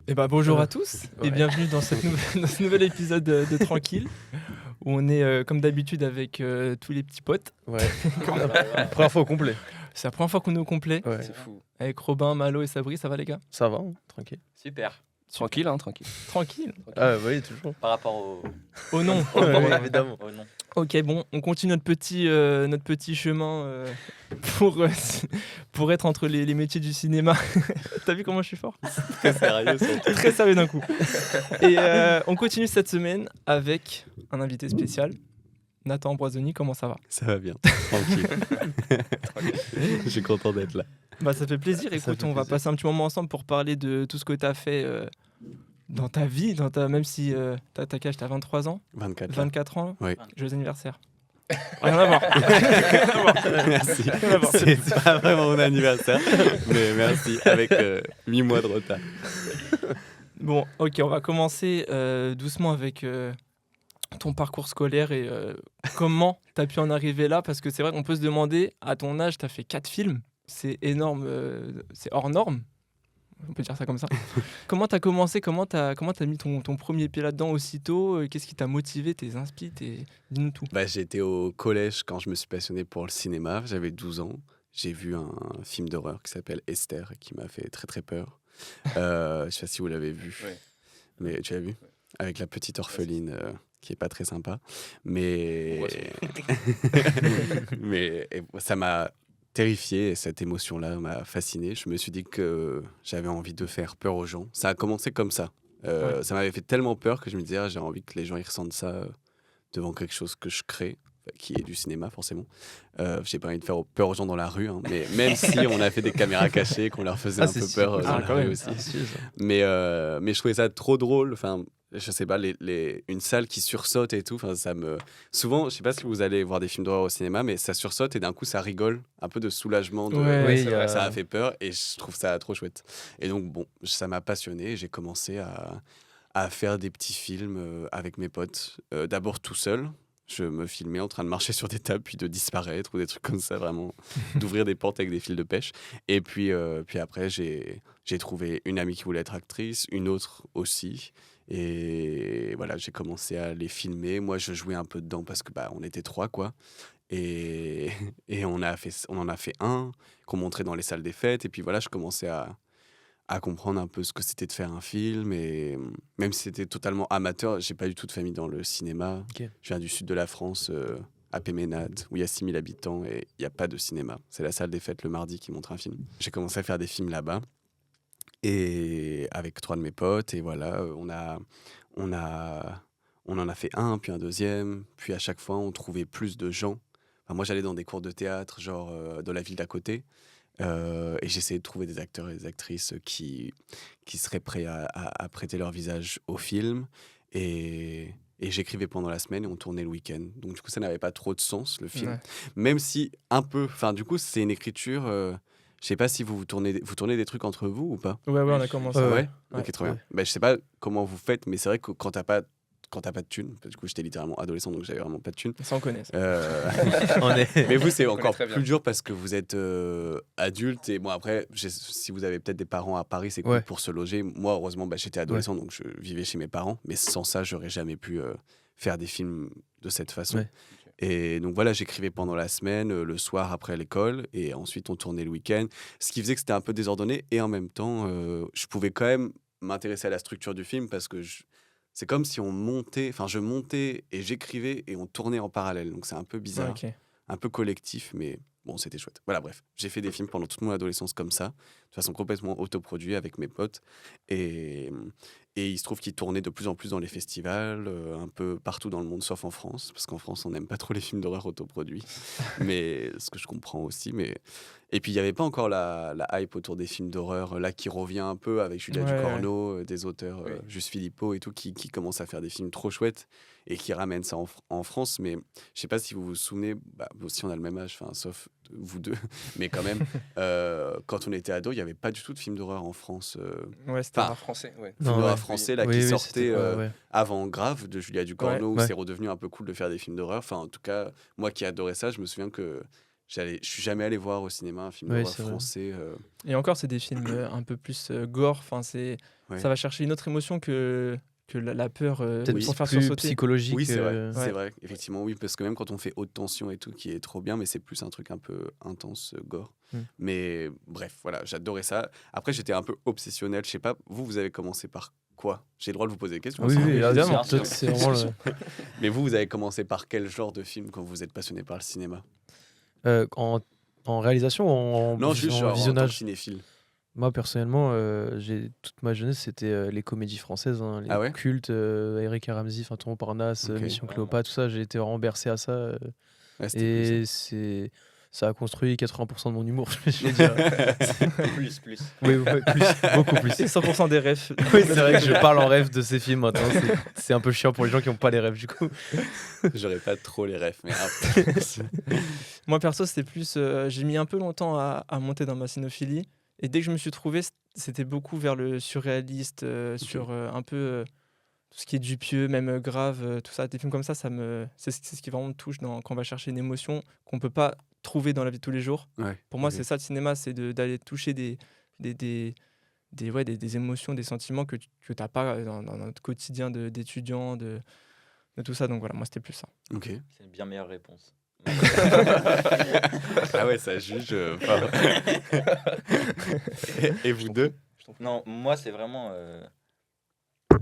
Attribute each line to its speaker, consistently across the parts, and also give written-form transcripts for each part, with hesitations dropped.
Speaker 1: Eh ben, bonjour à tous et bienvenue dans, dans ce nouvel épisode de Tranquille où on est comme d'habitude avec tous les petits potes.
Speaker 2: Ouais, première fois au complet.
Speaker 1: C'est la première fois qu'on est au complet
Speaker 2: Ouais.
Speaker 3: C'est fou.
Speaker 1: avec Robin, Malo et Sabri. Ça va les gars?
Speaker 2: Ça va, tranquille.
Speaker 3: Super. Tranquille, hein, tranquille.
Speaker 1: Tranquille.
Speaker 2: Ah oui, toujours.
Speaker 3: Par rapport au,
Speaker 1: Oh non.
Speaker 2: Ouais, évidemment.
Speaker 3: au nom.
Speaker 1: Ok, bon, on continue notre petit chemin pour être entre les métiers du cinéma. T'as vu comment je suis fort?
Speaker 3: Très sérieux,
Speaker 1: Très sérieux d'un coup. Et on continue cette semaine avec un invité spécial. Nathan Ambroisoni, comment ça va?
Speaker 4: Ça va bien, tranquille. Je suis content d'être là.
Speaker 1: Bah, ça fait plaisir. Écoute,
Speaker 2: fait
Speaker 1: on va
Speaker 2: plaisir.
Speaker 1: passer un petit moment ensemble pour parler de tout ce que tu as fait dans ta vie, même si t'as quel âge? T'as 23 ans,
Speaker 4: 24 là.
Speaker 1: 24 ans.
Speaker 4: Oui.
Speaker 1: Joyeux anniversaire. Rien à voir.
Speaker 4: Merci.
Speaker 1: Rien à voir.
Speaker 4: C'est pas vraiment mon anniversaire, mais merci, avec 8 mois de retard.
Speaker 1: Bon, ok, on va commencer doucement avec ton parcours scolaire et comment tu as pu en arriver là, parce que c'est vrai qu'on peut se demander, à ton âge, tu as fait 4 films, c'est énorme, c'est hors norme, on peut dire ça comme ça. Comment tu as commencé, comment tu as mis ton premier pied là-dedans aussitôt, qu'est-ce qui t'a motivé, tes inspi, dis-nous tout.
Speaker 4: Bah, j'étais au collège quand je me suis passionné pour le cinéma, j'avais 12 ans. J'ai vu un film d'horreur qui s'appelle Esther, qui m'a fait très très peur. Je sais pas si vous l'avez vu,
Speaker 3: Ouais.
Speaker 4: mais tu l'as vu? Avec la petite orpheline qui est pas très sympa. Mais, ça m'a terrifié et cette émotion-là m'a fasciné. Je me suis dit que j'avais envie de faire peur aux gens. Ça a commencé comme ça. Ça m'avait fait tellement peur que je me disais, j'ai envie que les gens ils ressentent ça devant quelque chose que je crée, qui est du cinéma forcément. J'ai pas envie de faire peur aux gens dans la rue, hein, mais même si on a fait des caméras cachées, qu'on leur faisait un peu peur dans la rue aussi. Mais je trouvais ça trop drôle. Enfin, je sais pas, une salle qui sursaute et tout. Enfin, ça me. Souvent, je sais pas si vous allez voir des films d'horreur au cinéma, mais ça sursaute et d'un coup ça rigole, un peu de soulagement.
Speaker 1: Ouais,
Speaker 2: Oui,
Speaker 3: c'est vrai.
Speaker 4: Ça a fait peur et je trouve ça trop chouette. Et donc bon, ça m'a passionné. Et j'ai commencé à faire des petits films avec mes potes. D'abord tout seul. Je me filmais en train de marcher sur des tables, puis de disparaître ou des trucs comme ça, vraiment, d'ouvrir des portes avec des fils de pêche. Et puis après, j'ai trouvé une amie qui voulait être actrice, une autre aussi. Et voilà, j'ai commencé à les filmer. Moi, je jouais un peu dedans parce que on était 3, quoi. Et, et on en a fait un qu'on montrait dans les salles des fêtes. Et puis voilà, je commençais à comprendre un peu ce que c'était de faire un film. Et même si c'était totalement amateur, j'ai pas du tout de famille dans le cinéma.
Speaker 2: Ok.
Speaker 4: Je viens du sud de la France, à Péménade, où il y a 6000 habitants et il n'y a pas de cinéma. C'est la salle des fêtes le mardi qui montre un film. J'ai commencé à faire des films là-bas. Et avec 3 de mes potes, et voilà, on en a fait un, puis un deuxième, puis à chaque fois, on trouvait plus de gens. Enfin, moi, j'allais dans des cours de théâtre, genre dans la ville d'à côté, et j'essayais de trouver des acteurs et des actrices qui seraient prêts à prêter leur visage au film. Et j'écrivais pendant la semaine et on tournait le week-end. Donc, du coup, ça n'avait pas trop de sens, le film.
Speaker 1: Ouais.
Speaker 4: Même si, un peu, enfin, du coup, c'est une écriture. Je sais pas si vous tournez des trucs entre vous ou pas.
Speaker 1: Ouais, on a commencé.
Speaker 4: Ouais.
Speaker 1: Ouais.
Speaker 4: Ok, trop bien.
Speaker 2: Ouais.
Speaker 4: Je sais pas comment vous faites, mais c'est vrai que quand t'as pas de thunes, du coup j'étais littéralement adolescent donc j'avais vraiment pas de thunes.
Speaker 1: Ça, on connaît.
Speaker 2: On est...
Speaker 4: Mais vous c'est encore
Speaker 3: très bien.
Speaker 4: plus dur parce que vous êtes adulte et bon après si vous avez peut-être des parents à Paris c'est cool
Speaker 2: Ouais.
Speaker 4: pour se loger. Moi heureusement j'étais adolescent donc je vivais chez mes parents, mais sans ça j'aurais jamais pu faire des films de cette façon.
Speaker 2: Ouais.
Speaker 4: Et donc voilà, j'écrivais pendant la semaine, le soir après l'école, et ensuite on tournait le week-end. Ce qui faisait que c'était un peu désordonné, et en même temps, je pouvais quand même m'intéresser à la structure du film parce que c'est comme si je montais et j'écrivais et on tournait en parallèle. Donc c'est un peu bizarre,
Speaker 1: Ok.
Speaker 4: un peu collectif, mais bon, c'était chouette. Voilà, bref, j'ai fait des films pendant toute mon adolescence comme ça, de façon complètement autoproduite avec mes potes. Et il se trouve qu'ils tournaient de plus en plus dans les festivals, un peu partout dans le monde, sauf en France, parce qu'en France, on n'aime pas trop les films d'horreur autoproduits. Mais ce que je comprends aussi. Et puis, il n'y avait pas encore la hype autour des films d'horreur, là, qui revient un peu avec Julia
Speaker 1: Ouais,
Speaker 4: Ducorneau, des auteurs,
Speaker 3: Oui.
Speaker 4: Juste Philippot et tout, qui commencent à faire des films trop chouettes et qui ramènent ça en France. Mais je ne sais pas si vous vous souvenez, aussi on a le même âge, sauf vous deux, mais quand même, quand on était ado, il n'y avait pas du tout de films d'horreur en France.
Speaker 1: Ouais, c'était
Speaker 4: Enfin,
Speaker 3: En français, ouais.
Speaker 4: film d'horreur français là, qui sortait
Speaker 2: c'était pas- ouais.
Speaker 4: avant Grave de Julia Ducorneau, où
Speaker 2: Ouais.
Speaker 4: c'est redevenu un peu cool de faire des films d'horreur. Enfin, en tout cas, moi qui adorais ça, je me souviens que je suis jamais allé voir au cinéma un film
Speaker 2: Ouais,
Speaker 4: d'horreur
Speaker 2: c'est vrai.
Speaker 4: français.
Speaker 1: Et encore, c'est des films un peu plus gore. Enfin,
Speaker 4: Ouais.
Speaker 1: ça va chercher une autre émotion que la peur
Speaker 2: Peut-être
Speaker 1: pour faire
Speaker 2: plus
Speaker 1: sursauter.
Speaker 2: psychologique.
Speaker 4: Oui, c'est vrai,
Speaker 1: Ouais.
Speaker 4: c'est vrai, effectivement, oui, parce que même quand on fait haute tension et tout, qui est trop bien, mais c'est plus un truc un peu intense, gore. Mais bref, voilà, j'adorais ça. Après, j'étais un peu obsessionnel, je sais pas, vous avez commencé par quoi? J'ai le droit de vous poser des questions.
Speaker 2: Oui,
Speaker 4: ça,
Speaker 2: oui,
Speaker 4: hein.
Speaker 1: évidemment.
Speaker 2: toi, c'est vraiment
Speaker 4: Mais vous avez commencé par quel genre de film quand vous êtes passionné par le cinéma?
Speaker 2: en réalisation ou
Speaker 4: Non, juste
Speaker 2: en
Speaker 4: genre en tant que
Speaker 2: visionnage.
Speaker 4: cinéphile.
Speaker 2: Moi, personnellement, toute ma jeunesse, c'était les comédies françaises, hein, les
Speaker 4: Ah ouais?
Speaker 2: cultes, Eric et Ramsey, Tonton Montparnasse,
Speaker 4: Ok.
Speaker 2: Mission
Speaker 3: Vraiment.
Speaker 2: Cléopâtre, tout ça. J'ai été vraiment bercé à ça.
Speaker 4: Ouais, c'était
Speaker 2: Et ça a construit 80% de mon humour, je vais dire.
Speaker 3: Plus.
Speaker 2: Oui, ouais, beaucoup plus.
Speaker 1: Et 100% des refs.
Speaker 2: Oui, c'est vrai que je parle en rêve de ces films maintenant. C'est un peu chiant pour les gens qui n'ont pas les rêves, du coup.
Speaker 4: cool. J'aurais pas trop les refs, mais après,
Speaker 1: Moi, perso, c'était plus. J'ai mis un peu longtemps à monter dans ma cinéphilie. Et dès que je me suis trouvé, c'était beaucoup vers le surréaliste, sur un peu tout ce qui est Dupieux, même Grave, tout ça. Des films comme ça, c'est ce qui vraiment me touche quand on va chercher une émotion qu'on peut pas trouver dans la vie de tous les jours.
Speaker 4: ouais.
Speaker 1: Pour moi,
Speaker 4: ok.
Speaker 1: c'est ça le cinéma, c'est d'aller toucher des émotions, des sentiments que tu n'as pas dans notre quotidien d'étudiant, de tout ça. Donc voilà, moi, c'était plus ça.
Speaker 4: Ok.
Speaker 3: C'est une bien meilleure réponse.
Speaker 4: Ah ouais, ça juge. Et vous deux?
Speaker 3: Non, moi, c'est vraiment.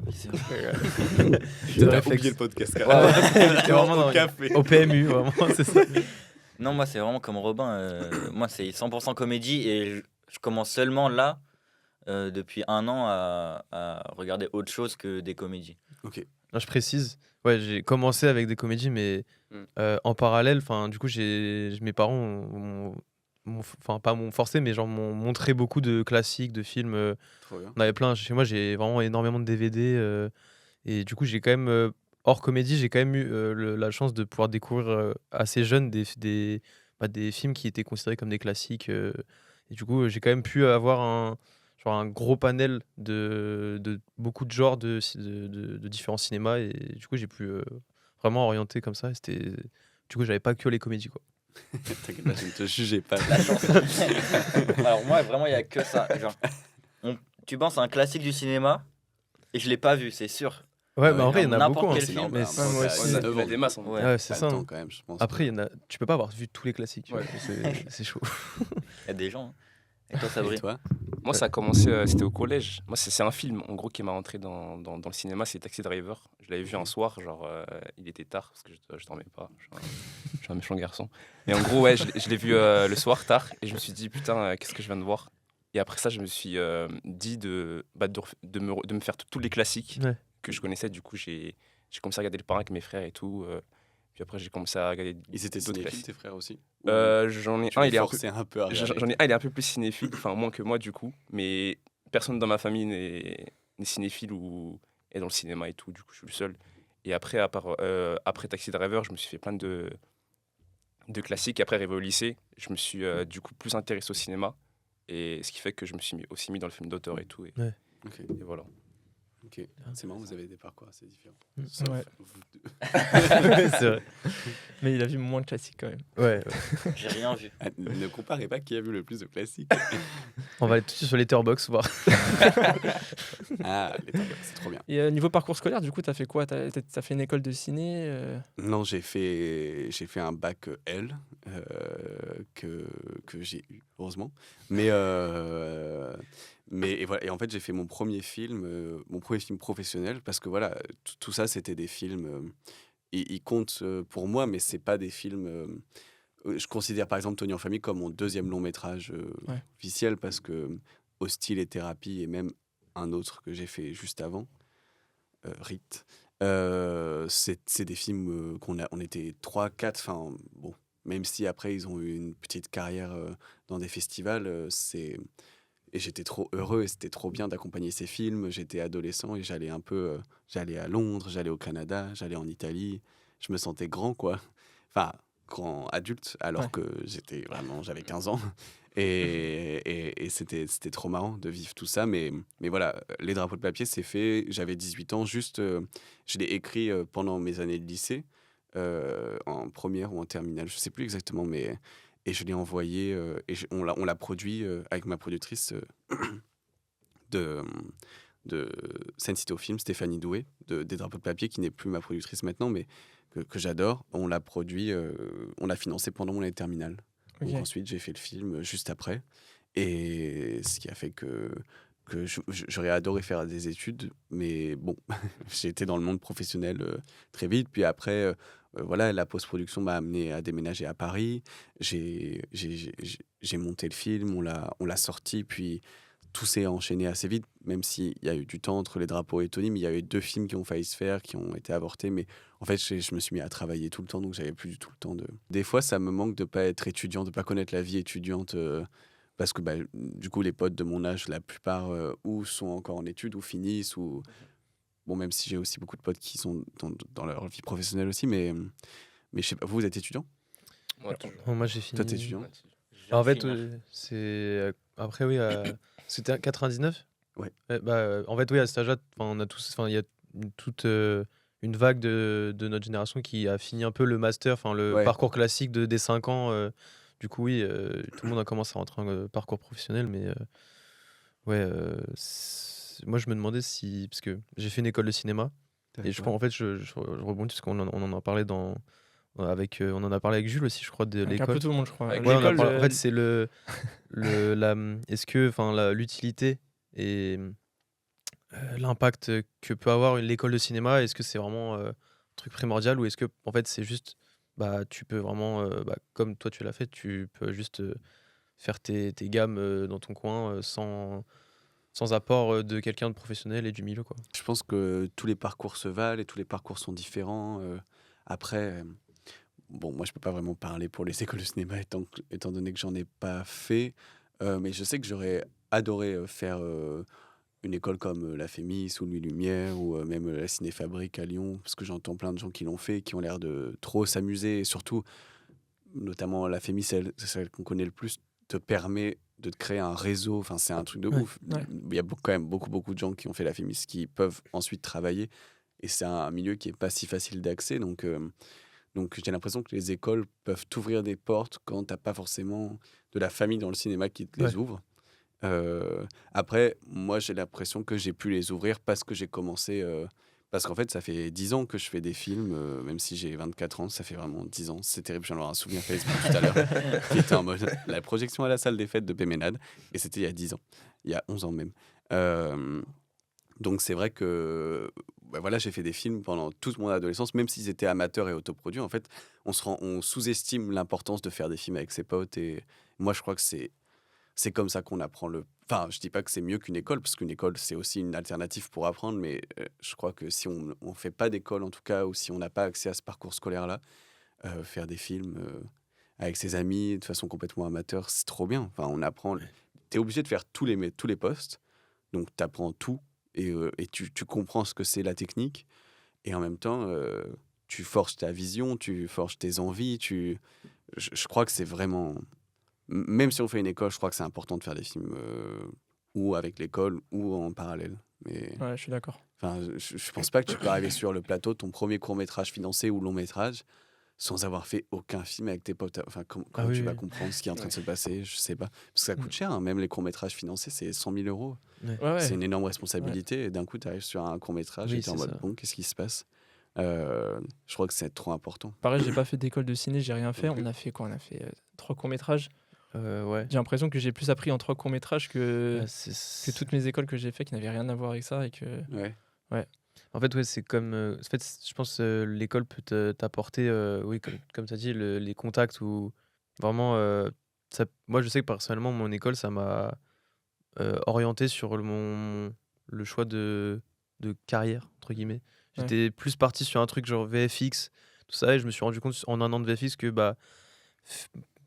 Speaker 2: De
Speaker 4: T'as
Speaker 2: réflexe.
Speaker 4: oublié le podcast.
Speaker 2: Ouais, ouais, t'es vraiment
Speaker 4: Au
Speaker 2: dans-
Speaker 4: café.
Speaker 2: Au PMU, vraiment, c'est ça.
Speaker 3: Non, moi, c'est vraiment comme Robin. Moi, c'est 100% comédie et je commence seulement là, depuis 1 an, à regarder autre chose que des comédies.
Speaker 4: Ok.
Speaker 2: Non, je précise. Ouais, j'ai commencé avec des comédies, mais en parallèle, du coup, mes parents m'ont forcé, mais genre m'ont montré beaucoup de classiques, de films.
Speaker 4: Trop bien.
Speaker 2: On avait plein. Chez moi, j'ai vraiment énormément de DVD. Et du coup, j'ai quand même, hors comédie, j'ai quand même eu la chance de pouvoir découvrir assez jeune des films qui étaient considérés comme des classiques. Et du coup, j'ai quand même pu avoir un gros panel de beaucoup de genres de différents cinémas. Et du coup, j'ai pu vraiment orienter comme ça. Du coup, j'avais pas que les comédies, quoi.
Speaker 4: T'inquiète pas, je ne te jugeais pas.
Speaker 3: La chance. Alors, moi, vraiment, il n'y a que ça. Genre, tu penses à un classique du cinéma et je l'ai pas vu, c'est sûr.
Speaker 2: Ouais,
Speaker 4: Ouais,
Speaker 2: mais en vrai, il y en a
Speaker 3: n'importe
Speaker 2: beaucoup.
Speaker 3: quel
Speaker 2: hein.
Speaker 3: film.
Speaker 2: Mais
Speaker 1: Ouais, moi aussi.
Speaker 4: On a
Speaker 3: Il y a des masses.
Speaker 2: Ouais,
Speaker 3: Ouais.
Speaker 2: c'est
Speaker 4: T'as
Speaker 2: ça.
Speaker 4: le
Speaker 2: hein.
Speaker 4: temps quand même, je pense.
Speaker 2: Après, tu peux pas avoir vu tous les classiques. tu
Speaker 3: Ouais.
Speaker 2: vois, c'est chaud.
Speaker 3: Il y a des gens. Hein. Et toi,
Speaker 4: Et
Speaker 3: Sabri?
Speaker 4: toi?
Speaker 5: Moi, ça a commencé, c'était au collège. Moi, c'est un film, en gros, qui m'a rentré dans le cinéma, c'est Taxi Driver. Je l'avais vu un soir, genre, il était tard, parce que je dormais pas. Je suis un méchant garçon. Et en gros, ouais, je l'ai vu le soir, tard, et je me suis dit, putain, qu'est-ce que je viens de voir? Et après ça, je me suis dit de me faire tous les classiques
Speaker 2: Ouais.
Speaker 5: que je connaissais. Du coup, j'ai commencé à regarder Le Parrain avec mes frères et tout. Puis après, j'ai commencé à regarder
Speaker 4: Ils étaient
Speaker 5: d'autres
Speaker 4: cinéphiles,
Speaker 5: classiques.
Speaker 4: tes frères aussi?
Speaker 5: J'en ai
Speaker 4: Tu
Speaker 5: un,
Speaker 4: les
Speaker 5: il est un peu
Speaker 4: forçais un peu à regarder.
Speaker 5: J'en ai un, il est un peu plus cinéphile, enfin moins que moi du coup, mais personne dans ma famille n'est cinéphile ou est dans le cinéma et tout, du coup je suis le seul. Et après, après Taxi Driver, je me suis fait plein de classiques. Après, arrivé au lycée, je me suis du coup plus intéressé au cinéma, et ce qui fait que je me suis aussi mis dans le film d'auteur et tout, et
Speaker 4: Ok,
Speaker 5: voilà.
Speaker 4: ok. C'est marrant, vous avez des parcours assez différents.
Speaker 2: Mm.
Speaker 4: Sauf
Speaker 1: Ouais.
Speaker 4: vous deux.
Speaker 2: c'est vrai.
Speaker 1: Mais il a vu moins de classiques quand même.
Speaker 2: Ouais.
Speaker 3: J'ai rien vu.
Speaker 4: Ah, ne comparez pas qui a vu le plus de classiques.
Speaker 2: On va aller tout de suite sur Letterboxd voir.
Speaker 4: Ah, les tableaux, c'est trop bien.
Speaker 1: Et niveau parcours scolaire, du coup, t'as fait quoi? T'as fait une école de ciné
Speaker 4: Non, j'ai fait un bac L que j'ai eu, heureusement. Mais et voilà. Et en fait, j'ai fait mon premier film professionnel, parce que voilà, tout ça, c'était des films. Ils comptent pour moi, mais c'est pas des films. Je considère par exemple Tony en famille comme mon deuxième long métrage officiel, parce que Hostile et Thérapie, et même un autre que j'ai fait juste avant, Rite. C'est des films on était 3, 4, enfin bon, même si après ils ont eu une petite carrière dans des festivals, et j'étais trop heureux et c'était trop bien d'accompagner ces films. J'étais adolescent et j'allais j'allais à Londres, j'allais au Canada, j'allais en Italie. Je me sentais grand, quoi. Enfin, grand adulte, alors que j'avais 15 ans. Et c'était trop marrant de vivre tout ça. Mais voilà, Les Drapeaux de papier, c'est fait. J'avais 18 ans, je l'ai écrit pendant mes années de lycée, en première ou en terminale, je sais plus exactement. Et je l'ai envoyé, on l'a produit avec ma productrice de, de Sensito Film, Stéphanie Doué, des Drapeaux de papier, qui n'est plus ma productrice maintenant, mais que j'adore. On l'a produit, on l'a financé pendant mon année de terminale.
Speaker 1: Ok.
Speaker 4: Donc ensuite, j'ai fait le film juste après. Et ce qui a fait que j'aurais adoré faire des études, mais bon, j'ai été dans le monde professionnel très vite. Puis après, voilà, la post-production m'a amené à déménager à Paris. J'ai monté le film, on l'a sorti, puis tout s'est enchaîné assez vite, même s'il y a eu du temps entre Les Drapeaux et Tony, mais il y a eu 2 films qui ont failli se faire, qui ont été avortés. Mais en fait, je me suis mis à travailler tout le temps, donc j'avais plus du tout le temps de... Des fois, ça me manque de pas être étudiant, de pas connaître la vie étudiante, parce que bah, du coup, les potes de mon âge, la plupart, ou sont encore en études, ou finissent, ou... Bon, même si j'ai aussi beaucoup de potes qui sont dans leur vie professionnelle aussi, mais je sais pas, vous êtes étudiant?
Speaker 5: Moi, toujours.
Speaker 2: Bon, moi, j'ai fini.
Speaker 4: Toi, t'es étudiant?
Speaker 5: Ouais,
Speaker 2: En fait,
Speaker 3: Finir.
Speaker 2: c'est après oui, c'était à 99.
Speaker 4: Ouais.
Speaker 2: En fait oui, à cet âge-là, on a tous, il y a toute une vague de notre génération qui a fini un peu le master, enfin le
Speaker 4: Ouais.
Speaker 2: parcours classique des 5 ans. Du coup oui, tout le monde a commencé à rentrer en parcours professionnel, mais ouais, moi je me demandais si, parce que j'ai fait une école de cinéma et je pense en fait je rebondis parce on en a parlé on en a parlé avec Jules aussi, je crois, de
Speaker 1: Avec un peu
Speaker 2: l'école.
Speaker 1: tout le monde, je crois.
Speaker 5: Avec
Speaker 2: Ouais, on a
Speaker 1: L'école,
Speaker 2: parlé- en fait, c'est est-ce que, l'utilité et l'impact que peut avoir l'école de cinéma, est-ce que c'est vraiment un truc primordial ou est-ce que, en fait, c'est juste, tu peux vraiment, comme toi tu l'as fait, tu peux juste faire tes gammes dans ton coin sans apport de quelqu'un de professionnel et du milieu, quoi.
Speaker 4: Je pense que tous les parcours se valent et tous les parcours sont différents. Après, bon, moi, je peux pas vraiment parler pour les écoles de cinéma étant donné que j'en ai pas fait. Mais je sais que j'aurais adoré faire une école comme la Fémis ou Nuit Lumière ou même la Cinéfabrique à Lyon, parce que j'entends plein de gens qui l'ont fait, qui ont l'air de trop s'amuser. Et surtout, notamment la Fémis, c'est celle qu'on connaît le plus, te permet de te créer un réseau. Enfin, c'est un truc de
Speaker 2: Ouais,
Speaker 4: ouf.
Speaker 1: ouais.
Speaker 4: Il y a quand même beaucoup de gens qui ont fait la Fémis qui peuvent ensuite travailler. Et c'est un milieu qui est pas si facile d'accès. Donc j'ai l'impression que les écoles peuvent t'ouvrir des portes quand t'as pas forcément de la famille dans le cinéma qui te les
Speaker 2: Ouais.
Speaker 4: ouvre. Après, moi j'ai l'impression que j'ai pu les ouvrir parce que j'ai commencé... parce qu'en fait, ça fait 10 ans que je fais des films, même si j'ai 24 ans, ça fait vraiment 10 ans. C'est terrible, j'en ai un souvenir Facebook tout à l'heure qui était en mode la projection à la salle des fêtes de Péménade. Et c'était il y a 10 ans, il y a 11 ans même. Donc c'est vrai que voilà, j'ai fait des films pendant toute mon adolescence, même s'ils étaient amateurs et autoproduits. En fait, on sous-estime l'importance de faire des films avec ses potes. Et moi, je crois que c'est comme ça qu'on apprend le... Enfin, je dis pas que c'est mieux qu'une école, parce qu'une école, c'est aussi une alternative pour apprendre, mais je crois que si on ne fait pas d'école, en tout cas, ou si on n'a pas accès à ce parcours scolaire-là, faire des films avec ses amis de façon complètement amateur, c'est trop bien. Enfin, on apprend... Tu es obligé de faire tous les postes, donc tu apprends tout, et tu comprends ce que c'est la technique, et en même temps, tu forges ta vision, tu forges tes envies, je crois que c'est vraiment... Même si on fait une école, je crois que c'est important de faire des films ou avec l'école ou en parallèle. Mais
Speaker 1: Ouais, je suis d'accord.
Speaker 4: je pense pas que tu peux arriver sur le plateau, ton premier court-métrage financé ou long-métrage, sans avoir fait aucun film avec tes potes. Enfin, comment
Speaker 2: oui,
Speaker 4: tu vas
Speaker 2: oui.
Speaker 4: comprendre ce qui est en train de se passer? Je sais pas. Parce que ça coûte
Speaker 1: Mm.
Speaker 4: cher, hein, même les courts-métrages financés, c'est 100 000 euros.
Speaker 1: Ouais, ouais.
Speaker 4: C'est une énorme responsabilité. Et d'un coup, tu arrives sur un court-métrage
Speaker 2: Oui,
Speaker 4: et tu es en
Speaker 2: c'est
Speaker 4: mode,
Speaker 2: ça.
Speaker 4: bon, qu'est-ce qui se passe? Je crois que c'est trop important.
Speaker 1: Pareil, j'ai pas fait d'école de ciné, j'ai rien fait. On a fait quoi? On a fait 3 courts-métrages.
Speaker 2: Ouais.
Speaker 1: J'ai l'impression que j'ai plus appris en 3 courts-métrages que toutes mes écoles que j'ai fait qui n'avaient rien à voir avec ça. Et que...
Speaker 4: Ouais.
Speaker 2: En fait, ouais, c'est comme. En fait, je pense l'école peut t'apporter, oui, comme tu as dit, les contacts ou vraiment. Moi, je sais que personnellement, mon école, ça m'a orienté sur le choix de carrière, entre guillemets.
Speaker 1: Ouais.
Speaker 2: J'étais plus parti sur un truc genre VFX, tout ça, et je me suis rendu compte en un an de VFX que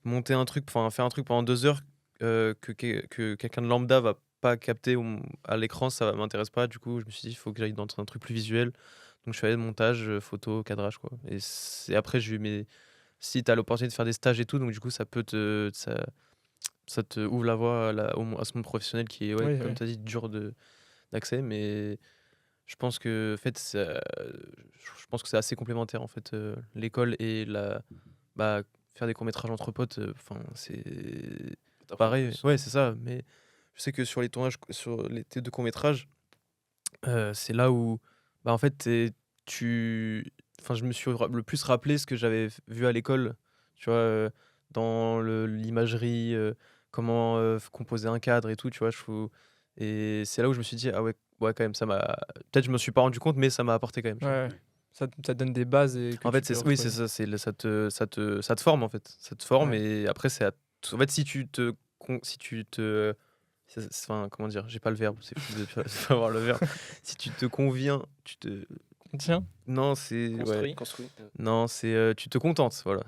Speaker 2: monter un truc, enfin faire un truc pendant 2 heures que quelqu'un de lambda va pas capter à l'écran, ça m'intéresse pas. Du coup, je me suis dit, il faut que j'aille dans un truc plus visuel. Donc, je fais allé montage, photo, cadrage, quoi. Et après, si tu as l'opportunité de faire des stages et tout, donc du coup, ça te ouvre la voie à ce monde professionnel qui est,
Speaker 1: Oui,
Speaker 2: comme
Speaker 1: oui.
Speaker 2: tu as dit, dur d'accès. Mais je pense que, en fait, je pense que c'est assez complémentaire, en fait, l'école et faire des courts-métrages entre potes, enfin, c'est
Speaker 5: T'apprends
Speaker 2: pareil.
Speaker 5: plus.
Speaker 2: Ouais, c'est ça. Mais je sais que sur les tournages, sur tes 2 courts-métrages, c'est là où, bah, en fait, je me suis le plus rappelé ce que j'avais vu à l'école, tu vois, dans l'imagerie, comment composer un cadre et tout, tu vois. Et c'est là où je me suis dit, ah ouais, ouais, quand même, ça m'a. Peut-être je me suis pas rendu compte, mais ça m'a apporté quand même. Tu vois.
Speaker 1: Ouais. Ça te donne des bases et que
Speaker 2: En
Speaker 1: tu
Speaker 2: fait,
Speaker 1: peux
Speaker 2: oui, c'est
Speaker 1: retrouver.
Speaker 2: ça, ça te forme en fait. Ça te forme
Speaker 1: Ouais.
Speaker 2: et après, en fait, si tu te. Enfin, comment dire, j'ai pas le verbe, c'est fou de pas avoir le verbe. Si tu te conviens,
Speaker 1: Tiens,
Speaker 2: Non, c'est. Ouais.
Speaker 5: Construit.
Speaker 2: Non, c'est. Tu te contentes, voilà.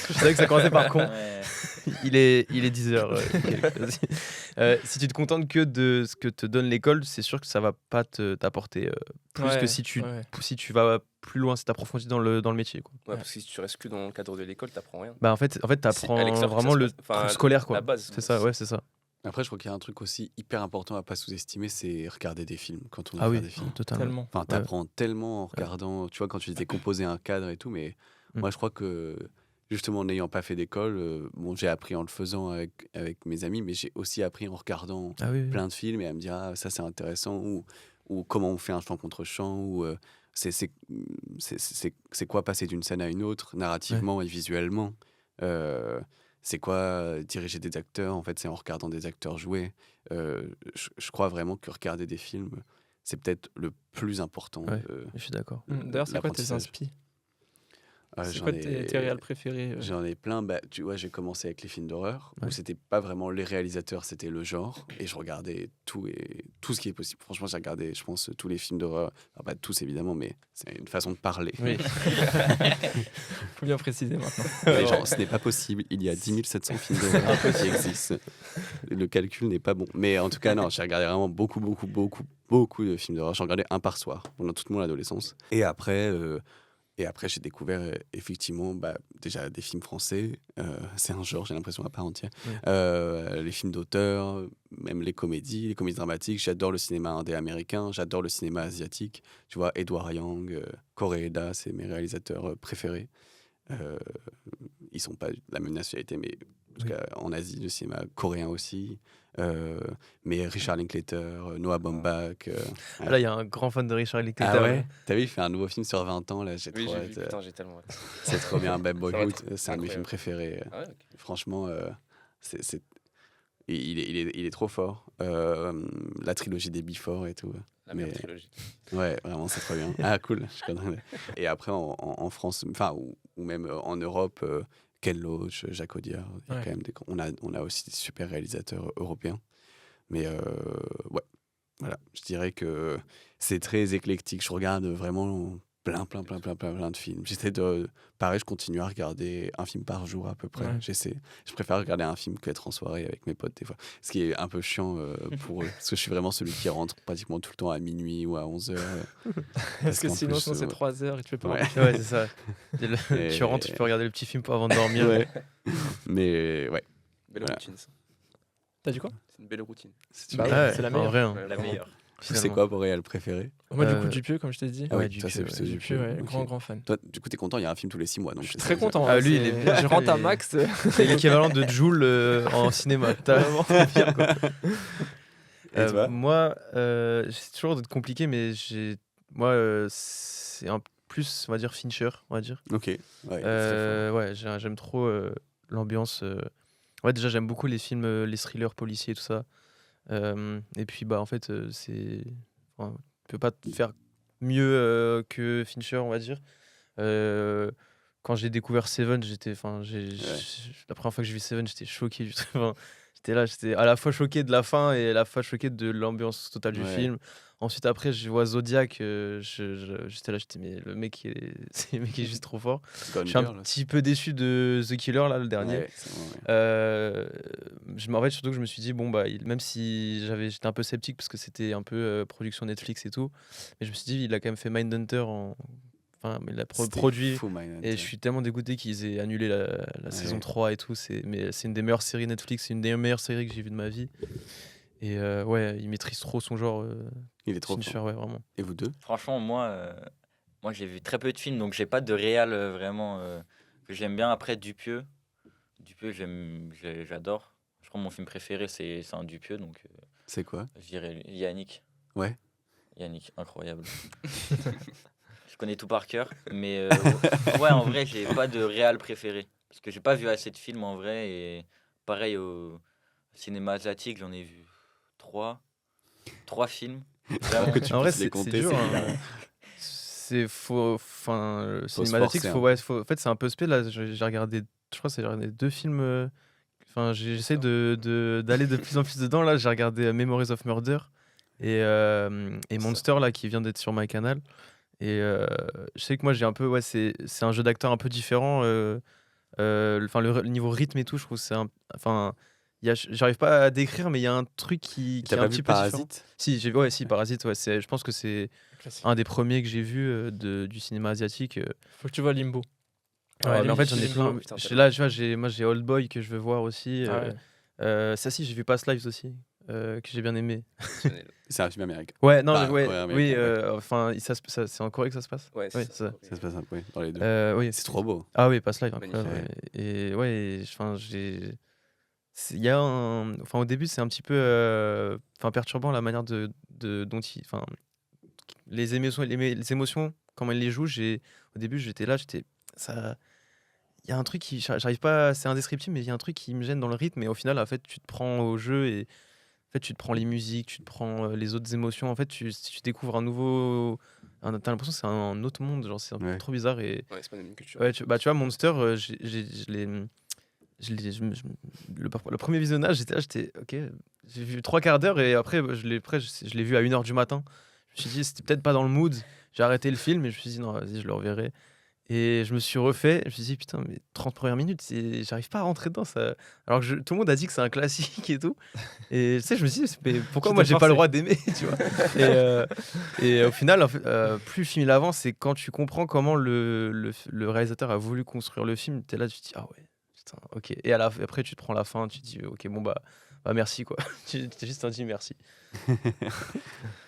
Speaker 2: Je savais que ça commençait par con.
Speaker 3: Ouais.
Speaker 2: Il est 10h. Si tu te contentes que de ce que te donne l'école, c'est sûr que ça va pas t'apporter plus que
Speaker 1: ouais,
Speaker 2: si
Speaker 1: ouais.
Speaker 2: tu vas plus loin, si t'approfondis dans le métier. Quoi.
Speaker 5: Ouais, parce que si tu restes que dans le cadre de l'école, t'apprends rien.
Speaker 2: Bah en fait
Speaker 5: C'est à
Speaker 2: t'apprends
Speaker 5: l'extérieur que ça
Speaker 2: vraiment
Speaker 5: se
Speaker 2: le
Speaker 5: passe. Enfin,
Speaker 2: truc scolaire, quoi.
Speaker 5: la base.
Speaker 2: C'est ça, ouais, c'est ça.
Speaker 4: Après, je crois qu'il y a un truc aussi hyper important à pas sous-estimer, c'est regarder des films quand on
Speaker 2: Ah
Speaker 4: veut
Speaker 2: oui,
Speaker 4: faire des films.
Speaker 2: totalement.
Speaker 1: Tellement.
Speaker 4: Enfin, t'apprends tellement en regardant, tu vois, quand tu disais composer un cadre et tout, mais
Speaker 2: Mm.
Speaker 4: moi, je crois que justement, n'ayant pas fait d'école, bon, j'ai appris en le faisant avec mes amis, mais j'ai aussi appris en regardant
Speaker 2: Ah oui, oui.
Speaker 4: plein de films et à me dire, ah, ça c'est intéressant, ou comment on fait un chant contre chant, ou c'est quoi passer d'une scène à une autre, narrativement et visuellement. C'est quoi diriger des acteurs, en fait, c'est en regardant des acteurs jouer. Je crois vraiment que regarder des films, c'est peut-être le plus important.
Speaker 2: Ouais. Je suis d'accord.
Speaker 1: D'ailleurs, c'est quoi tes
Speaker 4: l'apprentissage.
Speaker 1: inspi? C'est
Speaker 4: J'en
Speaker 1: quoi tes réals préférés?
Speaker 4: J'en ai plein. Bah, tu vois, j'ai commencé avec les films d'horreur,
Speaker 2: Ouais.
Speaker 4: où c'était pas vraiment les réalisateurs, c'était le genre. Et je regardais tout ce qui est possible. Franchement, j'ai regardé, je pense, tous les films d'horreur. Alors, pas tous, évidemment, mais c'est une façon de parler.
Speaker 2: Oui.
Speaker 1: Faut bien préciser maintenant.
Speaker 4: Les gens, ce n'est pas possible. Il y a 10 700 films d'horreur qui existent. Le calcul n'est pas bon. Mais en tout cas, non, j'ai regardé vraiment beaucoup de films d'horreur. J'en regardais un par soir pendant toute mon adolescence. Et après, j'ai découvert effectivement déjà des films français. C'est un genre, j'ai l'impression, à part entière.
Speaker 2: Oui.
Speaker 4: Les films d'auteur, même les comédies dramatiques. J'adore le cinéma indé américain, j'adore le cinéma asiatique. Tu vois, Edward Yang, Koreeda, c'est mes réalisateurs préférés. Ils sont pas de la même nationalité, mais
Speaker 2: Oui.
Speaker 4: en Asie, le cinéma coréen aussi. Mais Richard Linklater, Noah Baumbach.
Speaker 2: Ah, là, il y a un grand fan de Richard Linklater.
Speaker 4: Ah ouais. T'as vu, il fait un nouveau film sur 20 ans, là, j'ai
Speaker 5: Oui,
Speaker 4: trop
Speaker 5: j'ai
Speaker 4: hâte.
Speaker 5: vu. Putain, j'ai tellement hâte.
Speaker 4: C'est trop bien, Bad Boyhood,
Speaker 5: Ça va être
Speaker 4: c'est un de mes films
Speaker 5: incroyable.
Speaker 4: préférés.
Speaker 5: Ah ouais, ok.
Speaker 4: Franchement, il est trop fort. La trilogie des Before et tout.
Speaker 5: La meilleure
Speaker 4: Mais-
Speaker 5: trilogie.
Speaker 4: Ouais, vraiment, c'est trop bien. Ah, cool. Je suis content. Et après, en France, enfin, ou même en Europe, Ken Loach, Jacques Audiard, il y a
Speaker 1: Ouais.
Speaker 4: quand même on a aussi des super réalisateurs européens. Mais ouais, voilà, je dirais que c'est très éclectique. Je regarde vraiment plein de films. Pareil, je continue à regarder un film par jour à peu près.
Speaker 1: Ouais.
Speaker 4: Je préfère regarder un film qu'être en soirée avec mes potes des fois. Ce qui est un peu chiant pour eux. Parce que je suis vraiment celui qui rentre pratiquement tout le temps à minuit ou à 11h.
Speaker 1: Parce que sinon, c'est 3 heures et tu fais pas.
Speaker 4: Ouais.
Speaker 2: Ouais, c'est ça.
Speaker 4: Et-
Speaker 2: Tu rentres, tu peux regarder le petit film avant de dormir.
Speaker 4: Ouais. Mais ouais,
Speaker 5: Belle
Speaker 4: Voilà.
Speaker 5: routine, ça.
Speaker 1: T'as dit quoi?
Speaker 5: C'est une belle routine.
Speaker 4: c'est
Speaker 1: Bah
Speaker 4: super.
Speaker 1: ouais,
Speaker 2: Ouais,
Speaker 1: c'est la
Speaker 2: en
Speaker 1: meilleure.
Speaker 2: vrai, hein,
Speaker 5: Ouais,
Speaker 3: La
Speaker 5: vraiment.
Speaker 3: meilleure.
Speaker 4: C'est
Speaker 2: finalement.
Speaker 4: quoi vos réels préférés?
Speaker 1: Moi, du coup,
Speaker 2: Euh,
Speaker 1: Dupieux, comme je t'ai dit.
Speaker 4: Ah
Speaker 2: ouais,
Speaker 4: oui,
Speaker 2: Dupieux,
Speaker 4: ça, c'est
Speaker 2: ouais.
Speaker 4: plutôt
Speaker 1: Dupieux, ouais,
Speaker 4: ok.
Speaker 1: grand fan.
Speaker 4: Toi, du coup, t'es content, il y a un film tous les 6 mois. Donc
Speaker 1: Je suis très content.
Speaker 2: Ah,
Speaker 1: hein,
Speaker 2: lui, il est bien.
Speaker 1: Je rentre à
Speaker 2: Il est-
Speaker 1: max.
Speaker 2: C'est l'équivalent de Joule en cinéma. T'as vraiment pire, quoi.
Speaker 4: Et toi
Speaker 2: Moi, c'est toujours compliqué, mais moi, c'est un plus, on va dire, Fincher, on va dire.
Speaker 4: Ok. Ouais, il est très fort.
Speaker 2: Ouais, j'aime trop l'ambiance. Ouais, déjà, j'aime beaucoup les films, les thrillers policiers et tout ça. Et puis, bah, en fait, enfin, tu peux pas te faire mieux que Fincher, on va dire. Quand j'ai découvert Seven, la première fois que j'ai vu Seven, j'étais choqué du truc. Enfin, j'étais à la fois choqué de la fin et à la fois choqué de l'ambiance totale du
Speaker 4: Ouais.
Speaker 2: film. Ensuite, après, je vois Zodiac, j'étais là, mais le mec, le mec est juste trop fort.
Speaker 4: Gone
Speaker 2: Je suis un
Speaker 4: Girl,
Speaker 2: petit peu déçu de The Killer, là, le dernier.
Speaker 4: ouais, c'est bon, ouais.
Speaker 2: En fait, surtout que je me suis dit, bon, bah, même si j'étais un peu sceptique parce que c'était un peu production Netflix et tout, mais je me suis dit, il a quand même fait Mindhunter enfin, mais il a
Speaker 4: C'était
Speaker 2: produit.
Speaker 4: fou, Mindhunter.
Speaker 2: Et je suis tellement dégoûté qu'ils aient annulé la saison 3 et tout. Mais c'est une des meilleures séries Netflix, c'est une des meilleures séries que j'ai vues de ma vie. Et ouais, il maîtrise trop son genre.
Speaker 4: Il est trop
Speaker 2: Fincher,
Speaker 4: fort.
Speaker 2: ouais, vraiment.
Speaker 4: Et vous deux?
Speaker 3: Franchement, moi j'ai vu très peu de films, donc j'ai pas de réal vraiment que j'aime bien. Après, Dupieux, Dupieux, j'adore. Je crois que mon film préféré, c'est un Dupieux, donc
Speaker 4: C'est quoi?
Speaker 3: je dirais Yannick.
Speaker 4: Ouais.
Speaker 3: Yannick, incroyable. Je connais tout par cœur, mais ouais, en vrai, j'ai pas de réal préféré. Parce que j'ai pas vu assez de films en vrai, et pareil au cinéma asiatique, j'en ai vu 3. 3 films. Vraiment.
Speaker 4: Pour que tu
Speaker 2: En vrai,
Speaker 4: puisses les
Speaker 2: c'est
Speaker 4: compter,
Speaker 2: dur.
Speaker 4: c'est
Speaker 2: Hein.
Speaker 4: hilarant.
Speaker 2: C'est faux. Enfin, le
Speaker 4: Faut se
Speaker 2: cinéma asiatique,
Speaker 4: forcer,
Speaker 2: faut,
Speaker 4: hein.
Speaker 2: ouais, en fait, c'est un peu spé. Là, j'ai regardé, je crois que j'ai regardé 2 films. Enfin, j'essaie d'aller de plus en plus dedans. Là, j'ai regardé Memories of Murder et Monster, là, qui vient d'être sur MyCanal. Et je sais que moi, j'ai un peu. Ouais, c'est un jeu d'acteur un peu différent. Enfin, le niveau rythme et tout, je trouve que c'est un. Enfin. J'arrive pas à décrire, mais il y a un truc qui
Speaker 4: T'as
Speaker 2: est
Speaker 4: pas
Speaker 2: un
Speaker 4: vu
Speaker 2: petit peu différent.
Speaker 4: Parasite?
Speaker 2: Si, si, Parasite, ouais, je pense que c'est
Speaker 1: Classique.
Speaker 2: un des premiers que j'ai vu du cinéma asiatique.
Speaker 1: Faut que tu vois Limbo.
Speaker 2: Ouais, mais en fait, j'en ai
Speaker 1: Limbo.
Speaker 2: plein.
Speaker 5: putain,
Speaker 2: Là, tu vois, moi, j'ai Old Boy que je veux voir aussi.
Speaker 1: Ah ouais.
Speaker 2: Ça, si, j'ai vu Past Lives aussi, que j'ai bien aimé.
Speaker 4: C'est un film américain.
Speaker 2: Ouais, non,
Speaker 4: Bah,
Speaker 2: ouais,
Speaker 4: coréen,
Speaker 2: oui,
Speaker 4: américain,
Speaker 2: enfin, c'est en Corée que ça se passe.
Speaker 5: Ouais,
Speaker 2: Oui,
Speaker 5: c'est ça.
Speaker 4: Ça se passe un peu dans les deux.
Speaker 2: Oui,
Speaker 4: C'est trop beau.
Speaker 2: Ah oui, Past Lives,
Speaker 5: Magnifique.
Speaker 2: incroyable. Ouais. Et ouais, enfin, il y a enfin, au début, c'est un petit peu enfin, perturbant la manière dont enfin, les émotions, comment il les joue. Au début, j'étais là, ça. Il y a un truc qui, j'arrive pas, c'est indescriptible, mais il y a un truc qui me gêne dans le rythme. Et au final, en fait, tu te prends au jeu et en fait, tu te prends les musiques, tu te prends les autres émotions. En fait, tu découvres un nouveau. T'as l'impression que c'est un autre monde, genre c'est un peu
Speaker 4: Ouais.
Speaker 2: trop bizarre. Et
Speaker 5: Ouais, c'est pas la même culture.
Speaker 2: ouais, tu vois, Monster, le premier visionnage, j'étais ok, j'ai vu 3 quarts d'heure et après, je l'ai vu à 1h du matin. Je me suis dit, c'était peut-être pas dans le mood. J'ai arrêté le film et je me suis dit, non, vas-y, je le reverrai. Et je me suis refait, je me suis dit, putain, mais 30 premières minutes, j'arrive pas à rentrer dedans. Ça. Alors que tout le monde a dit que c'est un classique et tout. Et tu sais, je me suis dit, mais pourquoi
Speaker 1: Tu
Speaker 2: moi
Speaker 1: t'es
Speaker 2: j'ai pas
Speaker 1: forcé.
Speaker 2: le droit d'aimer, tu vois. Et au final, en fait, plus le film il avance, c'est quand tu comprends comment le réalisateur a voulu construire le film, t'es là, tu te dis, ah ouais, putain, ok. Et après, tu te prends la fin, tu te dis, ok, bon, bah merci, quoi. Tu t'es juste dit merci.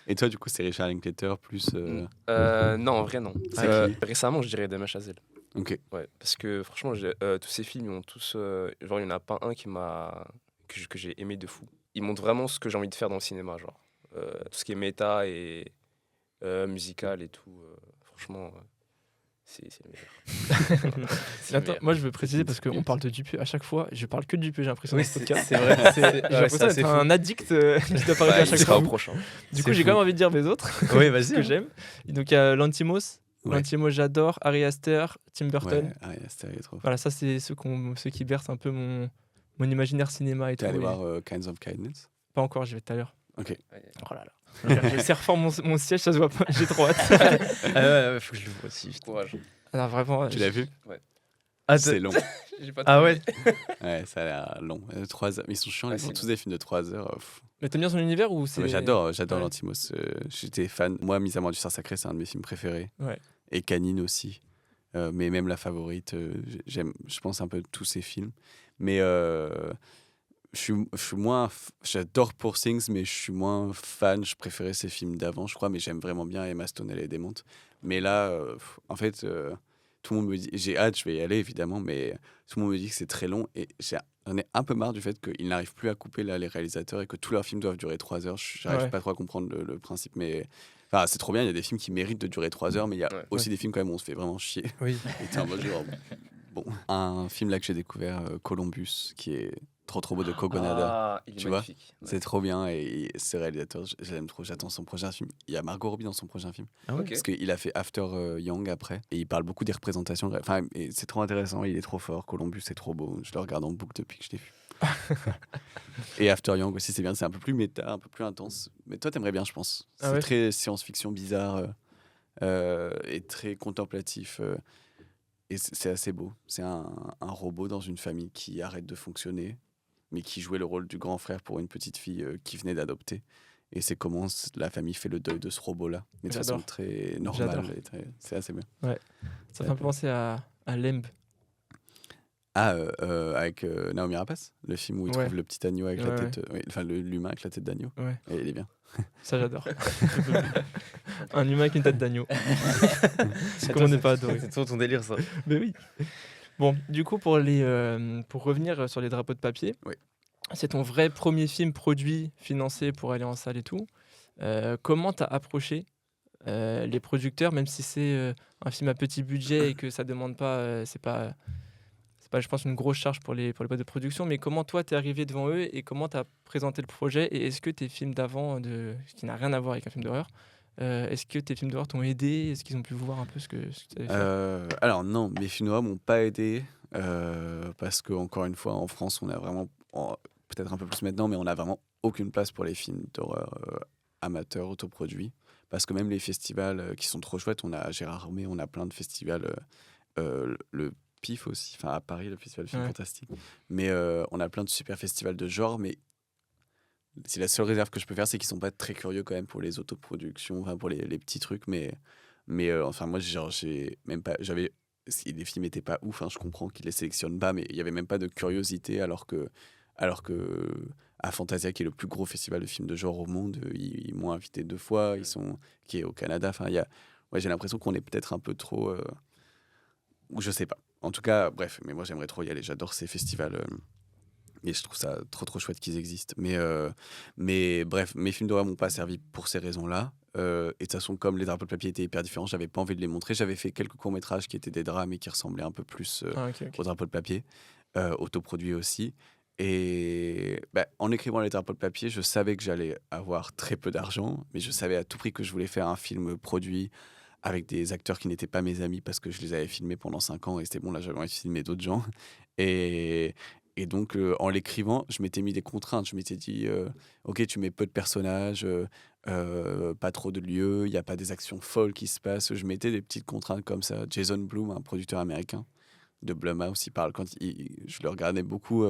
Speaker 4: Et toi, du coup, c'est Richard Linklater plus.
Speaker 5: Non, en vrai, non.
Speaker 4: C'est qui
Speaker 5: Récemment, je dirais Damien Chazelle.
Speaker 4: Ok.
Speaker 5: Ouais, parce que franchement, tous ces films, ils ont tous. Genre, il n'y en a pas un que j'ai aimé de fou. Ils montrent vraiment ce que j'ai envie de faire dans le cinéma, genre. Tout ce qui est méta et musical et tout. Franchement, c'est le meilleur. C'est le
Speaker 1: Attends,
Speaker 5: meilleur.
Speaker 1: moi je veux préciser parce qu'on parle de Dupieux à chaque fois. Je parle que de Dupieux, j'ai l'impression dans ce podcast.
Speaker 2: c'est vrai.
Speaker 1: J'ai l'impression d'être un addict qui doit parler à
Speaker 5: Il
Speaker 1: chaque
Speaker 5: sera
Speaker 1: fois.
Speaker 5: au prochain.
Speaker 1: Du coup,
Speaker 2: C'est
Speaker 1: j'ai
Speaker 2: fou.
Speaker 1: quand même envie de dire mes autres
Speaker 2: Oui, vas-y.
Speaker 1: que j'aime. Et donc il y a Lantimos.
Speaker 4: Ouais.
Speaker 1: Lantimos, j'adore. Ari Aster, Tim Burton.
Speaker 4: Ouais, Ari Aster, il est trop fort.
Speaker 1: Voilà, ça c'est ceux qui bercent un peu mon imaginaire cinéma et tout.
Speaker 4: T'es allé
Speaker 1: Et
Speaker 4: voir Kinds of Kindness?
Speaker 1: Pas encore, j'y vais tout à l'heure.
Speaker 4: Ok.
Speaker 1: Oh là là. Je serre fort mon siège, ça se voit pas. J'ai trop hâte.
Speaker 2: Faut que je le vois aussi.
Speaker 5: Courage.
Speaker 1: Alors vraiment.
Speaker 4: Tu l'as vu?
Speaker 2: Ah,
Speaker 4: C'est long.
Speaker 5: J'ai pas
Speaker 2: Ah
Speaker 5: trop
Speaker 2: ouais.
Speaker 5: aimé.
Speaker 4: Ouais, ça a l'air long. 3 heures. Ils sont chiants,
Speaker 5: Ouais,
Speaker 4: ils font
Speaker 5: c'est
Speaker 4: tous des films de 3 heures.
Speaker 1: Mais t'aimes bien son univers ou
Speaker 4: Ah,
Speaker 1: c'est.
Speaker 4: mais j'adore
Speaker 1: Ouais.
Speaker 4: Lantimos. J'étais fan. Moi, mis à mort du Star Sacré, c'est un de mes films préférés.
Speaker 1: Ouais.
Speaker 4: Et Canine aussi. Mais même La Favorite, j'aime, je pense, un peu tous ces films. Mais je suis moins. J'adore Poor Things, mais je suis moins fan. Je préférais ces films d'avant, je crois. Mais j'aime vraiment bien Emma Stone, elle est démonte. Mais là, en fait, tout le monde me dit. J'ai hâte, je vais y aller évidemment, mais tout le monde me dit que c'est très long. Et j'en ai un peu marre du fait qu'ils n'arrivent plus à couper là, les réalisateurs et que tous leurs films doivent durer 3 heures. J'arrive
Speaker 1: Ouais.
Speaker 4: pas trop à comprendre le principe, mais. Enfin, c'est trop bien, il y a des films qui méritent de durer 3 heures, mais il y a
Speaker 5: Ouais.
Speaker 4: aussi des films quand même où on se fait vraiment chier.
Speaker 2: Oui.
Speaker 4: Et t'es en mode genre, bon. Un film là que j'ai découvert, Columbus, qui est trop beau de Kogonada.
Speaker 5: Ah, il est
Speaker 4: Tu vois,
Speaker 5: magnifique. Ouais.
Speaker 4: C'est trop bien et ce réalisateur, je l'aime trop, j'attends son prochain film. Il y a Margot Robbie dans son prochain film.
Speaker 2: Ah ouais.
Speaker 5: Ok.
Speaker 4: Parce qu'il a fait After Young après. Et il parle beaucoup des représentations. Enfin, et c'est trop intéressant, il est trop fort. Columbus, c'est trop beau. Je le regarde en boucle depuis que je l'ai vu. Et After Young aussi, c'est bien. C'est un peu plus méta, un peu plus intense. Mais toi, t'aimerais bien, je pense. C'est
Speaker 1: Ah ouais.
Speaker 4: très science-fiction bizarre et très contemplatif. Et c'est assez beau. C'est un robot dans une famille qui arrête de fonctionner, mais qui jouait le rôle du grand frère pour une petite fille qui venait d'adopter. Et c'est comment la famille fait le deuil de ce robot-là. Mais de façon
Speaker 1: J'adore.
Speaker 4: très normale.
Speaker 1: J'adore.
Speaker 4: Et c'est assez bien.
Speaker 1: Ça fait un peu penser à Lemb.
Speaker 4: Ah, avec Naomi Rapace, le film où il
Speaker 1: Ouais.
Speaker 4: trouve le petit agneau avec la
Speaker 1: Ouais,
Speaker 4: tête. Oui, enfin, l'humain avec la tête d'agneau.
Speaker 1: Ouais.
Speaker 4: Et il est bien.
Speaker 1: Ça, j'adore. Un humain avec une tête d'agneau. Comment ne pas adorer.
Speaker 2: C'est trop ton délire, ça.
Speaker 1: Mais oui. Bon, du coup, pour revenir sur les drapeaux de papier,
Speaker 4: Oui.
Speaker 1: c'est ton vrai premier film produit, financé pour aller en salle et tout. Comment t'as approché les producteurs, même si c'est un film à petit budget et que ça demande pas, c'est pas, je pense, une grosse charge pour les boîtes de production, mais comment toi t'es arrivé devant eux et comment t'as présenté le projet et est-ce que tes films d'avant, qui n'a rien à voir avec un film d'horreur, est-ce que tes films d'horreur t'ont aidé? Est-ce qu'ils ont pu voir un peu ce que tu avais fait?
Speaker 4: Alors non, mes films d'horreur m'ont pas aidé parce que encore une fois en France on a vraiment, peut-être un peu plus maintenant, mais on a vraiment aucune place pour les films d'horreur amateurs autoproduits parce que même les festivals qui sont trop chouettes, on a Gérard Armé, on a plein de festivals, le PIF aussi, enfin à Paris le festival de film
Speaker 1: Ouais.
Speaker 4: fantastique, mais on a plein de super festivals de genre, mais c'est la seule réserve que je peux faire, c'est qu'ils sont pas très curieux quand même pour les autoproductions, enfin pour les petits trucs, mais enfin moi j'ai même pas, si les films étaient pas ouf, hein, je comprends qu'ils les sélectionnent pas, mais il y avait même pas de curiosité alors que à Fantasia qui est le plus gros festival de films de genre au monde, ils m'ont invité 2 fois, qui est au Canada, enfin ouais, j'ai l'impression qu'on est peut-être un peu trop, ou je sais pas. En tout cas, bref, mais moi j'aimerais trop y aller, j'adore ces festivals. Et je trouve ça trop trop chouette qu'ils existent. Mais bref, mes films d'horreur m'ont pas servi pour ces raisons-là. Et de toute façon, comme les drapeaux de papier étaient hyper différents, j'avais pas envie de les montrer. J'avais fait quelques courts-métrages qui étaient des drames et qui ressemblaient un peu plus
Speaker 1: Ah, ok.
Speaker 4: aux drapeaux de papier, autoproduits aussi. Et en écrivant les drapeaux de papier, je savais que j'allais avoir très peu d'argent, mais je savais à tout prix que je voulais faire un film produit avec des acteurs qui n'étaient pas mes amis parce que je les avais filmés pendant 5 ans et c'était bon, là j'avais envie de filmer d'autres gens. Et, et donc en l'écrivant, je m'étais mis des contraintes. Je m'étais dit, ok, tu mets peu de personnages, pas trop de lieux, il n'y a pas des actions folles qui se passent. Je mettais des petites contraintes comme ça. Jason Blum, un producteur américain de Blumhouse, il parle je le regardais beaucoup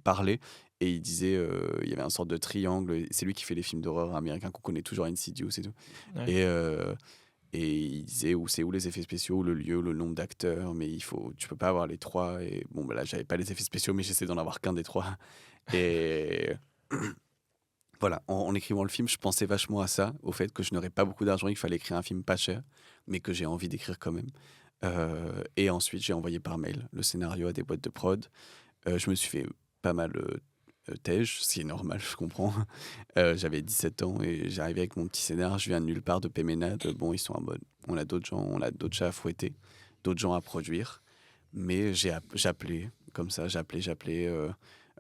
Speaker 4: parler et il disait, il y avait un sorte de triangle. C'est lui qui fait les films d'horreur américains qu'on connaît toujours, Insidious et tout.
Speaker 1: Ouais.
Speaker 4: Et il disait c'est où les effets spéciaux, le lieu, le nombre d'acteurs, mais tu peux pas avoir les trois. Et bon, là, j'avais pas les effets spéciaux, mais j'essaie d'en avoir qu'un des trois. Et voilà, en écrivant le film, je pensais vachement à ça, au fait que je n'aurais pas beaucoup d'argent, il fallait écrire un film pas cher, mais que j'ai envie d'écrire quand même. Et ensuite, j'ai envoyé par mail le scénario à des boîtes de prod. Je me suis fait pas mal tège, ce qui est normal, je comprends. J'avais 17 ans et j'arrivais avec mon petit scénar, je viens de nulle part de Péménade. Bon, ils sont en mode, on a d'autres gens, on a d'autres chats à fouetter, d'autres gens à produire. Mais j'appelais, comme ça, j'appelais.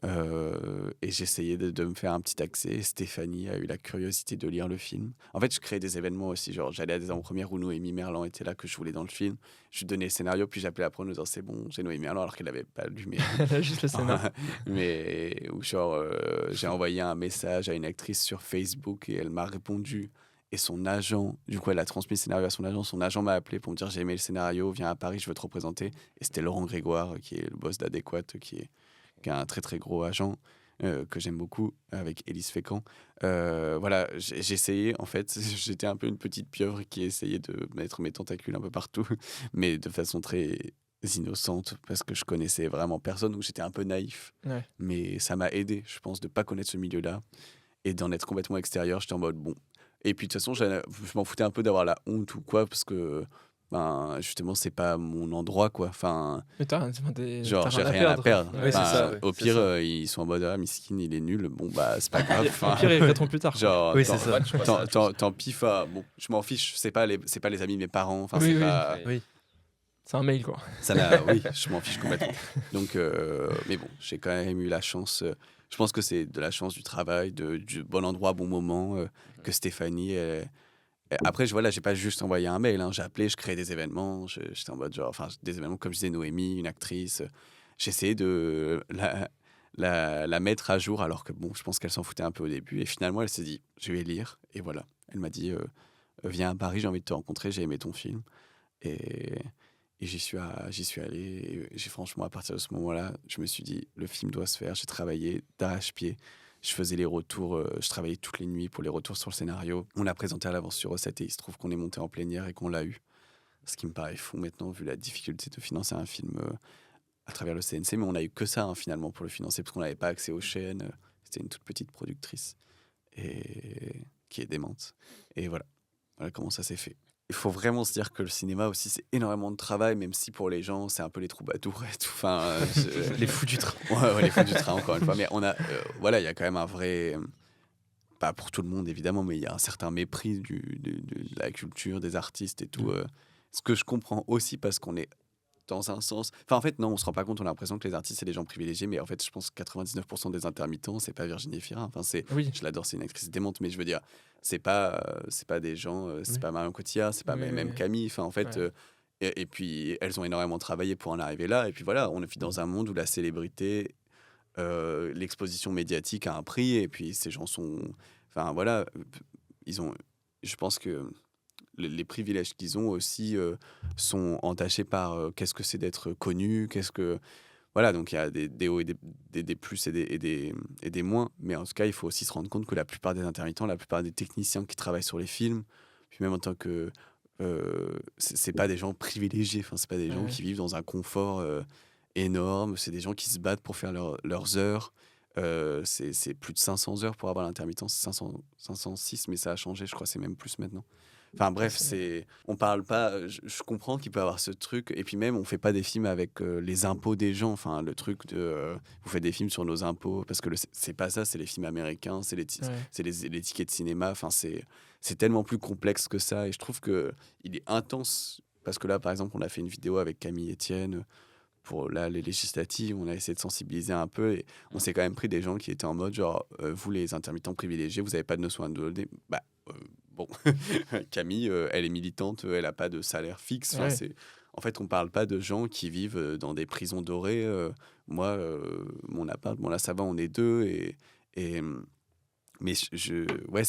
Speaker 4: Et j'essayais de me faire un petit accès. Stéphanie a eu la curiosité de lire le film. En fait, je créais des événements aussi. Genre, j'allais à des avant-premières où Noémie Merlan était là, que je voulais dans le film. Je lui donnais le scénario, puis j'appelais après en disant c'est bon, j'ai Noémie Merlan, alors qu'elle n'avait pas lu. Mais,
Speaker 1: Juste le scénario.
Speaker 4: mais ou genre, j'ai envoyé un message à une actrice sur Facebook et elle m'a répondu. Et son agent, du coup, elle a transmis le scénario à son agent. Son agent m'a appelé pour me dire j'ai aimé le scénario, viens à Paris, je veux te représenter. Et c'était Laurent Grégoire, qui est le boss d'Adéquate, qui est un très très gros agent que j'aime beaucoup, avec Élise Fécamp. Voilà, j'ai essayé, en fait, j'étais un peu une petite pieuvre qui essayait de mettre mes tentacules un peu partout, mais de façon très innocente, parce que je connaissais vraiment personne, donc j'étais un peu naïf.
Speaker 1: Ouais.
Speaker 4: Mais ça m'a aidé, je pense, de pas connaître ce milieu-là et d'en être complètement extérieur. J'étais en mode bon. Et puis de toute façon, je m'en foutais un peu d'avoir la honte ou quoi, parce que justement, c'est pas mon endroit, quoi. Enfin,
Speaker 1: Mais
Speaker 4: genre,
Speaker 1: t'as
Speaker 4: j'ai rien à perdre.
Speaker 1: Ouais,
Speaker 2: Oui, c'est
Speaker 4: Enfin,
Speaker 2: ça, ouais,
Speaker 4: au
Speaker 2: c'est
Speaker 4: pire,
Speaker 2: ça.
Speaker 4: ils sont en mode ah, Miskin, il est nul. Bon, bah, c'est pas grave.
Speaker 1: Au
Speaker 4: Enfin,
Speaker 1: pire, ils regretteront plus tard.
Speaker 4: genre,
Speaker 2: Oui, c'est ça.
Speaker 4: tant pis. Bon, je m'en fiche. C'est pas les amis de mes parents. Enfin,
Speaker 1: Oui,
Speaker 4: c'est
Speaker 1: oui.
Speaker 4: pas.
Speaker 2: Oui.
Speaker 1: C'est un mail, quoi.
Speaker 4: Oui, je m'en fiche complètement. Donc, mais bon, j'ai quand même eu la chance. Je pense que c'est de la chance du travail, du bon endroit, bon moment, que Stéphanie. Après, voilà, j'ai pas juste envoyé un mail. Hein, j'ai appelé, je créais des événements. J'étais en mode genre, enfin, des événements comme je disais, Noémie, une actrice. J'essayais de la mettre à jour, alors que bon, je pense qu'elle s'en foutait un peu au début. Et finalement, elle s'est dit, je vais lire. Et voilà, elle m'a dit, viens à Paris, j'ai envie de te rencontrer, j'ai aimé ton film. Et j'y suis allé. Et franchement, à partir de ce moment-là, je me suis dit, le film doit se faire. J'ai travaillé d'arrache-pied. Je faisais les retours, je travaillais toutes les nuits pour les retours sur le scénario. On l'a présenté à l'avance sur Recette et il se trouve qu'on est monté en plénière et qu'on l'a eu. Ce qui me paraît fou maintenant, vu la difficulté de financer un film à travers le CNC. Mais on n'a eu que ça, hein, finalement, pour le financer, parce qu'on n'avait pas accès aux chaînes. C'était une toute petite productrice et qui est démente. Et voilà comment ça s'est fait. il faut vraiment se dire que le cinéma aussi, c'est énormément de travail, même si pour les gens, c'est un peu les troubadours et tout. Enfin,
Speaker 2: Les fous du train.
Speaker 4: ouais, les fous du train, encore une fois. Mais voilà, il y a quand même un vrai, pas pour tout le monde évidemment, mais il y a un certain mépris de la culture, des artistes et tout. Ce que je comprends aussi parce qu'on est dans un sens. Enfin, en fait, non, on se rend pas compte, on a l'impression que les artistes, c'est des gens privilégiés, mais en fait, je pense que 99% des intermittents, c'est pas Virginie Efira. Enfin,
Speaker 1: Oui.
Speaker 4: je l'adore, c'est une actrice démente, mais je veux dire, c'est pas des gens, c'est
Speaker 2: Oui.
Speaker 4: pas Marion Cotillard, c'est pas
Speaker 1: Oui,
Speaker 4: même
Speaker 1: oui.
Speaker 4: Camille. Enfin, en fait,
Speaker 1: Ouais.
Speaker 4: et puis, elles ont énormément travaillé pour en arriver là. Et puis voilà, on vit dans un monde où la célébrité, l'exposition médiatique a un prix, et puis ces gens sont. Enfin, voilà, ils ont. Je pense que les privilèges qu'ils ont aussi sont entachés par qu'est-ce que c'est d'être connu, qu'est-ce que... Voilà, donc il y a des hauts et des plus et des moins. Mais en tout cas, il faut aussi se rendre compte que la plupart des intermittents, la plupart des techniciens qui travaillent sur les films, puis même en tant que... c'est pas des gens privilégiés, enfin, c'est pas des gens
Speaker 1: Ouais.
Speaker 4: qui vivent dans un confort énorme, c'est des gens qui se battent pour faire leurs heures. C'est plus de 500 heures pour avoir l'intermittence, 506, mais ça a changé, je crois, c'est même plus maintenant. Enfin bref, on parle pas. Je comprends qu'il peut y avoir ce truc, et puis même on fait pas des films avec les impôts des gens. Enfin le truc de vous faites des films sur nos impôts parce que c'est pas ça, c'est les films américains, c'est
Speaker 1: Ouais.
Speaker 4: c'est les tickets de cinéma. Enfin c'est tellement plus complexe que ça, et je trouve que il est intense parce que là par exemple on a fait une vidéo avec Camille Etienne pour là, les législatives, on a essayé de sensibiliser un peu, et on s'est quand même pris des gens qui étaient en mode genre vous les intermittents privilégiés, vous n'avez pas de notion de donner. Bah bon, Camille, elle est militante, elle n'a pas de salaire fixe. Enfin,
Speaker 1: Ouais.
Speaker 4: en fait, on parle pas de gens qui vivent dans des prisons dorées. Moi, mon appart, bon là ça va, on est deux, et mais ouais,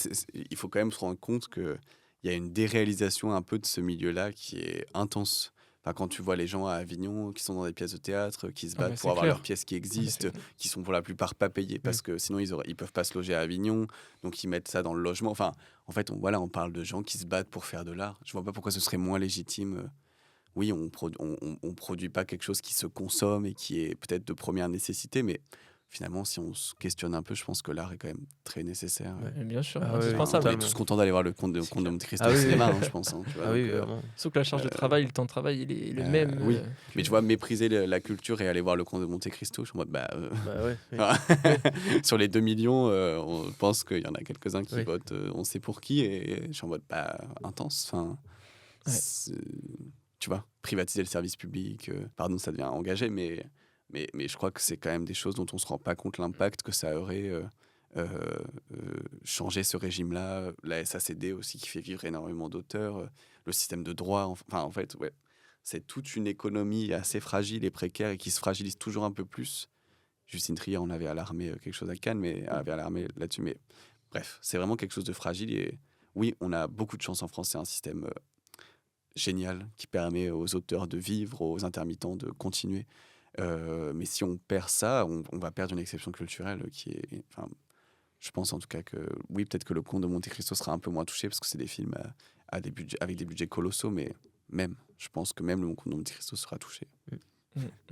Speaker 4: il faut quand même se rendre compte que il y a une déréalisation un peu de ce milieu-là qui est intense. Enfin, quand tu vois les gens à Avignon qui sont dans des pièces de théâtre, qui se
Speaker 1: Ah,
Speaker 4: battent
Speaker 1: mais
Speaker 4: pour
Speaker 1: c'est
Speaker 4: avoir
Speaker 1: clair.
Speaker 4: leurs pièces qui
Speaker 1: Ah, mais
Speaker 4: existent,
Speaker 1: c'est-
Speaker 4: qui sont pour la plupart pas payées parce que sinon ils peuvent pas se loger à Avignon, donc ils mettent ça dans le logement. Enfin, en fait, voilà, on parle de gens qui se battent pour faire de l'art. Je vois pas pourquoi ce serait moins légitime. Oui, on produit pas quelque chose qui se consomme et qui est peut-être de première nécessité, mais finalement, si on se questionne un peu, je pense que l'art est quand même très nécessaire.
Speaker 1: Ouais, bien sûr,
Speaker 2: Ah ouais,
Speaker 4: Enfin, on
Speaker 1: indispensable.
Speaker 4: est
Speaker 2: totalement.
Speaker 4: tous contents d'aller voir le Comte
Speaker 1: C'est
Speaker 4: de
Speaker 1: clair.
Speaker 4: Monte Cristo
Speaker 2: Ah
Speaker 4: au
Speaker 2: oui,
Speaker 4: cinéma,
Speaker 2: oui.
Speaker 4: hein, je pense. Hein, tu vois,
Speaker 2: Ah oui,
Speaker 4: donc,
Speaker 2: vraiment.
Speaker 1: Sauf que la charge de travail, le temps de travail, il est le même.
Speaker 4: oui.
Speaker 1: que-
Speaker 4: Mais tu vois, mépriser la culture et aller voir le Comte de Monte Cristo, je suis en mode,
Speaker 2: Bah ouais. Oui.
Speaker 4: enfin, sur les 2 millions, on pense qu'il y en a quelques-uns qui
Speaker 2: Oui.
Speaker 4: votent on sait pour qui, et je suis en mode, intense. Enfin,
Speaker 1: Ouais.
Speaker 4: tu vois, privatiser le service public, pardon, ça devient engagé, mais je crois que c'est quand même des choses dont on se rend pas compte l'impact que ça aurait changé ce régime-là. La SACD aussi qui fait vivre énormément d'auteurs, le système de droit, enfin en fait, ouais, c'est toute une économie assez fragile et précaire et qui se fragilise toujours un peu plus. Justine Trier en avait alarmé quelque chose à Cannes, mais avait alarmé là-dessus. Mais bref, c'est vraiment quelque chose de fragile, et oui, on a beaucoup de chance en France, c'est un système génial qui permet aux auteurs de vivre, aux intermittents de continuer. Mais si on perd ça, on va perdre une exception culturelle qui est... Enfin, je pense en tout cas que oui, peut-être que le Comte de Monte Cristo sera un peu moins touché parce que c'est des films des budgets, avec des budgets colossaux, mais même, je pense que même le Comte de Monte Cristo sera touché.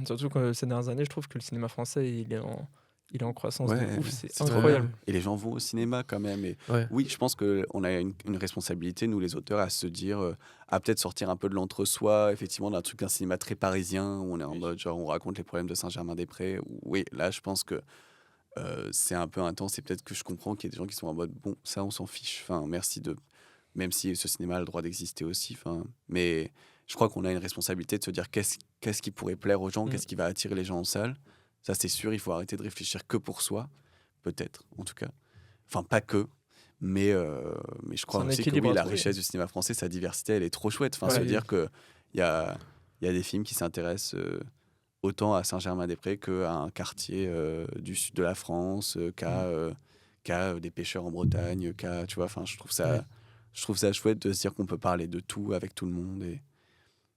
Speaker 1: Surtout que ces dernières années, je trouve que le cinéma français, il est en croissance de
Speaker 4: Ouais,
Speaker 1: ouf. C'est
Speaker 4: c'est trop
Speaker 1: incroyable.
Speaker 2: bien.
Speaker 4: Et les gens vont au cinéma quand même. Et
Speaker 2: Ouais.
Speaker 4: oui, je pense qu'on a une responsabilité, nous les auteurs, à se dire, à peut-être sortir un peu de l'entre-soi, effectivement, d'un cinéma très parisien, où on est en mode, genre, on raconte les problèmes de Saint-Germain-des-Prés. Oui, là, je pense que c'est un peu intense, et peut-être que je comprends qu'il y a des gens qui sont en mode, bon, ça, on s'en fiche. Enfin, merci de... Même si ce cinéma a le droit d'exister aussi. Enfin, mais je crois qu'on a une responsabilité de se dire qu'est-ce qui pourrait plaire aux gens, qu'est-ce qui va attirer les gens en salle. Ça, c'est sûr, il faut arrêter de réfléchir que pour soi, peut-être, en tout cas. Enfin, pas que, mais je crois
Speaker 1: C'est un
Speaker 4: aussi que
Speaker 1: équilibre
Speaker 4: oui,
Speaker 1: à
Speaker 4: la
Speaker 1: trouver.
Speaker 4: richesse du cinéma français, sa diversité, elle est trop chouette. Enfin,
Speaker 1: Ouais.
Speaker 4: se dire qu'il y a des films qui s'intéressent autant à Saint-Germain-des-Prés qu'à un quartier du sud de la France, qu'à des pêcheurs en Bretagne, tu vois, enfin, je trouve ça chouette de se dire qu'on peut parler de tout avec tout le monde, et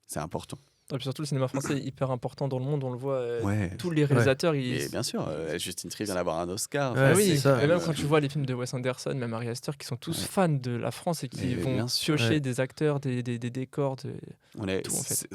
Speaker 4: c'est important.
Speaker 1: Et puis surtout, le cinéma français est hyper important dans le monde. On le voit,
Speaker 4: Ouais.
Speaker 1: tous les réalisateurs, ils...
Speaker 4: Mais bien sûr, Justine Trier vient d'avoir un Oscar.
Speaker 2: Ouais,
Speaker 1: Ah
Speaker 4: Enfin,
Speaker 1: oui,
Speaker 2: c'est ça.
Speaker 1: et même
Speaker 4: même,
Speaker 1: quand tu vois les films de Wes Anderson, même Ari Aster, qui sont tous
Speaker 4: Ouais.
Speaker 1: fans de la France et qui
Speaker 4: Mais
Speaker 1: vont
Speaker 4: bien sûr,
Speaker 1: piocher
Speaker 2: ouais.
Speaker 1: des acteurs, des décors.
Speaker 4: on est,
Speaker 1: tout, en fait.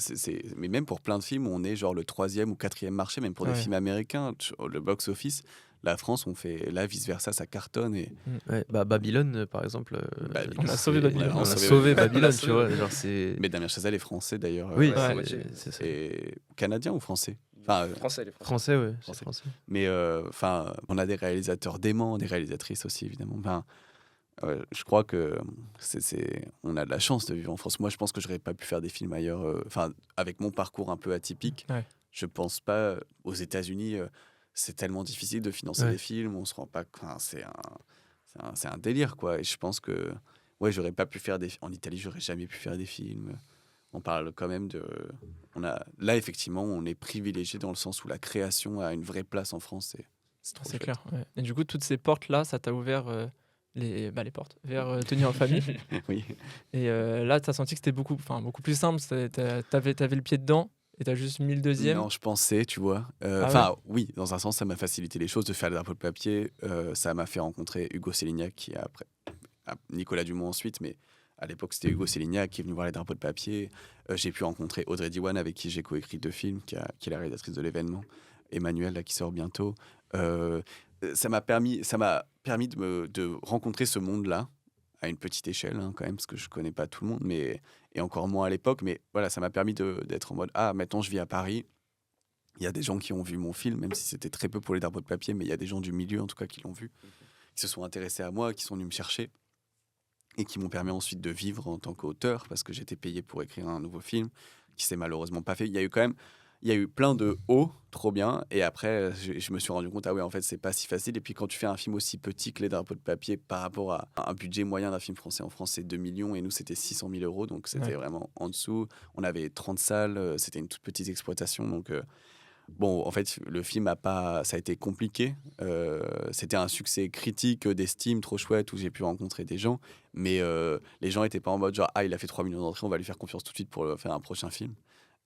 Speaker 4: mais même pour plein de films, on est genre le 3e ou 4e marché, même pour des
Speaker 1: Ouais.
Speaker 4: films américains, le box-office. la France, on fait là, vice-versa, ça cartonne. Et
Speaker 2: Ouais, bah, Babylone, par exemple.
Speaker 4: Babylone,
Speaker 1: On a sauvé Babylone.
Speaker 2: On a
Speaker 4: sauvé
Speaker 2: sauvé
Speaker 5: Babylone.
Speaker 2: Babylone, tu vois. Genre, c'est.
Speaker 4: mais Damien Chazelle est français d'ailleurs.
Speaker 2: Oui,
Speaker 5: Ouais,
Speaker 1: ouais.
Speaker 2: c'est ça.
Speaker 4: Et canadien ou français? Enfin,
Speaker 5: Français, les Français.
Speaker 2: Français, ouais. C'est
Speaker 4: Français.
Speaker 2: français.
Speaker 4: mais enfin, on a des réalisateurs déments, des réalisatrices aussi évidemment. Enfin, je crois que on a de la chance de vivre en France. Moi, je pense que j'aurais pas pu faire des films ailleurs. Enfin, avec mon parcours un peu atypique,
Speaker 1: Ouais.
Speaker 4: je pense pas. Aux États-Unis, c'est tellement difficile de financer
Speaker 2: Ouais.
Speaker 4: des films. On se rend pas. Enfin, c'est un délire, quoi. Et je pense que ouais, j'aurais pas pu faire des. En Italie, j'aurais jamais pu faire des films. On parle quand même de. Là, effectivement, on est privilégié dans le sens où la création a une vraie place en France. C'est trop
Speaker 1: C'est
Speaker 4: chouette.
Speaker 1: clair. Ouais. Et du coup, toutes ces portes-là, ça t'a ouvert les portes vers tenir en famille.
Speaker 4: Oui.
Speaker 1: Et là, tu as senti que c'était beaucoup plus simple. T'avais le pied dedans et t'as juste mis le deuxième.
Speaker 4: Non, je pensais, tu vois.
Speaker 1: Ah
Speaker 4: Enfin, oui, dans un sens, ça m'a facilité les choses de faire les drapeaux de papier. Ça m'a fait rencontrer Hugo Sélignac, qui a après Nicolas Dumont ensuite, mais à l'époque, c'était Hugo Sélignac qui est venu voir les drapeaux de papier. J'ai pu rencontrer Audrey Diwan, avec qui j'ai coécrit 2 films, qui est la réalisatrice de l'événement. Emmanuel, là, qui sort bientôt. Ça m'a permis de rencontrer ce monde-là à une petite échelle, hein, quand même, parce que je connais pas tout le monde, et encore moins à l'époque. Mais voilà, ça m'a permis d'être en mode maintenant je vis à Paris. Il y a des gens qui ont vu mon film, même si c'était très peu pour les drapeaux de papier, mais il y a des gens du milieu en tout cas qui l'ont vu, qui se sont intéressés à moi, qui sont venus me chercher et qui m'ont permis ensuite de vivre en tant qu'auteur, parce que j'étais payé pour écrire un nouveau film qui s'est malheureusement pas fait. Il y a eu plein de hauts, trop bien, et après je me suis rendu compte, ah ouais, en fait c'est pas si facile. Et puis quand tu fais un film aussi petit que les drapeaux de papier par rapport à un budget moyen d'un film français en France, c'est 2 millions, et nous c'était 600 000 euros, donc c'était vraiment en dessous. On avait 30 salles, c'était une toute petite exploitation, donc bon, en fait, le film ça a été compliqué. C'était un succès critique, d'estime, trop chouette, où j'ai pu rencontrer des gens. Mais les gens n'étaient pas en mode genre, il a fait 3 millions d'entrées, on va lui faire confiance tout de suite pour faire un prochain film.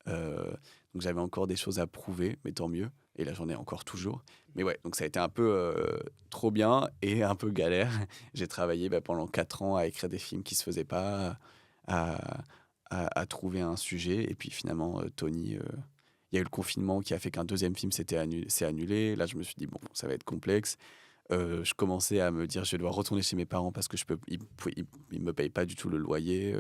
Speaker 4: Donc j'avais encore des choses à prouver, mais tant mieux. Et là, j'en ai encore toujours. Mais ouais, donc ça a été un peu trop bien et un peu galère. J'ai travaillé pendant 4 ans à écrire des films qui ne se faisaient pas, à trouver un sujet. Et puis finalement, Tony... il y a eu le confinement qui a fait qu'un deuxième film s'est annulé. Là, je me suis dit, bon, ça va être complexe. Je commençais à me dire, je vais devoir retourner chez mes parents parce que ils me payent pas du tout le loyer.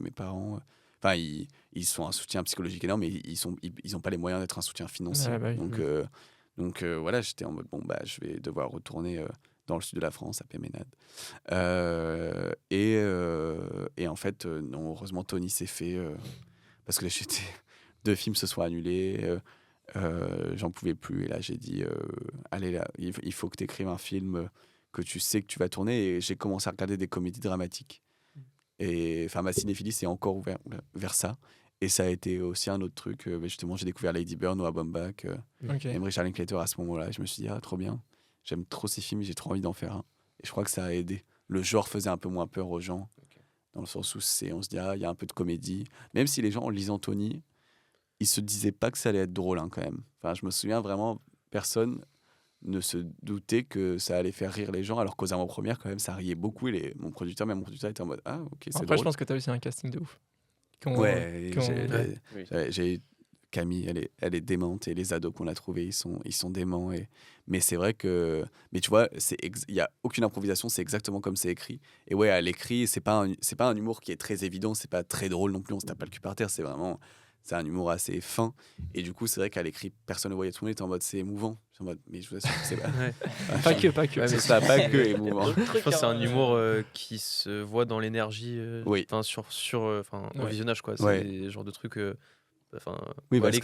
Speaker 4: Mes parents, enfin, ils sont un soutien psychologique énorme, mais ils ont pas les moyens d'être un soutien financier.
Speaker 1: Ouais, bah oui,
Speaker 4: Donc voilà, j'étais en mode, bon, je vais devoir retourner dans le sud de la France, à Péménade. Et en fait, non, heureusement, Tony s'est fait... parce que là, 2 films se sont annulés, j'en pouvais plus, et là j'ai dit allez là, il faut que tu écrives un film que tu sais que tu vas tourner, et j'ai commencé à regarder des comédies dramatiques, et enfin ma cinéphilie s'est encore ouverte vers ça, et ça a été aussi un autre truc. Justement, j'ai découvert Lady Bird, Noah Baumbach,
Speaker 1: Ok.
Speaker 4: Emmerich Linklater à ce moment-là, et je me suis dit trop bien, j'aime trop ces films, j'ai trop envie d'en faire un, et je crois que ça a aidé. Le genre faisait un peu moins peur aux gens, dans le sens où on se dit il y a un peu de comédie, même si les gens, en lisant Tony, ils se disaient pas que ça allait être drôle, hein, quand même. Enfin, je me souviens vraiment, personne ne se doutait que ça allait faire rire les gens, alors qu'aux avant-premières, quand même, ça riait beaucoup. Et mon producteur était en mode, ok, c'est
Speaker 1: Après,
Speaker 4: drôle.
Speaker 1: je pense que t'as aussi un casting de ouf.
Speaker 4: Ouais,
Speaker 1: qu'on-
Speaker 4: j'ai Camille, elle est démente, et les ados qu'on a trouvés, ils sont déments. Mais c'est vrai que, mais tu vois, il y a aucune improvisation, c'est exactement comme c'est écrit. Et ouais, à l'écrit, c'est pas un humour qui est très évident, c'est pas très drôle non plus, on se tape pas le cul par terre, c'est un humour assez fin. Et du coup, c'est vrai qu'à l'écrit, personne ne voyait, tout le monde était en mode, c'est émouvant. En mode, mais je vous assure que c'est pas.
Speaker 1: Pas que.
Speaker 2: Ouais, mais
Speaker 4: C'est ça, pas que émouvant.
Speaker 2: Je pense que c'est un humour qui se voit dans l'énergie,
Speaker 4: Oui.
Speaker 2: au
Speaker 1: Ouais.
Speaker 2: visionnage, quoi. C'est
Speaker 4: Ouais.
Speaker 2: des genres de trucs.
Speaker 4: Oui,
Speaker 2: Ou à
Speaker 4: parce que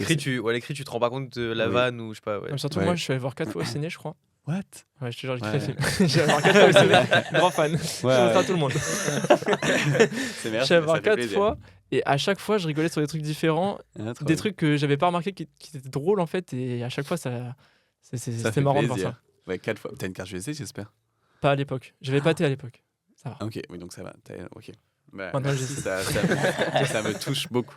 Speaker 2: l'écrit, tu te rends pas compte de la
Speaker 4: Oui.
Speaker 2: vanne, ou je sais pas. Ouais.
Speaker 1: Même surtout,
Speaker 4: Ouais.
Speaker 1: moi, je suis allé voir 4 fois au ciné, je crois.
Speaker 4: What?
Speaker 1: Ouais, je te jure, j'ai
Speaker 4: Ouais.
Speaker 1: kiffé le film. J'ai allé voir 4 fois au ciné. Grand fan. Je
Speaker 4: Ouais.
Speaker 1: montre à tout le monde.
Speaker 4: C'est
Speaker 1: Je
Speaker 4: merde.
Speaker 1: suis allé voir 4 fois. Et à chaque fois, je rigolais sur des trucs différents. Des trucs que j'avais pas remarqué qui étaient drôles, en fait. Et à chaque fois, c'était marrant de voir ça.
Speaker 4: Ouais, 4 fois. T'as une carte USD, j'espère.
Speaker 1: Pas à l'époque. J'avais pâté à l'époque.
Speaker 4: Ok, oui, donc ça va. Ok. Bah,
Speaker 1: Maintenant,
Speaker 4: merci, ça me touche beaucoup.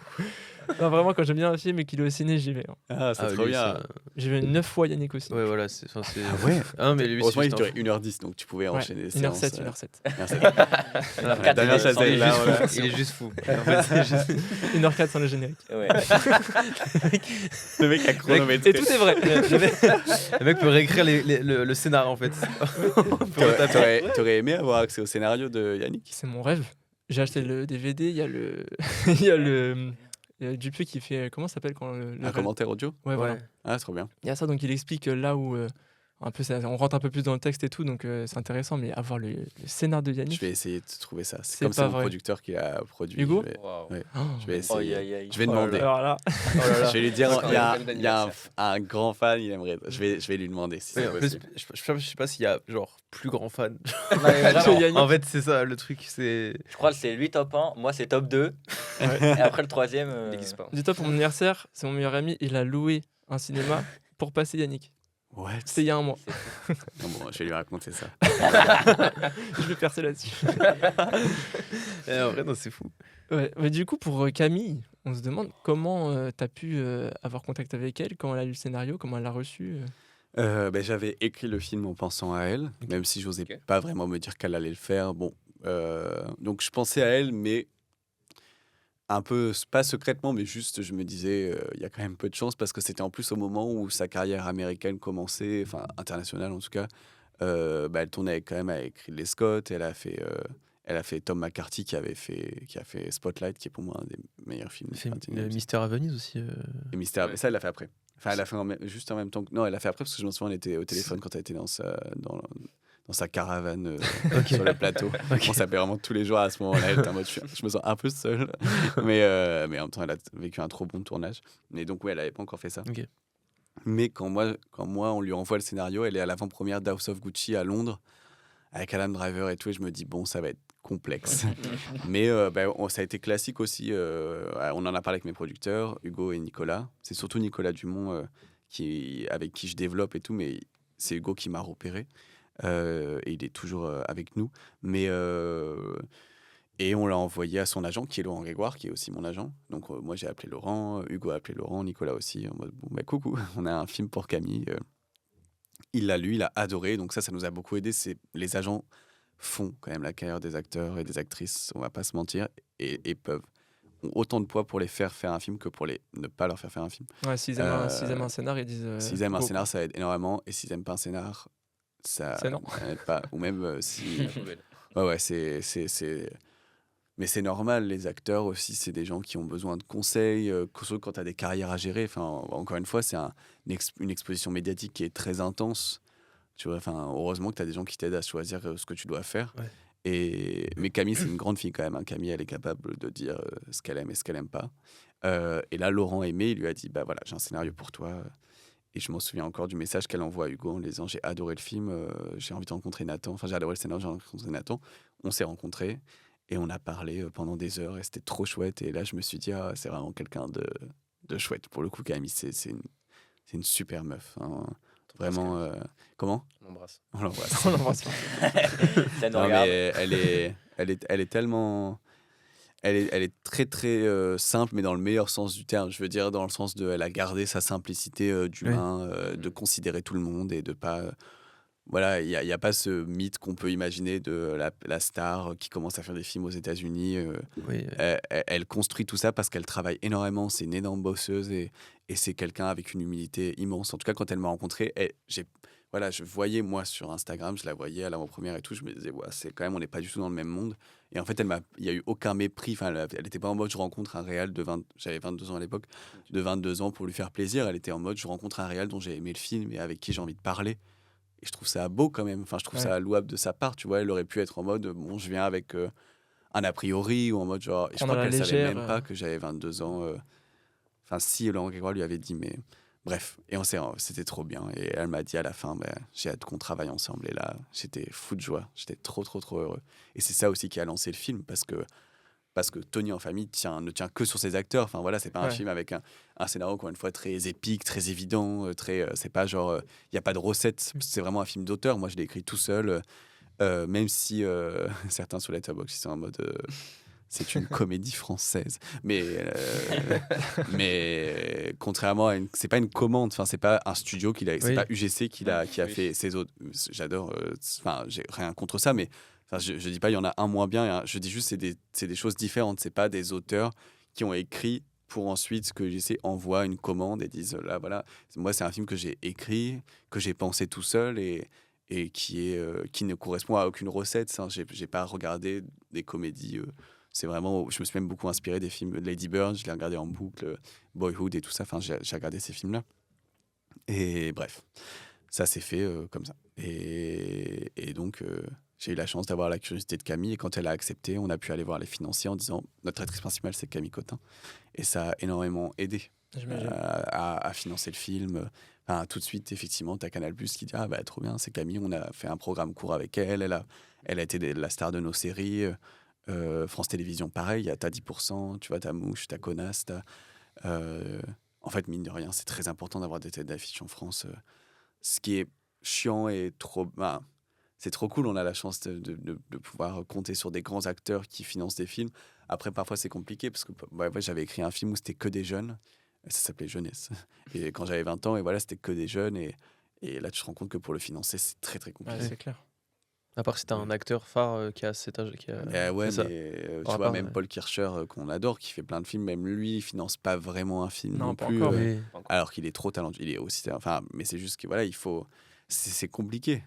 Speaker 1: Non, vraiment, quand j'aime bien un film et qu'il est au ciné, j'y vais. Hein.
Speaker 4: Ah, c'est trop
Speaker 2: lui,
Speaker 4: bien.
Speaker 2: ça-
Speaker 1: J'ai vu 9 fois Yannick aussi.
Speaker 2: Ouais, voilà. C'est...
Speaker 4: Ouais.
Speaker 2: Ah, mais lui,
Speaker 4: Heureusement,
Speaker 2: c'est
Speaker 4: il
Speaker 2: juste
Speaker 4: durait
Speaker 2: un fou.
Speaker 4: 1h10, donc tu pouvais enchaîner les séances.
Speaker 1: 1h07, 1h07.
Speaker 4: Merci.
Speaker 3: Quatre,
Speaker 4: Damien
Speaker 3: il est-
Speaker 4: Chazelle,
Speaker 2: Il est
Speaker 4: là,
Speaker 2: juste
Speaker 4: voilà.
Speaker 2: fou. Il est juste fou. En fait, c'est juste-
Speaker 1: 1h04 sans le générique.
Speaker 3: Ouais.
Speaker 4: Le mec a
Speaker 1: Et
Speaker 4: chronométré.
Speaker 1: tout est vrai.
Speaker 2: Le mec peut réécrire le scénar en fait.
Speaker 4: T'aurais aimé avoir accès au scénario de Yannick?
Speaker 1: C'est mon rêve. J'ai acheté le DVD, il y a le. Il y a le. Il y a Dupieux qui fait. Comment ça s'appelle quand le.
Speaker 4: Un commentaire audio?
Speaker 1: Ouais, voilà.
Speaker 2: Ouais.
Speaker 4: Ah, c'est trop bien.
Speaker 1: Il y a ça, donc il explique là où. Un peu on rentre un peu plus dans le texte et tout, donc c'est intéressant, mais avoir le scénar de
Speaker 4: Je
Speaker 1: Yannick.
Speaker 4: vais essayer de trouver ça.
Speaker 1: C'est
Speaker 4: C'est comme
Speaker 1: pas
Speaker 4: c'est mon
Speaker 1: vrai.
Speaker 4: producteur qui l'a produit.
Speaker 1: Hugo
Speaker 4: je vais,
Speaker 5: Waouh.
Speaker 4: Ouais.
Speaker 1: Oh.
Speaker 4: je vais
Speaker 3: Aïe,
Speaker 4: essayer.
Speaker 3: aïe, aïe.
Speaker 4: Je vais
Speaker 2: Oh là
Speaker 4: demander.
Speaker 1: Alors là,
Speaker 4: Je vais lui dire,
Speaker 5: C'est
Speaker 4: il y a,
Speaker 5: quand même
Speaker 4: il y a
Speaker 5: d'anniversaire.
Speaker 4: un grand fan, il aimerait. Je vais lui demander si
Speaker 2: Ouais,
Speaker 4: c'est
Speaker 2: en plus,
Speaker 4: possible.
Speaker 2: je sais pas s'il y a genre plus grand fan.
Speaker 3: Non, mais vraiment,
Speaker 1: Yannick.
Speaker 2: En fait, c'est ça le truc. C'est.
Speaker 3: je crois que c'est lui top 1, moi c'est top 2.
Speaker 1: Ouais.
Speaker 3: Et après le troisième.
Speaker 5: Il n'existe pas.
Speaker 1: dis-toi, pour mon anniversaire, c'est mon meilleur ami, il a loué un cinéma pour passer Yannick.
Speaker 4: Ouais.
Speaker 1: C'était il y a un mois.
Speaker 4: Non, bon, je vais lui raconter ça.
Speaker 1: Je vais percer là-dessus.
Speaker 2: En vrai, non, c'est fou.
Speaker 1: Ouais, mais du coup, pour Camille, on se demande comment tu as pu avoir contact avec elle, comment elle a lu le scénario, comment elle l'a reçu.
Speaker 4: J'avais écrit le film en pensant à elle, même si j'osais
Speaker 5: Ok.
Speaker 4: pas vraiment me dire qu'elle allait le faire. Bon, donc je pensais à elle, mais un peu, pas secrètement, mais juste, je me disais, il y a quand même peu de chance parce que c'était en plus au moment où sa carrière américaine commençait, enfin internationale en tout cas. Elle tournait quand même avec Ridley Scott. Elle a fait Tom McCarthy qui a fait Spotlight, qui est pour moi un des meilleurs films. du 21e siècle.
Speaker 2: Mystère à Venise aussi.
Speaker 4: Et Mystère,
Speaker 5: Ouais.
Speaker 4: ça, elle l'a fait après. Enfin, elle a fait juste en même temps que. Non, elle l'a fait après parce que je me souviens, on était au téléphone quand elle était dans sa caravane
Speaker 2: Ok.
Speaker 4: sur le plateau.
Speaker 2: Ok.
Speaker 4: On s'appelait vraiment tous les jours à ce moment-là. Elle était en mode, je me sens un peu seul. mais en même temps, elle a vécu un trop bon tournage. Mais donc, ouais, elle n'avait pas encore fait ça.
Speaker 2: Ok.
Speaker 4: Mais quand moi, on lui envoie le scénario, elle est à l'avant-première d'House of Gucci à Londres avec Adam Driver et tout. Et je me dis, bon, ça va être complexe. Mais ça a été classique aussi. On en a parlé avec mes producteurs, Hugo et Nicolas. C'est surtout Nicolas Dumont avec qui je développe et tout, mais c'est Hugo qui m'a repéré. Et il est toujours avec nous. Et on l'a envoyé à son agent, qui est Laurent Grégoire, qui est aussi mon agent. Donc moi, j'ai appelé Laurent, Hugo a appelé Laurent, Nicolas aussi, en mode, bon, coucou, on a un film pour Camille. Il l'a lu, il a adoré. Donc ça nous a beaucoup aidé. Les agents font quand même la carrière des acteurs et des actrices, on va pas se mentir, et ont autant de poids pour les faire un film que pour ne pas leur faire un film.
Speaker 1: Ouais, s'ils aiment un scénar, ils disent.
Speaker 4: S'ils aiment un
Speaker 1: go.
Speaker 4: scénar, ça aide énormément, et s'ils aiment pas un scénar, ça
Speaker 1: C'est non.
Speaker 4: n'aide pas. Ou même si...
Speaker 5: La poubelle.
Speaker 4: Ouais, c'est... Mais c'est normal, les acteurs aussi, c'est des gens qui ont besoin de conseils, surtout quand tu as des carrières à gérer. Enfin, encore une fois, c'est une exposition médiatique qui est très intense. Tu vois, enfin, heureusement que tu as des gens qui t'aident à choisir ce que tu dois faire.
Speaker 2: Ouais.
Speaker 4: Mais Camille, c'est une grande fille quand même. Hein. Camille, elle est capable de dire ce qu'elle aime et ce qu'elle aime pas. Et là, Laurent aimé, il lui a dit, bah voilà, j'ai un scénario pour toi. Et je m'en souviens encore du message qu'elle envoie à Hugo en lui disant, j'ai adoré le film, j'ai envie de rencontrer Nathan. Enfin, j'ai adoré le scénario, j'ai envie de rencontrer Nathan. On s'est rencontrés. Et on a parlé pendant des heures et c'était trop chouette. Et là, je me suis dit, c'est vraiment quelqu'un de chouette. Pour le coup, Camille, c'est une super meuf. Hein. Vraiment. Comment?
Speaker 5: On embrasse.
Speaker 4: On l'embrasse.
Speaker 1: On l'embrasse.
Speaker 3: Ça nous
Speaker 4: Non,
Speaker 3: regarde.
Speaker 4: mais elle est tellement. Elle est très, très simple, mais dans le meilleur sens du terme. Je veux dire, dans le sens de. Elle a gardé sa simplicité d'humain, de considérer tout le monde et de pas. Voilà, il y a pas ce mythe qu'on peut imaginer de la star qui commence à faire des films aux États-Unis.
Speaker 2: Oui.
Speaker 4: Elle construit tout ça parce qu'elle travaille énormément. C'est une énorme bosseuse et c'est quelqu'un avec une humilité immense. En tout cas, quand elle m'a rencontré, je voyais moi sur Instagram, je la voyais à l'avant-première et tout. Je me disais, ouais, c'est quand même, on n'est pas du tout dans le même monde. Et en fait, il y a eu aucun mépris. Enfin, elle n'était pas en mode, je rencontre un réal j'avais 22 ans à l'époque, de 22 ans pour lui faire plaisir. Elle était en mode, je rencontre un réal dont j'ai aimé le film et avec qui j'ai envie de parler. Et je trouve ça beau quand même. Enfin, je trouve ça louable de sa part. Tu vois, elle aurait pu être en mode, bon, je viens avec un a priori ou en mode genre. Je
Speaker 1: Prendre
Speaker 4: crois
Speaker 1: à la
Speaker 4: qu'elle savait
Speaker 1: légère,
Speaker 4: même pas que j'avais 22 ans. Enfin, si Laurent Grégoire lui avait dit, mais bref. Et c'était trop bien. Et elle m'a dit à la fin, j'ai hâte qu'on travaille ensemble. Et là, j'étais fou de joie. J'étais trop, trop, trop heureux. Et c'est ça aussi qui a lancé le film parce que Tony en famille ne tient que sur ses acteurs. Enfin voilà, c'est pas un film avec un scénario encore une fois très épique, très évident, c'est pas genre il y a pas de recette, c'est vraiment un film d'auteur. Moi je l'ai écrit tout seul, même si certains sur Letterboxd ils sont en mode C'est une comédie française. Mais contrairement à c'est pas une commande, enfin c'est pas un studio c'est
Speaker 2: Oui.
Speaker 4: pas UGC qui a
Speaker 5: Oui.
Speaker 4: fait ses autres. J'adore, enfin j'ai rien contre ça, mais enfin je dis pas il y en a un moins bien. Je dis juste c'est des choses différentes. C'est pas des auteurs qui ont écrit pour ensuite que UGC envoie une commande et disent là voilà. Moi c'est un film que j'ai écrit, que j'ai pensé tout seul et qui ne correspond à aucune recette. Ça. J'ai pas regardé des comédies. C'est vraiment, je me suis même beaucoup inspiré des films de Lady Bird, je l'ai regardé en boucle, Boyhood et tout ça. Enfin, j'ai regardé ces films-là. Et bref, ça s'est fait comme ça. Et donc, j'ai eu la chance d'avoir la curiosité de Camille. Et quand elle a accepté, on a pu aller voir les financiers en disant notre actrice principale, c'est Camille Cotin. Et ça a énormément aidé
Speaker 1: J'imagine.
Speaker 4: à financer le film. Enfin, tout de suite, effectivement, tu as Canal Plus qui dit ah bah trop bien, c'est Camille, on a fait un programme court avec elle, elle a été la star de nos séries. France Télévisions, pareil, t'as 10%, tu vois, t'as Mouche, t'as Connasse, en fait, mine de rien, c'est très important d'avoir des têtes d'affiche en France. Ce qui est chiant et c'est trop cool, on a la chance de pouvoir compter sur des grands acteurs qui financent des films. Après, parfois, c'est compliqué, parce que j'avais écrit un film où c'était que des jeunes, ça s'appelait Jeunesse. Et quand j'avais 20 ans, et voilà, c'était que des jeunes, et là, tu te rends compte que pour le financer, c'est très, très compliqué.
Speaker 1: Ouais, c'est clair.
Speaker 2: À part si t'as un acteur phare qui a cet âge.
Speaker 4: Ouais,
Speaker 2: c'est ça.
Speaker 4: mais tu
Speaker 2: Par
Speaker 4: vois,
Speaker 2: rapport,
Speaker 4: même
Speaker 2: ouais.
Speaker 4: Paul Kircher, qu'on adore, qui fait plein de films, même lui, il finance pas vraiment un film non
Speaker 1: pas
Speaker 4: plus,
Speaker 1: encore.
Speaker 2: Oui.
Speaker 4: alors qu'il est trop talentueux. Il est aussi, enfin, mais c'est juste que voilà, il faut. C'est compliqué,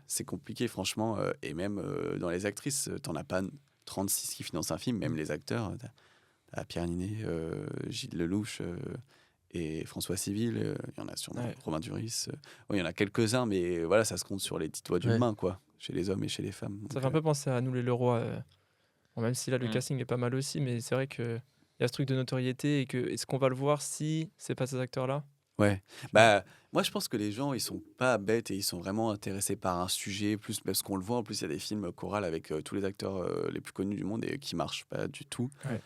Speaker 4: franchement. Et même dans les actrices, t'en as pas 36 qui financent un film, même les acteurs. T'as Pierre Ninet, Gilles Lelouch et François Civil. Il y en a sûrement
Speaker 1: Ouais.
Speaker 4: Romain Duris. Il y en a quelques-uns, mais voilà, ça se compte sur les petits doigts d'une
Speaker 2: Ouais.
Speaker 4: main, quoi, chez les hommes et chez les femmes.
Speaker 1: Ça
Speaker 4: Donc,
Speaker 1: fait un peu penser à Nous les Leroy. Bon, même si là, le
Speaker 3: Mm.
Speaker 1: casting est pas mal aussi, mais c'est vrai qu'il y a ce truc de notoriété et que est-ce qu'on va le voir si c'est pas ces acteurs-là?
Speaker 4: Ouais, bah moi je pense que les gens ils sont pas bêtes et ils sont vraiment intéressés par un sujet plus parce qu'on le voit en plus il y a des films chorales avec tous les acteurs les plus connus du monde et qui marchent pas du tout.
Speaker 1: Ouais.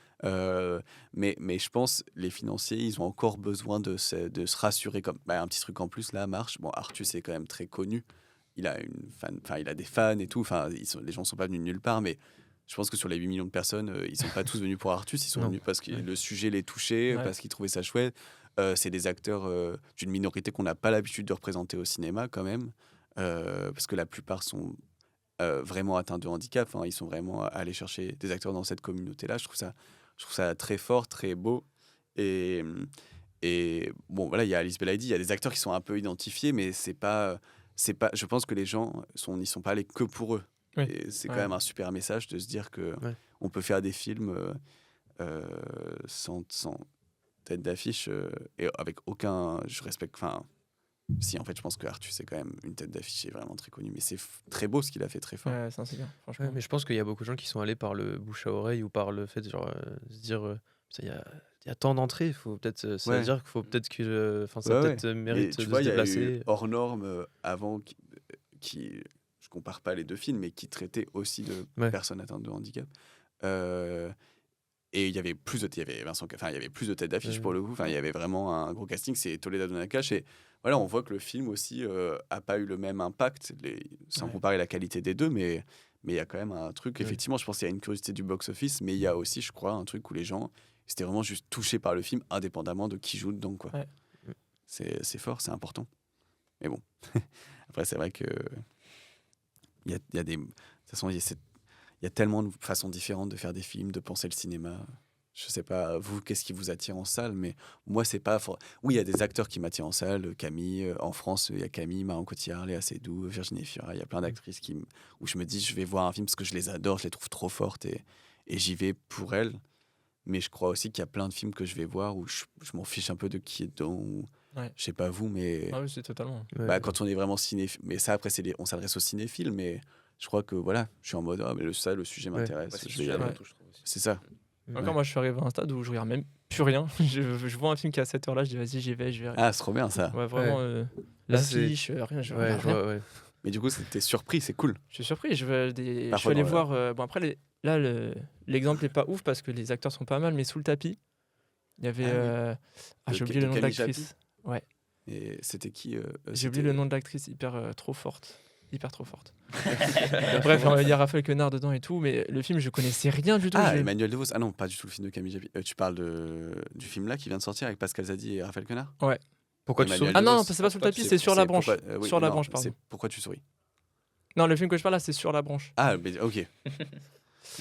Speaker 4: Mais je pense les financiers ils ont encore besoin de se rassurer comme un petit truc en plus là marche. Bon Artus est quand même très connu, il a il a des fans et tout, les gens sont pas venus de nulle part mais je pense que sur les 8 millions de personnes, ils sont pas tous venus pour Artus, ils sont
Speaker 2: Non.
Speaker 4: venus parce que
Speaker 1: Ouais.
Speaker 4: le sujet les touchait,
Speaker 1: Ouais.
Speaker 4: parce qu'ils trouvaient ça chouette. C'est des acteurs d'une minorité qu'on n'a pas l'habitude de représenter au cinéma quand même, parce que la plupart sont vraiment atteints de handicap. Ils sont vraiment allés chercher des acteurs dans cette communauté-là. Je trouve ça très fort, très beau. Et, et bon, voilà, il y a Alice Belaïdi, il y a des acteurs qui sont un peu identifiés, mais c'est pas. Je pense que les gens n'y sont pas allés que pour eux.
Speaker 1: Oui.
Speaker 4: Et c'est quand
Speaker 1: Ouais.
Speaker 4: même un super message de se dire que
Speaker 2: Ouais.
Speaker 4: on peut faire des films sans tête d'affiche et avec aucun. Je respecte. Enfin, si, en fait, je pense que Artus c'est quand même une tête d'affiche et vraiment très connue. Mais c'est très beau ce qu'il a fait, très fort.
Speaker 1: Ouais, c'est bien, franchement.
Speaker 2: Ouais, mais je pense qu'il y a beaucoup de gens qui sont allés par le bouche à oreille ou par le fait de se dire putain, il y a tant d'entrées, faut peut-être ça veut
Speaker 4: Ouais.
Speaker 2: dire qu'il faut peut-être que ça
Speaker 4: Ouais,
Speaker 2: peut-être
Speaker 4: Mais
Speaker 2: mérite
Speaker 4: tu
Speaker 2: de
Speaker 4: vois,
Speaker 2: se
Speaker 4: il y a
Speaker 2: déplacer.
Speaker 4: eu Hors Norme avant je compare pas les deux films, mais qui traitait aussi de
Speaker 2: Ouais.
Speaker 4: personnes atteintes de handicap. Et il y avait plus il y avait plus de têtes d'affiche pour le coup. Il y avait vraiment un gros casting. C'est Toledano Nakache. Et voilà, on voit que le film aussi a pas eu le même impact, sans
Speaker 1: Ouais.
Speaker 4: comparer la qualité des deux, mais il y a quand même un truc.
Speaker 2: Ouais.
Speaker 4: Effectivement, je pense qu'il y a une curiosité du box-office, mais il y a aussi, je crois, un truc où les gens étaient vraiment juste touchés par le film, indépendamment de qui joue dedans, quoi.
Speaker 1: Ouais.
Speaker 4: C'est fort, c'est important. Mais bon, après, c'est vrai que il y a des. De toute façon, il y a tellement de façons différentes de faire des films, de penser le cinéma. Je sais pas, vous, qu'est-ce qui vous attire en salle, mais moi, c'est pas. Oui, il y a des acteurs qui m'attirent en salle. Camille, en France, il y a Camille, Marion Cotillard, Léa Seydoux, Virginie Fira. Il y a plein d'actrices où je me dis, je vais voir un film parce que je les adore, je les trouve trop fortes et j'y vais pour elles. Mais je crois aussi qu'il y a plein de films que je vais voir où je m'en fiche un peu de qui est dedans. Ou,
Speaker 1: Ouais.
Speaker 4: je sais pas vous, mais
Speaker 1: Ah oui, c'est totalement.
Speaker 2: Ouais.
Speaker 4: quand on est vraiment cinéphile, mais ça après on s'adresse aux cinéphiles, mais je crois que voilà, je suis en mode mais le sujet m'intéresse,
Speaker 5: Ouais, c'est
Speaker 4: je vais y
Speaker 5: super
Speaker 4: aller.
Speaker 5: tout, je trouve aussi.
Speaker 4: C'est ça.
Speaker 2: Ouais.
Speaker 1: Encore, moi, je suis arrivé à un stade où je regarde même plus rien. Je vois un film qui est à cette heure-là, je dis vas-y, j'y vais, je vais.
Speaker 4: Ah, c'est trop bien ça.
Speaker 1: Ouais, vraiment, l'affiche, rien, je
Speaker 2: Ouais,
Speaker 1: regarde
Speaker 2: je
Speaker 1: rien.
Speaker 2: vois, ouais.
Speaker 4: Mais du coup, t'es surpris, c'est cool.
Speaker 1: Je suis surpris, je suis
Speaker 4: Parfois
Speaker 1: allé
Speaker 4: dans
Speaker 1: voir. Bon, après, là, l'exemple est pas ouf parce que les acteurs sont pas mal, mais Sous le tapis, il y avait. J'ai oublié le nom de
Speaker 4: Camille
Speaker 1: l'actrice.
Speaker 4: Et c'était qui
Speaker 1: J'ai oublié le nom de l'actrice, hyper trop forte. hyper trop forte. Bref, il y a Raphaël Quenard dedans et tout, mais le film, je connaissais rien du tout.
Speaker 4: Ah, Emmanuel DeVos. Ah non, pas du tout le film de Camille Javi. Tu parles du film là qui vient de sortir avec Pascal Zadi et Raphaël Quenard.
Speaker 2: Pourquoi tu
Speaker 4: Emmanuel
Speaker 2: souris
Speaker 1: Ah non,
Speaker 4: DeVos.
Speaker 1: c'est pas sur le tapis, c'est sur la branche.
Speaker 4: Oui,
Speaker 1: Sur la
Speaker 4: non,
Speaker 1: branche, pardon.
Speaker 4: c'est pourquoi tu souris.
Speaker 1: Non, le film que je parle là, c'est Sur la branche.
Speaker 4: Ah, mais, ok.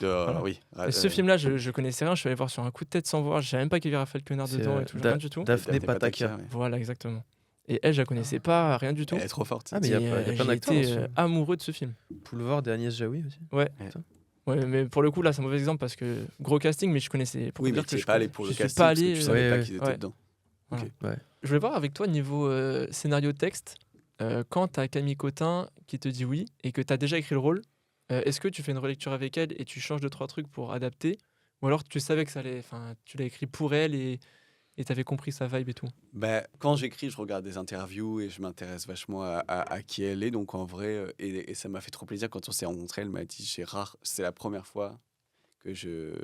Speaker 1: Voilà.
Speaker 4: Oui.
Speaker 1: Et ce film-là, je connaissais rien, je suis allé voir sur un coup de tête sans voir, je savais même pas qu'il y avait Raphaël Quenard
Speaker 2: C'est,
Speaker 1: dedans et tout, rien du tout.
Speaker 2: Daphné Patakia.
Speaker 4: ouais.
Speaker 1: Voilà, exactement. Et elle, je la connaissais pas, rien du tout.
Speaker 4: Elle est trop forte.
Speaker 2: Ah, mais il y a
Speaker 1: Et,
Speaker 2: plein
Speaker 1: j'ai
Speaker 2: d'acteurs dans
Speaker 1: été
Speaker 2: ce film.
Speaker 1: amoureux de ce film.
Speaker 2: Boulevard et Agnès Jaoui aussi.
Speaker 1: Ouais, mais pour le coup, là, c'est un mauvais exemple parce que gros casting, mais je connaissais. Pour
Speaker 4: Oui,
Speaker 1: dire
Speaker 4: mais
Speaker 1: que
Speaker 4: tu n'es
Speaker 1: je
Speaker 4: pas allé pour
Speaker 1: je
Speaker 4: le
Speaker 1: suis
Speaker 4: casting
Speaker 1: pas
Speaker 4: parce que
Speaker 1: allé,
Speaker 4: tu savais pas
Speaker 2: ouais,
Speaker 4: qu'ils étaient
Speaker 1: ouais.
Speaker 4: dedans.
Speaker 1: Voilà.
Speaker 4: Ok.
Speaker 2: Ouais.
Speaker 1: Je voulais voir avec toi niveau scénario texte, quand tu as Camille Cotin qui te dit oui et que tu as déjà écrit le rôle, est-ce que tu fais une relecture avec elle et tu changes 2-3 trucs pour adapter, ou alors tu savais que ça allait, enfin, tu l'as écrit pour elle et tu avais compris sa vibe et tout.
Speaker 4: Bah, quand j'écris, je regarde des interviews et je m'intéresse vachement à qui elle est. Donc en vrai, et ça m'a fait trop plaisir quand on s'est rencontrés. Elle m'a dit Gérard, c'est la première fois que je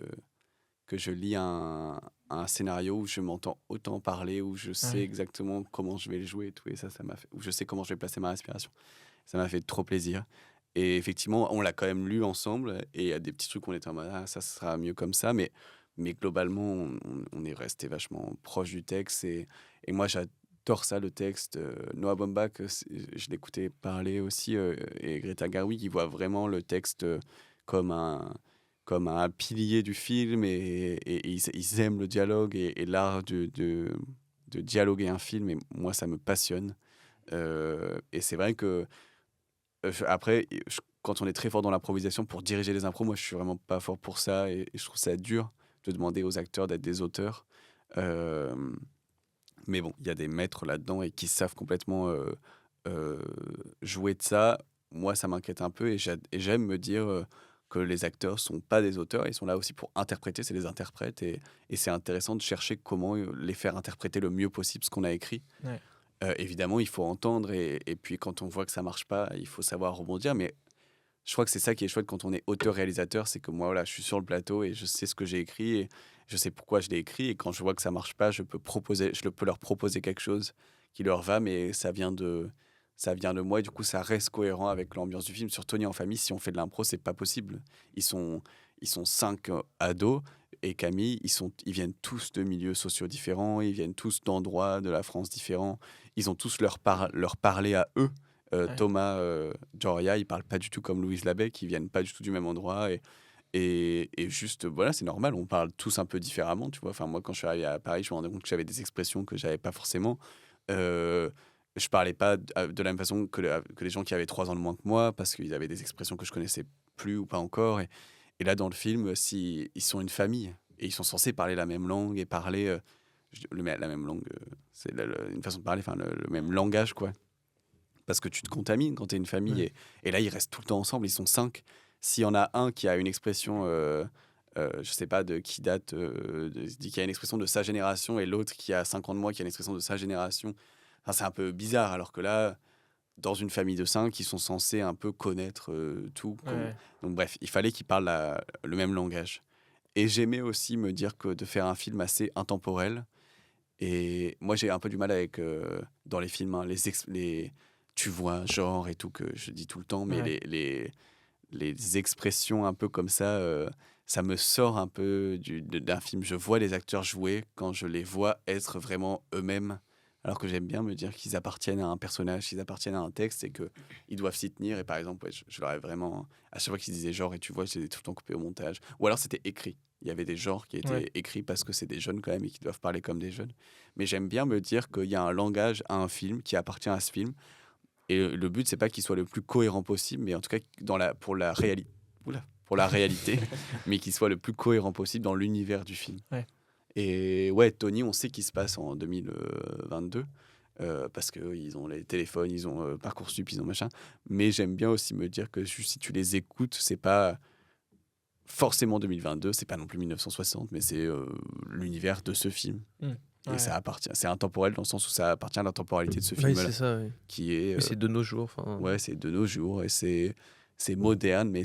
Speaker 4: lis un scénario où je m'entends autant parler, où je sais
Speaker 1: Ouais.
Speaker 4: exactement comment je vais le jouer et tout. Et ça m'a fait, où je sais comment je vais placer ma respiration. Ça m'a fait trop plaisir. Et effectivement, on l'a quand même lu ensemble. Et il y a des petits trucs où on était en mode ah, ça sera mieux comme ça. Mais globalement, on est resté vachement proche du texte. Et moi, j'adore ça, le texte. Noah Baumbach, je l'écoutais parler aussi. Et Greta Gerwig, ils voient vraiment le texte comme un pilier du film. Et ils aiment le dialogue et l'art de dialoguer un film. Et moi, ça me passionne. Et c'est vrai que après, quand on est très fort dans l'improvisation pour diriger les impros, moi, je suis vraiment pas fort pour ça. Et je trouve ça dur de demander aux acteurs d'être des auteurs. Euh, mais bon, il y a des maîtres là-dedans et qui savent complètement jouer de ça. Moi, ça m'inquiète un peu et j'aime me dire que les acteurs sont pas des auteurs. Ils sont là aussi pour interpréter, c'est des interprètes. Et c'est intéressant de chercher comment les faire interpréter le mieux possible ce qu'on a écrit.
Speaker 1: Ouais.
Speaker 4: Évidemment, il faut entendre et puis quand on voit que ça marche pas, il faut savoir rebondir. Mais je crois que c'est ça qui est chouette quand on est auteur-réalisateur, c'est que moi, voilà, je suis sur le plateau et je sais ce que j'ai écrit et je sais pourquoi je l'ai écrit. Et quand je vois que ça marche pas, je peux leur proposer quelque chose qui leur va, mais ça vient de moi et du coup, ça reste cohérent avec l'ambiance du film. Sur Tony en famille, si on fait de l'impro, c'est pas possible. Ils sont 5 ados et Camille, ils viennent tous de milieux sociaux différents, ils viennent tous d'endroits de la France différents. Ils ont tous leur parler à eux.
Speaker 1: Ouais.
Speaker 4: Thomas, Joria, ils parlent pas du tout comme Louise Labec, ils viennent pas du tout du même endroit et juste voilà, c'est normal, on parle tous un peu différemment, tu vois. Enfin moi quand je suis arrivé à Paris, je me rendais compte que j'avais des expressions que j'avais pas forcément. Je parlais pas de la même façon que les gens qui avaient 3 ans de moins que moi parce qu'ils avaient des expressions que je connaissais plus ou pas encore et là dans le film, si ils sont une famille et ils sont censés parler la même langue et parler la même langue, c'est une façon de parler, enfin le même langage quoi. Parce que tu te contamines quand tu es une famille.
Speaker 1: Ouais.
Speaker 4: Et là, ils restent tout le temps ensemble. Ils sont 5. S'il y en a un qui a une expression, je sais pas, qui date, qui a une expression de sa génération, et l'autre qui a 5 ans de moins, qui a une expression de sa génération, enfin, c'est un peu bizarre. Alors que là, dans une famille de 5, ils sont censés un peu connaître tout.
Speaker 1: Ouais.
Speaker 4: Donc bref, il fallait qu'ils parlent le même langage. Et j'aimais aussi me dire que de faire un film assez intemporel. Et moi, j'ai un peu du mal avec, dans les films, hein, tu vois, genre et tout, que je dis tout le temps, mais
Speaker 1: Ouais.
Speaker 4: les expressions un peu comme ça, ça me sort un peu d'un film. Je vois les acteurs jouer quand je les vois être vraiment eux-mêmes, alors que j'aime bien me dire qu'ils appartiennent à un personnage, qu'ils appartiennent à un texte et qu'ils doivent s'y tenir. Et par exemple, ouais, je leur ai vraiment, à chaque fois qu'ils disaient genre, et tu vois, je les ai tout le temps coupés au montage. Ou alors c'était écrit. Il y avait des genres qui étaient
Speaker 1: Ouais.
Speaker 4: écrits parce que c'est des jeunes quand même et qui doivent parler comme des jeunes. Mais j'aime bien me dire qu'il y a un langage à un film qui appartient à ce film. Et le but, c'est pas qu'il soit le plus cohérent possible, mais en tout cas pour la réalité, mais qu'il soit le plus cohérent possible dans l'univers du film.
Speaker 1: Ouais.
Speaker 4: Et ouais, Tony, on sait qu'il se passe en 2022, parce qu'ils ont les téléphones, ils ont Parcoursup, ils ont machin. Mais j'aime bien aussi me dire que juste, si tu les écoutes, c'est pas forcément 2022, c'est pas non plus 1960, mais c'est l'univers de ce film. Et
Speaker 1: Ouais.
Speaker 4: ça appartient, c'est intemporel dans le sens où ça appartient à la temporalité de ce
Speaker 2: Oui,
Speaker 4: film-là,
Speaker 2: c'est ça. Oui.
Speaker 4: qui est
Speaker 2: Oui, c'est de nos jours.
Speaker 4: ouais, c'est de nos jours et c'est moderne, mais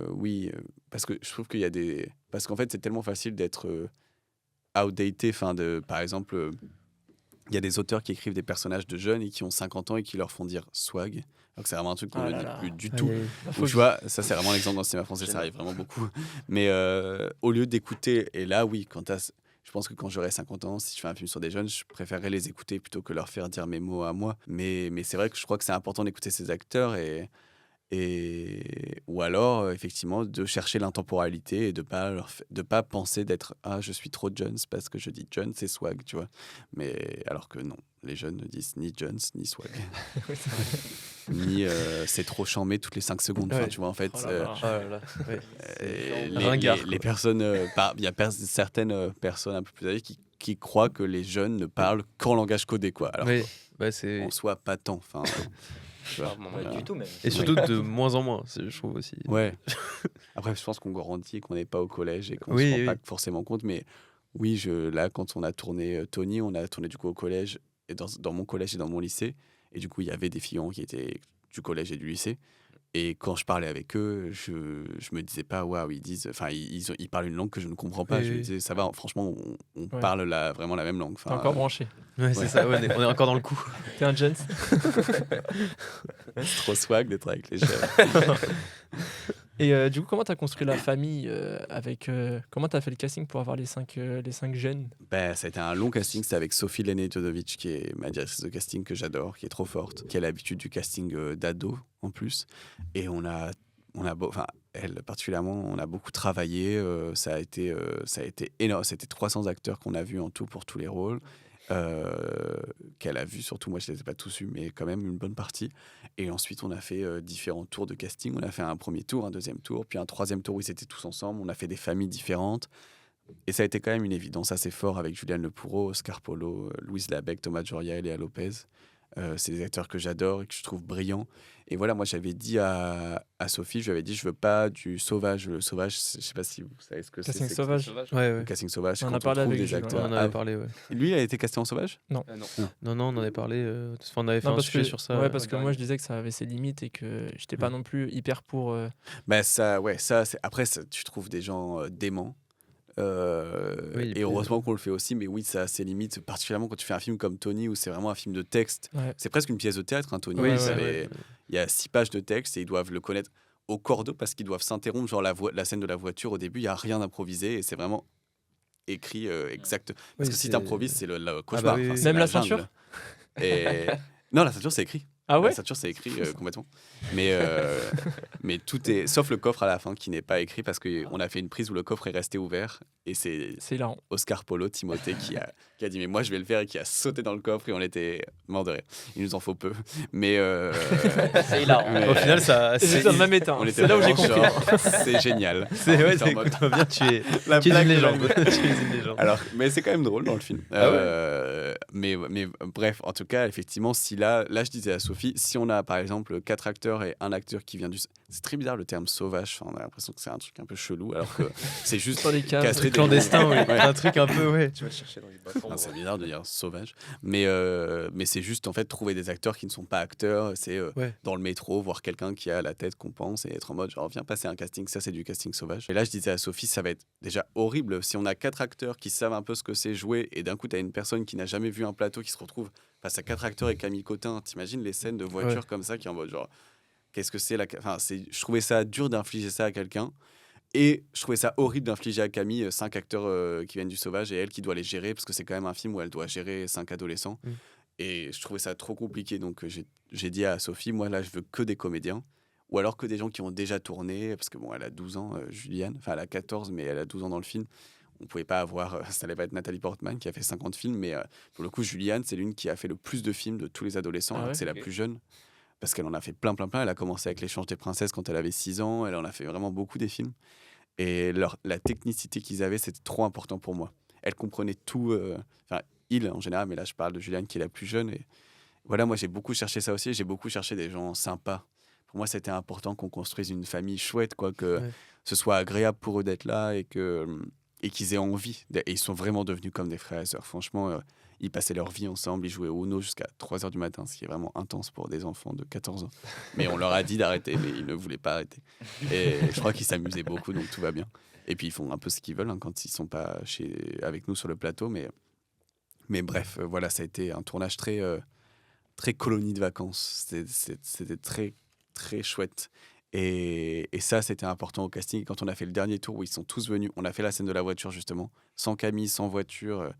Speaker 4: oui, parce que je trouve qu'il y a parce qu'en fait c'est tellement facile d'être outdated, enfin par exemple Il y a des auteurs qui écrivent des personnages de jeunes et qui ont 50 ans et qui leur font dire swag. Donc c'est vraiment un truc qu'on
Speaker 1: Ah
Speaker 4: ne
Speaker 1: là
Speaker 4: dit
Speaker 1: là.
Speaker 4: plus du
Speaker 2: Aïe,
Speaker 4: tout.
Speaker 2: aïe.
Speaker 4: Où je vois, ça c'est vraiment l'exemple dans le cinéma français, ça arrive vraiment beaucoup. Mais au lieu d'écouter, et là oui, je pense que quand j'aurai 50 ans, si je fais un film sur des jeunes, je préférerais les écouter plutôt que leur faire dire mes mots à moi. Mais c'est vrai que je crois que c'est important d'écouter ces acteurs ou alors effectivement de chercher l'intemporalité et de pas penser d'être je suis trop Jones parce que je dis Jones c'est swag, tu vois. Mais alors que non, les jeunes ne disent ni Jones ni swag ni c'est trop chambé toutes les 5 secondes. Enfin,
Speaker 2: Ouais.
Speaker 4: tu vois en fait.
Speaker 1: Oh là là.
Speaker 2: Ah là là, ouais.
Speaker 4: Les
Speaker 2: Ringard, quoi.
Speaker 4: personnes, il y a certaines personnes un peu plus âgées qui croient que les jeunes ne parlent qu'en langage codé, quoi. Alors
Speaker 2: Ouais, bah, c'est...
Speaker 4: en soi, pas tant. Enfin, tu vois,
Speaker 5: Clairement,
Speaker 3: Pas
Speaker 4: voilà.
Speaker 3: du tout, même.
Speaker 2: Et surtout de moins en moins, je trouve aussi.
Speaker 4: Ouais. Après, je pense qu'on grandit et qu'on n'est pas au collège et qu'on
Speaker 2: Oui,
Speaker 4: se rend pas
Speaker 2: oui.
Speaker 4: forcément compte. Mais oui, là, quand on a tourné Tony, on a tourné du coup au collège, et dans mon collège et dans mon lycée. Et du coup, il y avait des fillons qui étaient du collège et du lycée. Et quand je parlais avec eux, je me disais pas, waouh, ils parlent une langue que je ne comprends pas.
Speaker 2: Oui,
Speaker 4: Je me
Speaker 2: oui.
Speaker 4: disais, ça va, franchement, on
Speaker 1: Ouais.
Speaker 4: parle vraiment la même langue.
Speaker 1: T'es encore branché.
Speaker 2: Ouais, c'est ça, ouais, on est encore dans le coup.
Speaker 1: T'es un Jones.
Speaker 4: C'est trop swag d'être avec les jeunes.
Speaker 1: Et du coup, comment t'as construit la famille comment t'as fait le casting pour avoir les 5 jeunes?
Speaker 4: Ben, ça a été un long casting. C'était avec Sophie Lenné-Todovic, qui est ma directrice de casting que j'adore, qui est trop forte, qui a l'habitude du casting d'ado en plus. Et elle particulièrement, on a beaucoup travaillé. Ça a été énorme. C'était 300 acteurs qu'on a vus en tout pour tous les rôles. Qu'elle a vu, surtout moi je ne les ai pas tous vus, mais quand même une bonne partie. Et ensuite on a fait différents tours de casting. On a fait un premier tour, un deuxième tour, puis un troisième tour où ils étaient tous ensemble. On a fait des familles différentes. Et ça a été quand même une évidence assez fort avec Juliane Lepoureau, Oscar Polo, Louise Labec, Thomas Joria et Léa Lopez. C'est des acteurs que j'adore et que je trouve brillants. Et voilà, moi j'avais dit à Sophie, je lui avais dit, je veux pas du sauvage. Le sauvage, je sais pas si vous savez ce que c'est.
Speaker 1: Casting
Speaker 4: c'est-
Speaker 1: sauvage.
Speaker 2: Ouais,
Speaker 4: Le
Speaker 2: ouais.
Speaker 4: casting sauvage, c'est
Speaker 1: On en
Speaker 4: quand
Speaker 1: a parlé
Speaker 4: trouve
Speaker 1: avec
Speaker 4: des
Speaker 1: Jules,
Speaker 4: acteurs.
Speaker 2: On en avait parlé, ouais.
Speaker 4: Lui, il a été casté en sauvage?
Speaker 5: Non.
Speaker 2: Non, on en avait parlé. On avait fait
Speaker 1: Non,
Speaker 2: un
Speaker 1: parce
Speaker 2: sujet
Speaker 1: que,
Speaker 2: sur ça.
Speaker 1: ouais, parce que
Speaker 5: dernier.
Speaker 1: moi je disais que ça avait ses limites et que j'étais pas non plus hyper pour.
Speaker 4: Bah ça, ouais, après, tu trouves des gens déments.
Speaker 2: Oui,
Speaker 4: et heureusement qu'on le fait aussi, mais oui, ça a ses limites, particulièrement quand tu fais un film comme Tony, où c'est vraiment un film de texte.
Speaker 1: Ouais.
Speaker 4: C'est presque une pièce de théâtre, hein, Tony.
Speaker 2: Oui,
Speaker 4: Vous
Speaker 2: c'est
Speaker 4: savez, il y a 6 pages de texte et ils doivent le connaître au cordeau parce qu'ils doivent s'interrompre. Genre la scène de la voiture, au début, il n'y a rien d'improvisé et c'est vraiment écrit exact. Parce
Speaker 2: Oui,
Speaker 4: que si
Speaker 2: c'est-
Speaker 4: tu improvises, c'est le cauchemar.
Speaker 2: bah oui,
Speaker 4: Enfin,
Speaker 2: oui.
Speaker 4: c'est
Speaker 1: Même la
Speaker 4: jungle.
Speaker 1: ceinture
Speaker 4: Et... Non, la ceinture, c'est écrit.
Speaker 1: Ah ouais?
Speaker 4: La ceinture, c'est écrit complètement. Mais tout est. Sauf le coffre à la fin qui n'est pas écrit parce qu'on a fait une prise où le coffre est resté ouvert. Et c'est
Speaker 1: C'est hilarant.
Speaker 4: Oscar Polo, Timothée, qui a dit mais moi je vais le faire et qui a sauté dans le coffre et on était mort de rire. Il nous en faut peu. Mais.
Speaker 3: C'est hilarant.
Speaker 4: Mais-
Speaker 2: Au final, ça.
Speaker 1: Et c'est dans le même état.
Speaker 4: on
Speaker 1: hein.
Speaker 4: était
Speaker 1: C'est là où j'ai
Speaker 4: vraiment
Speaker 1: compris.
Speaker 4: genre, c'est génial.
Speaker 2: C'est
Speaker 4: On
Speaker 2: ouais,
Speaker 4: était en mode,
Speaker 2: bien, tu es
Speaker 4: la
Speaker 2: une
Speaker 4: blague de
Speaker 2: légende.
Speaker 4: la-
Speaker 2: Tu es une légende.
Speaker 4: Alors, mais c'est quand même drôle dans le film.
Speaker 2: Ah ouais.
Speaker 4: Mais bref, en tout cas, effectivement, si là, je disais à Sophie, si on a par exemple 4 acteurs et un acteur qui vient du. C'est très bizarre le terme sauvage. Enfin, on a l'impression que c'est un truc un peu chelou, alors que c'est juste
Speaker 1: Dans les caves.
Speaker 4: castrer des-
Speaker 2: Clandestin, oui.
Speaker 4: Ouais.
Speaker 2: Un truc un peu, ouais.
Speaker 5: Tu vas le chercher dans les bas-fonds.
Speaker 4: Ah, c'est bizarre de dire sauvage, mais c'est juste en fait trouver des acteurs qui ne sont pas acteurs. C'est
Speaker 2: Ouais.
Speaker 4: dans le métro voir quelqu'un qui a la tête qu'on pense et être en mode genre viens passer un casting, ça c'est du casting sauvage. Et là je disais à Sophie, ça va être déjà horrible si on a 4 acteurs qui savent un peu ce que c'est jouer et d'un coup tu as une personne qui n'a jamais vu un plateau qui se retrouve face à 4 acteurs et Camille Cotin. T'imagines les scènes de voiture
Speaker 2: Ouais.
Speaker 4: comme ça qui est en mode genre qu'est-ce que c'est je trouvais ça dur d'infliger ça à quelqu'un. Et je trouvais ça horrible d'infliger à Camille 5 acteurs qui viennent du sauvage et elle qui doit les gérer parce que c'est quand même un film où elle doit gérer 5 adolescents.
Speaker 2: Mm.
Speaker 4: Et je trouvais ça trop compliqué. Donc j'ai dit à Sophie, moi là je veux que des comédiens ou alors que des gens qui ont déjà tourné parce que bon elle a 12 ans, Juliane, enfin elle a 14 mais elle a 12 ans dans le film. On pouvait pas avoir, ça allait pas être Nathalie Portman qui a fait 50 films, mais pour le coup Juliane c'est l'une qui a fait le plus de films de tous les adolescents
Speaker 1: Ah
Speaker 4: alors
Speaker 1: ouais,
Speaker 4: que c'est la
Speaker 5: ok.
Speaker 4: plus jeune. Parce qu'elle en a fait plein. Elle a commencé avec L'échange des princesses quand elle avait 6 ans. Elle en a fait vraiment beaucoup des films. Et la technicité qu'ils avaient, c'était trop important pour moi. Elle comprenait tout. Enfin, il en général, mais là, je parle de Juliane qui est la plus jeune. Et voilà, moi, j'ai beaucoup cherché ça aussi. J'ai beaucoup cherché des gens sympas. Pour moi, c'était important qu'on construise une famille chouette, quoi, que
Speaker 2: Ouais.
Speaker 4: ce soit agréable pour eux d'être là et qu'ils aient envie. Et ils sont vraiment devenus comme des frères et sœurs. Franchement, ils passaient leur vie ensemble. Ils jouaient au Uno jusqu'à 3h du matin, ce qui est vraiment intense pour des enfants de 14 ans. Mais on leur a dit d'arrêter, mais ils ne voulaient pas arrêter. Et je crois qu'ils s'amusaient beaucoup, donc tout va bien. Et puis ils font un peu ce qu'ils veulent quand ils sont pas avec nous sur le plateau. Mais Mais bref, voilà, ça a été un tournage très colonie de vacances. C'était très, très chouette. Et ça, c'était important au casting. Quand on a fait le dernier tour où ils sont tous venus, on a fait la scène de la voiture, justement, sans Camille, sans voiture.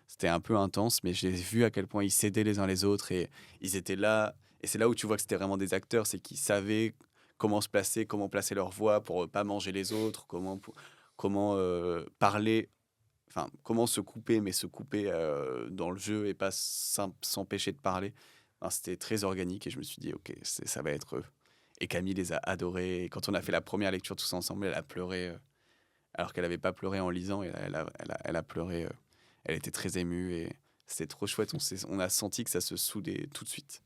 Speaker 4: C'était un peu intense, mais j'ai vu à quel point ils s'aidaient les uns les autres et ils étaient là. Et c'est là où tu vois que c'était vraiment des acteurs, c'est qu'ils savaient comment se placer, comment placer leur voix pour pas manger les autres, comment parler, enfin, comment se couper, mais se couper dans le jeu et pas s'empêcher de parler. Enfin, c'était très organique et je me suis dit, ok, ça va être eux. Et Camille les a adorés. Et quand on a fait la première lecture tous ensemble, elle a pleuré, alors qu'elle n'avait pas pleuré en lisant. Et elle a pleuré. Elle était très émue et c'était trop chouette. On a senti que ça se soudait tout de suite.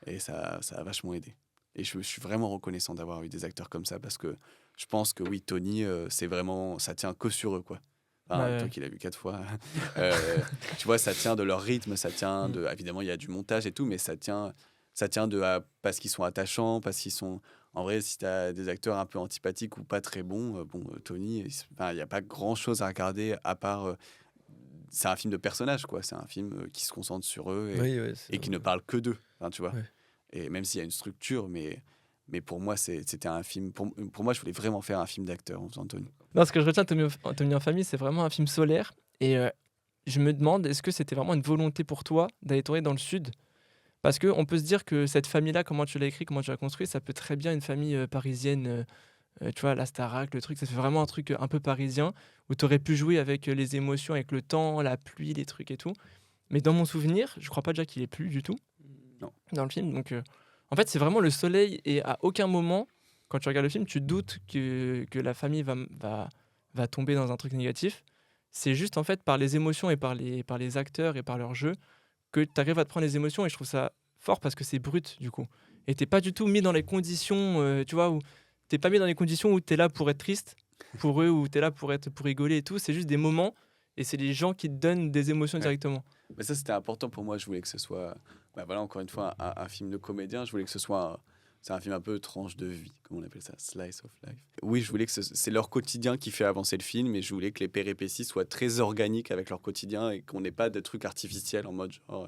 Speaker 4: Et ça a vachement aidé. Et je suis vraiment reconnaissant d'avoir eu des acteurs comme ça parce que je pense que oui, Tony, c'est vraiment, ça tient que sur eux, quoi. Enfin,
Speaker 1: Ouais.
Speaker 4: toi qui l'as vu 4 fois, tu vois, ça tient de leur rythme, ça tient de. Évidemment, il y a du montage et tout, mais ça tient de parce qu'ils sont attachants, parce qu'ils sont. En vrai, si tu as des acteurs un peu antipathiques ou pas très bons, Tony, il n'y a pas grand chose à regarder à part. C'est un film de personnages, quoi. C'est un film qui se concentre sur eux
Speaker 2: Oui, ouais, c'est
Speaker 4: et qui ne parle que d'eux, enfin, tu vois.
Speaker 2: Ouais.
Speaker 4: Et même s'il y a une structure, mais pour moi, c'était un film. Pour moi, je voulais vraiment faire un film d'acteur en faisant Tony.
Speaker 1: Non, ce que je retiens de Tommy en famille, c'est vraiment un film solaire. Et je me demande, est-ce que c'était vraiment une volonté pour toi d'aller tourner dans le sud? Parce qu'on peut se dire que cette famille-là, comment tu l'as écrit, comment tu l'as construit, ça peut très bien une famille parisienne, tu vois, la Starac, le truc, ça fait vraiment un truc un peu parisien, où tu aurais pu jouer avec les émotions, avec le temps, la pluie, les trucs et tout. Mais dans mon souvenir, je crois pas déjà qu'il est plu du tout
Speaker 4: Non.
Speaker 1: dans le film. Donc, en fait, c'est vraiment le soleil et à aucun moment, quand tu regardes le film, tu doutes que la famille va tomber dans un truc négatif. C'est juste en fait par les émotions et par les acteurs et par leur jeu que tu arrives à te prendre les émotions et je trouve ça fort parce que c'est brut du coup. Et t'es pas du tout mis dans les conditions, tu vois, où t'es pas mis dans les conditions où t'es là pour être triste pour eux ou t'es là pour rigoler et tout. C'est juste des moments et c'est les gens qui te donnent des émotions
Speaker 4: Ouais.
Speaker 1: directement.
Speaker 4: Mais ça, c'était important pour moi. Je voulais que ce soit, voilà, encore une fois, un film de comédien. Je voulais que ce soit, c'est un film un peu tranche de vie, comme on appelle ça, slice of life. Oui, je voulais que c'est leur quotidien qui fait avancer le film, et je voulais que les péripéties soient très organiques avec leur quotidien et qu'on n'ait pas de trucs artificiels en mode genre,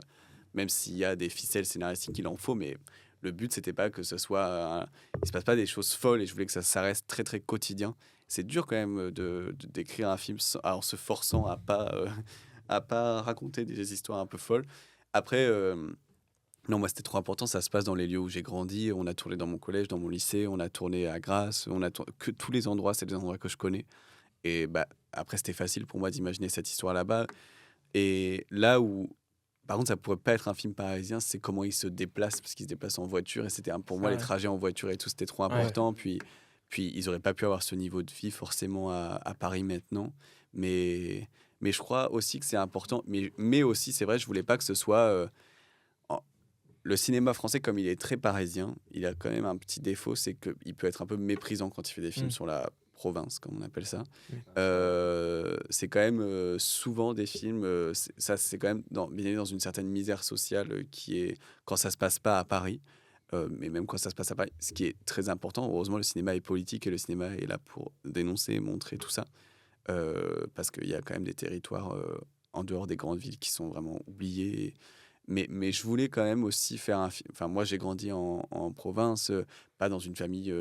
Speaker 4: même s'il y a des ficelles scénaristiques, il en faut, mais le but c'était pas que ce soit, il se passe pas des choses folles, et je voulais que ça reste très très quotidien. C'est dur quand même d'écrire un film en se forçant à pas raconter des histoires un peu folles. Après, non, moi c'était trop important. Ça se passe dans les lieux où j'ai grandi. On a tourné dans mon collège, dans mon lycée. On a tourné à Grasse. Que tous les endroits, c'est des endroits que je connais. Et après, c'était facile pour moi d'imaginer cette histoire là-bas. Et là où, par contre, ça pourrait pas être un film parisien, c'est comment ils se déplacent, parce qu'ils se déplacent en voiture. Et c'était pour moi,
Speaker 1: Ouais.
Speaker 4: les trajets en voiture et tout, c'était trop important. Puis ils auraient pas pu avoir ce niveau de vie forcément à Paris maintenant. Mais je crois aussi que c'est important. Mais aussi, c'est vrai, je voulais pas que ce soit. Le cinéma français, comme il est très parisien, il a quand même un petit défaut, c'est qu'il peut être un peu méprisant quand il fait des films sur la province, comme on appelle ça. C'est quand même souvent des films, c'est quand même baigné dans une certaine misère sociale qui est quand ça se passe pas à Paris. Mais même quand ça se passe à Paris, ce qui est très important. Heureusement, le cinéma est politique et le cinéma est là pour dénoncer, montrer tout ça. Parce qu'il y a quand même des territoires en dehors des grandes villes qui sont vraiment oubliés. Mais je voulais quand même aussi faire un film. Enfin, moi, j'ai grandi en province, pas dans une famille,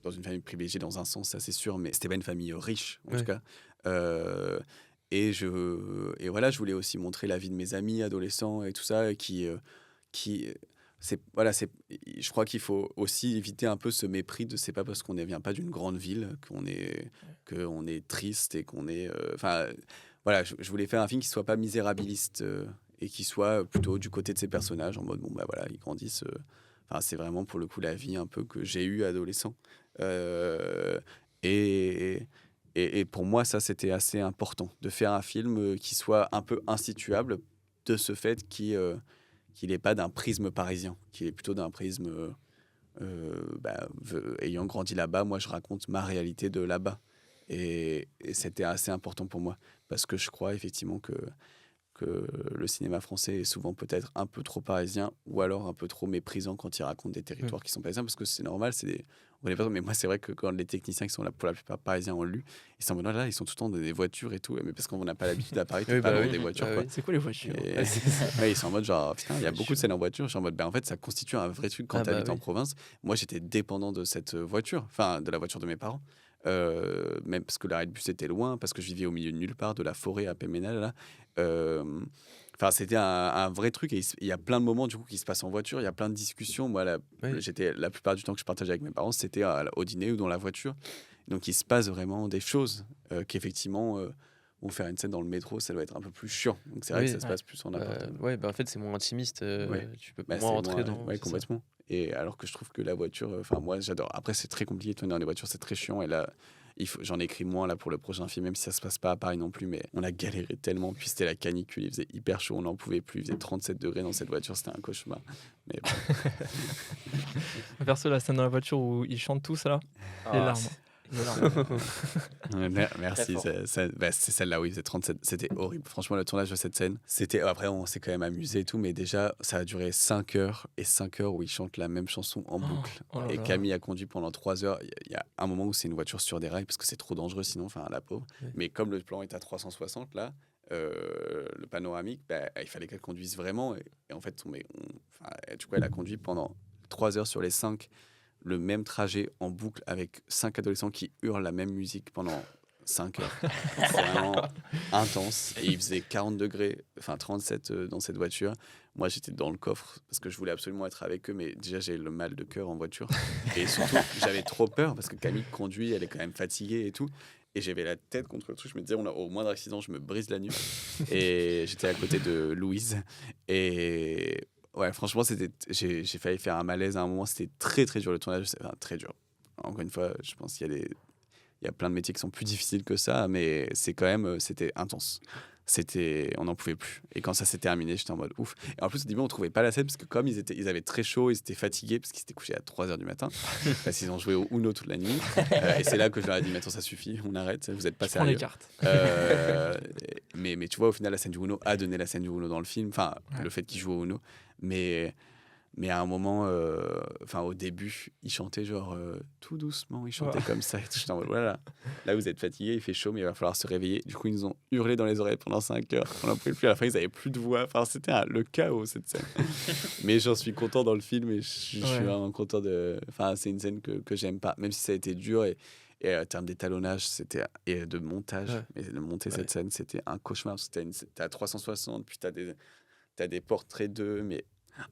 Speaker 4: dans une famille privilégiée dans un sens, ça c'est sûr, mais c'était pas une famille riche, en tout cas. Et voilà, je voulais aussi montrer la vie de mes amis adolescents et tout ça, qui je crois qu'il faut aussi éviter un peu ce mépris de c'est pas parce qu'on ne vient pas d'une grande ville qu'on est triste et qu'on est. Enfin, voilà, je voulais faire un film qui soit pas misérabiliste et qui soit plutôt du côté de ces personnages en mode bon bah voilà, ils grandissent. Enfin, c'est vraiment pour le coup la vie un peu que j'ai eue adolescent. Et pour moi, ça c'était assez important de faire un film qui soit un peu insituable de ce fait qu'il n'est pas d'un prisme parisien, qu'il est plutôt d'un prisme ayant grandi là-bas, moi je raconte ma réalité de là-bas. Et c'était assez important pour moi, parce que je crois effectivement que que le cinéma français est souvent peut-être un peu trop parisien ou alors un peu trop méprisant quand il raconte des territoires qui sont parisiens, parce que c'est normal, on connaît pas, mais moi c'est vrai que quand les techniciens qui sont là pour la plupart parisiens ont lu, ils sont en mode, là ils sont tout le temps dans des voitures et tout, mais parce qu'on n'a pas l'habitude à Paris, t'es
Speaker 2: Oui,
Speaker 4: pas
Speaker 2: bah
Speaker 4: dans
Speaker 2: oui.
Speaker 4: des voitures
Speaker 2: Ah
Speaker 4: quoi.
Speaker 2: oui.
Speaker 1: C'est quoi les voitures?
Speaker 4: Et- ouais, ils sont en mode genre, putain, il y a beaucoup de scènes en voiture. Je suis en mode, en fait, ça constitue un vrai truc quand
Speaker 2: Ah
Speaker 4: tu
Speaker 2: bah
Speaker 4: habites en
Speaker 2: oui.
Speaker 4: province. Moi, j'étais dépendant de cette voiture, enfin, de la voiture de mes parents. Même parce que l'arrêt de bus était loin, parce que je vivais au milieu de nulle part, de la forêt à Péménal, là. Euh, Enfin, c'était un vrai truc. Et il y a plein de moments, du coup, qui se passent en voiture. Il y a plein de discussions. Moi,
Speaker 2: Oui.
Speaker 4: la plupart du temps que je partageais avec mes parents, c'était au dîner ou dans la voiture. Donc, il se passe vraiment des choses qu'effectivement... Bon, faire une scène dans le métro, ça doit être un peu plus chiant. Donc c'est vrai
Speaker 2: Oui.
Speaker 4: que ça se passe plus en appart.
Speaker 2: Ouais, bah en fait, c'est moins intimiste.
Speaker 4: Ouais.
Speaker 2: Tu peux
Speaker 4: Bah,
Speaker 2: moins
Speaker 4: c'est
Speaker 2: rentrer
Speaker 4: moins,
Speaker 2: dans.
Speaker 4: ouais,
Speaker 2: c'est ça.
Speaker 4: complètement. Et alors que je trouve que la voiture, enfin moi j'adore. Après c'est très compliqué de tourner dans les voitures, c'est très chiant. Et là, j'en ai écrit moins là pour le prochain film, même si ça se passe pas à Paris non plus. Mais on a galéré tellement. Puis c'était la canicule, il faisait hyper chaud, on n'en pouvait plus. Il faisait 37 degrés dans cette voiture, c'était un cauchemar. Mais
Speaker 1: Perso, la scène dans la voiture où ils chantent tous là, les
Speaker 5: Ah,
Speaker 1: larmes. Les larmes.
Speaker 4: Merci.
Speaker 3: fort.
Speaker 4: C'est celle-là, oui, c'est 37. C'était horrible. Franchement, le tournage de cette scène, c'était. Après, on s'est quand même amusé et tout, mais déjà, ça a duré 5 heures et 5 heures où ils chantent la même chanson en boucle.
Speaker 1: Oh là
Speaker 4: Et
Speaker 1: là.
Speaker 4: Camille a conduit pendant 3 heures. Il y a un moment où c'est une voiture sur des rails parce que c'est trop dangereux sinon, enfin, la pauvre.
Speaker 2: Oui.
Speaker 4: Mais comme le plan est à 360, là, le panoramique, il fallait qu'elle conduise vraiment. Et en fait, du coup, elle a conduit pendant 3 heures sur les 5 le même trajet en boucle avec 5 adolescents qui hurlent la même musique pendant 5 heures. C'est vraiment intense. Et il faisait 40 degrés, enfin 37 dans cette voiture. Moi, j'étais dans le coffre parce que je voulais absolument être avec eux, mais déjà, j'ai le mal de cœur en voiture. Et surtout, j'avais trop peur parce que Camille conduit, elle est quand même fatiguée et tout. Et j'avais la tête contre le truc. Je me disais, au moindre accident, je me brise la nuque. Et j'étais à côté de Louise. Et ouais, franchement, j'ai failli faire un malaise à un moment. C'était très, très dur le tournage. Enfin, très dur. Encore une fois, je pense qu'il y a plein de métiers qui sont plus difficiles que ça, mais c'était intense. On n'en pouvait plus. Et quand ça s'est terminé, j'étais en mode ouf. Et en plus, au début, on trouvait pas la scène parce que comme ils avaient très chaud, ils étaient fatigués parce qu'ils s'étaient couchés à 3h du matin, parce qu'ils ont joué au Uno toute la nuit. Et c'est là que je leur ai dit, maintenant ça suffit, on arrête, vous êtes pas
Speaker 1: Je prends les
Speaker 4: sérieux.
Speaker 1: cartes.
Speaker 4: Mais tu vois, au final, la scène du Uno a donné la scène du Uno dans le film, enfin,
Speaker 1: Ouais.
Speaker 4: le fait qu'ils jouent au Uno. Mais à un moment, au début, ils chantaient genre tout doucement, ils chantaient comme ça. Et tout. J'étais en mode, voilà, là vous êtes fatigués, il fait chaud, mais il va falloir se réveiller. Du coup, ils nous ont hurlé dans les oreilles pendant 5 heures. On n'en pouvait plus. À la fin, ils n'avaient plus de voix. Enfin, c'était le chaos cette scène. Mais j'en suis content dans le film et je suis vraiment content de. Enfin, c'est une scène que j'aime pas, même si ça a été dur et en termes d'étalonnage et de montage.
Speaker 2: Ouais.
Speaker 4: Mais de monter cette scène, c'était un cauchemar. Parce que t'es à 360, puis t'as des portraits d'eux, mais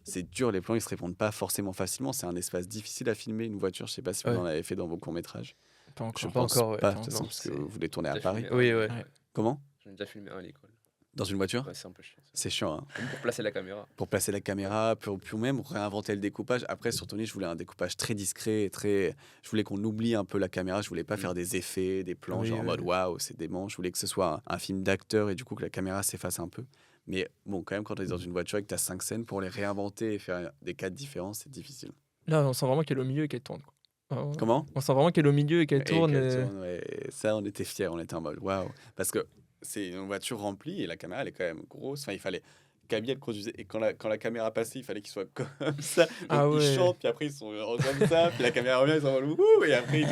Speaker 4: c'est dur, les plans ils se répondent pas forcément facilement. C'est un espace difficile à filmer, une voiture. Je sais pas si vous
Speaker 2: Ouais.
Speaker 4: en avez fait dans vos courts-métrages.
Speaker 1: Pas
Speaker 4: Je
Speaker 1: encore.
Speaker 2: Pas
Speaker 4: pense
Speaker 2: encore, ouais.
Speaker 4: pas, de
Speaker 1: Non,
Speaker 4: toute façon,
Speaker 2: non,
Speaker 4: parce que
Speaker 2: c'est-
Speaker 4: vous voulez tourner à
Speaker 5: Déjà
Speaker 4: Paris.
Speaker 5: filmé.
Speaker 2: Oui, ouais.
Speaker 1: Ouais.
Speaker 4: Comment?
Speaker 5: J'en ai déjà filmé un à l'école.
Speaker 4: Dans une voiture?
Speaker 5: Ouais, c'est un peu chiant.
Speaker 4: C'est chiant, hein.
Speaker 5: Même pour placer la caméra.
Speaker 4: Pour placer la caméra, pour même réinventer le découpage. Après, sur Tony, je voulais un découpage très discret, je voulais qu'on oublie un peu la caméra. Je voulais pas faire des effets, des plans
Speaker 2: Oui,
Speaker 4: genre en
Speaker 2: oui.
Speaker 4: mode waouh, c'est dément. Je voulais que ce soit un film d'acteur et du coup que la caméra s'efface un peu. Mais bon, quand même, quand tu es dans une voiture et que tu as 5 scènes, pour les réinventer et faire des cadres différents, c'est difficile.
Speaker 1: Là, on sent vraiment qu'elle est au milieu et qu'elle tourne. Quoi.
Speaker 4: Comment?
Speaker 1: On sent vraiment qu'elle est au milieu et qu'elle
Speaker 4: Et
Speaker 1: tourne.
Speaker 4: qu'elle
Speaker 1: et-
Speaker 4: tourne, ouais. Ça, on était fiers, on était en mode waouh. Parce que c'est une voiture remplie et la caméra, elle est quand même grosse. Enfin, il fallait. Camille, elle conduisait. Et quand la caméra passait, il fallait qu'il soit comme ça. Donc,
Speaker 1: Ah
Speaker 4: ils
Speaker 1: ouais.
Speaker 4: chantent, puis après, ils sont comme ça. Puis la caméra revient, ils sont en mode wouhou. Et après,